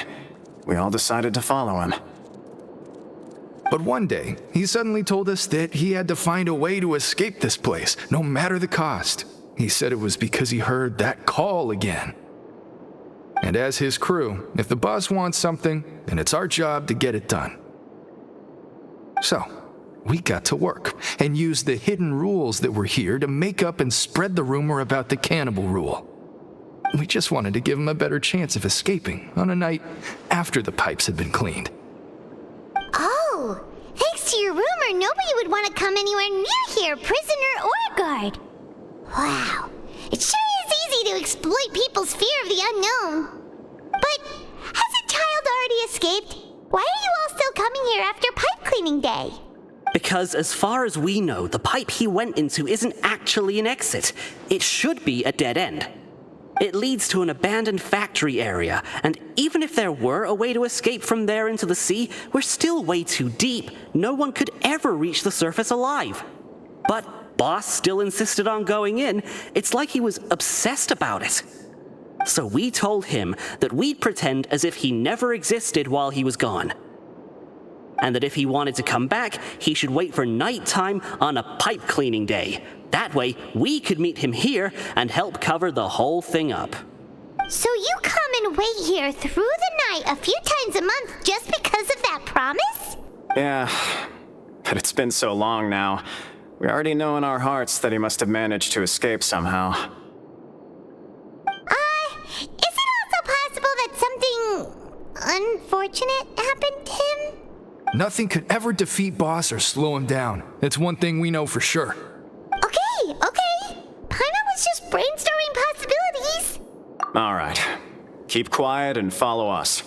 we all decided to follow him. But one day, he suddenly told us that he had to find a way to escape this place, no matter the cost. He said it was because he heard that call again. And as his crew, if the boss wants something, then it's our job to get it done. So, we got to work and used the hidden rules that were here to make up and spread the rumor about the cannibal rule. We just wanted to give him a better chance of escaping on a night after the pipes had been cleaned. Oh, thanks to your rumor, nobody would want to come anywhere near here, prisoner or guard. Wow, it sure is easy to exploit people's fear of the unknown. But hasn't Child already escaped? Why are you all still coming here after pipe cleaning day? Because as far as we know, the pipe he went into isn't actually an exit. It should be a dead end. It leads to an abandoned factory area, and even if there were a way to escape from there into the sea, we're still way too deep. No one could ever reach the surface alive. But Boss still insisted on going in. It's like he was obsessed about it. So we told him that we'd pretend as if he never existed while he was gone. And that if he wanted to come back, he should wait for nighttime on a pipe cleaning day. That way, we could meet him here and help cover the whole thing up. So you come and wait here through the night a few times a month just because of that promise? Yeah, but it's been so long now. We already know in our hearts that he must have managed to escape somehow. Is it also possible that something unfortunate happened to him? Nothing could ever defeat Boss or slow him down. It's one thing we know for sure. Okay. Paimon was just brainstorming possibilities. All right. Keep quiet and follow us.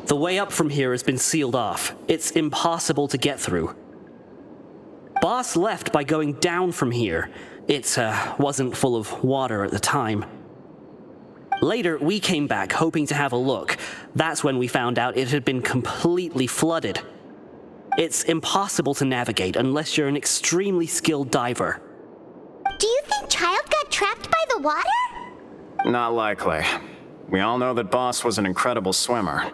The way up from here has been sealed off. It's impossible to get through. Boss left by going down from here. It wasn't full of water at the time. Later, we came back hoping to have a look. That's when we found out it had been completely flooded. It's impossible to navigate unless you're an extremely skilled diver. Do you think Child got trapped by the the water? Not likely. We all know that Boss was an incredible swimmer.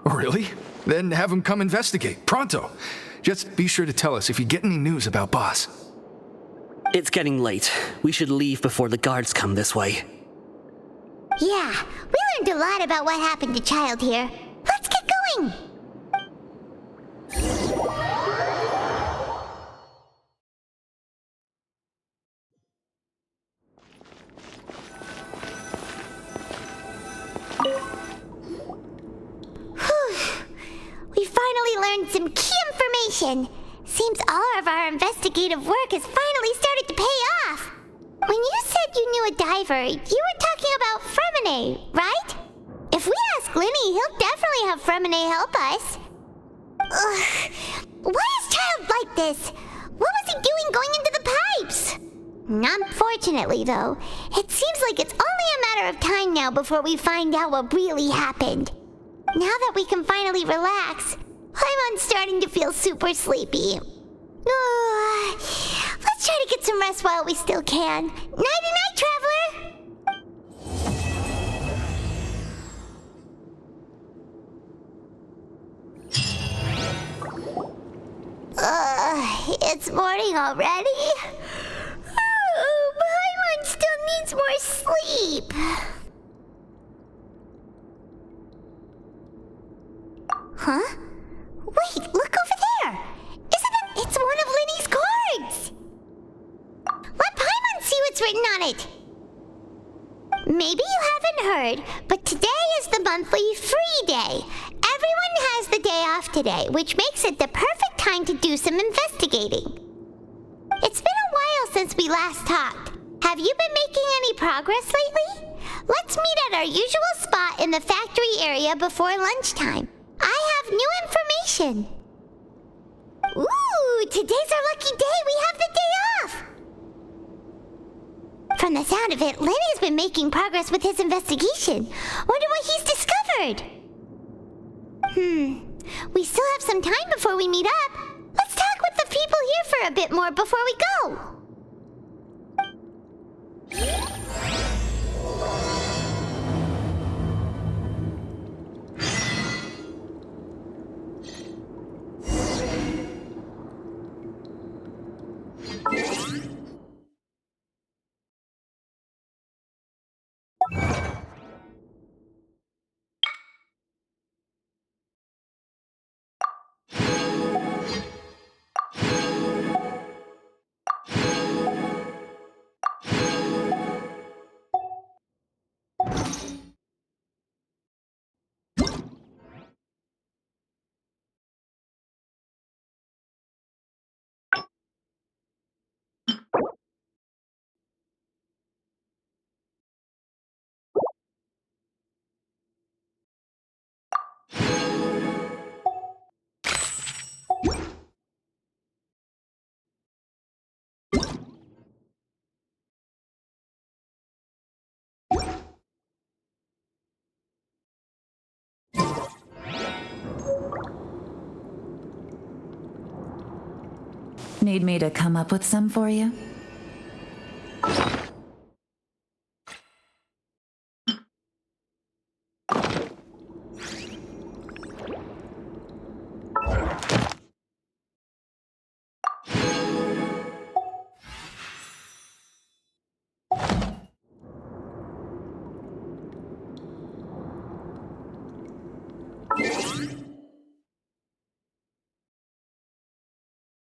Really? Then have him come investigate, pronto. Just be sure to tell us if you get any news about Boss. It's getting late. We should leave before the guards come this way. Yeah, we learned a lot about what happened to Child here. Let's get going! We finally learned some key information. Seems all of our investigative work has finally started to pay off. When you said you knew a diver, you were talking about Fremine, right? If we ask Linny, he'll definitely have Fremine help us. Ugh. Why is Child like this? What was he doing going into the pipes? Unfortunately, though, it seems like it's only a matter of time now before we find out what really happened. Now that we can finally relax, I'm starting to feel super sleepy. Let's try to get some rest while we still can. Nighty-night, traveler! It's morning already? Paimon still needs more sleep. Huh? Wait, look over there! It's one of Linny's cards! Let Paimon see what's written on it! Maybe you haven't heard, but today is the monthly free day. Everyone has the day off today, which makes it the perfect time to do some investigating. It's been a while since we last talked. Have you been making any progress lately? Let's meet at our usual spot in the factory area before lunchtime. I have new information. Ooh, today's our lucky day. We have the day off. From the sound of it, Lenny's been making progress with his investigation. Wonder what he's discovered. We still have some time before we meet up. Let's talk with the people here for a bit more before we go. Need me to come up with some for you?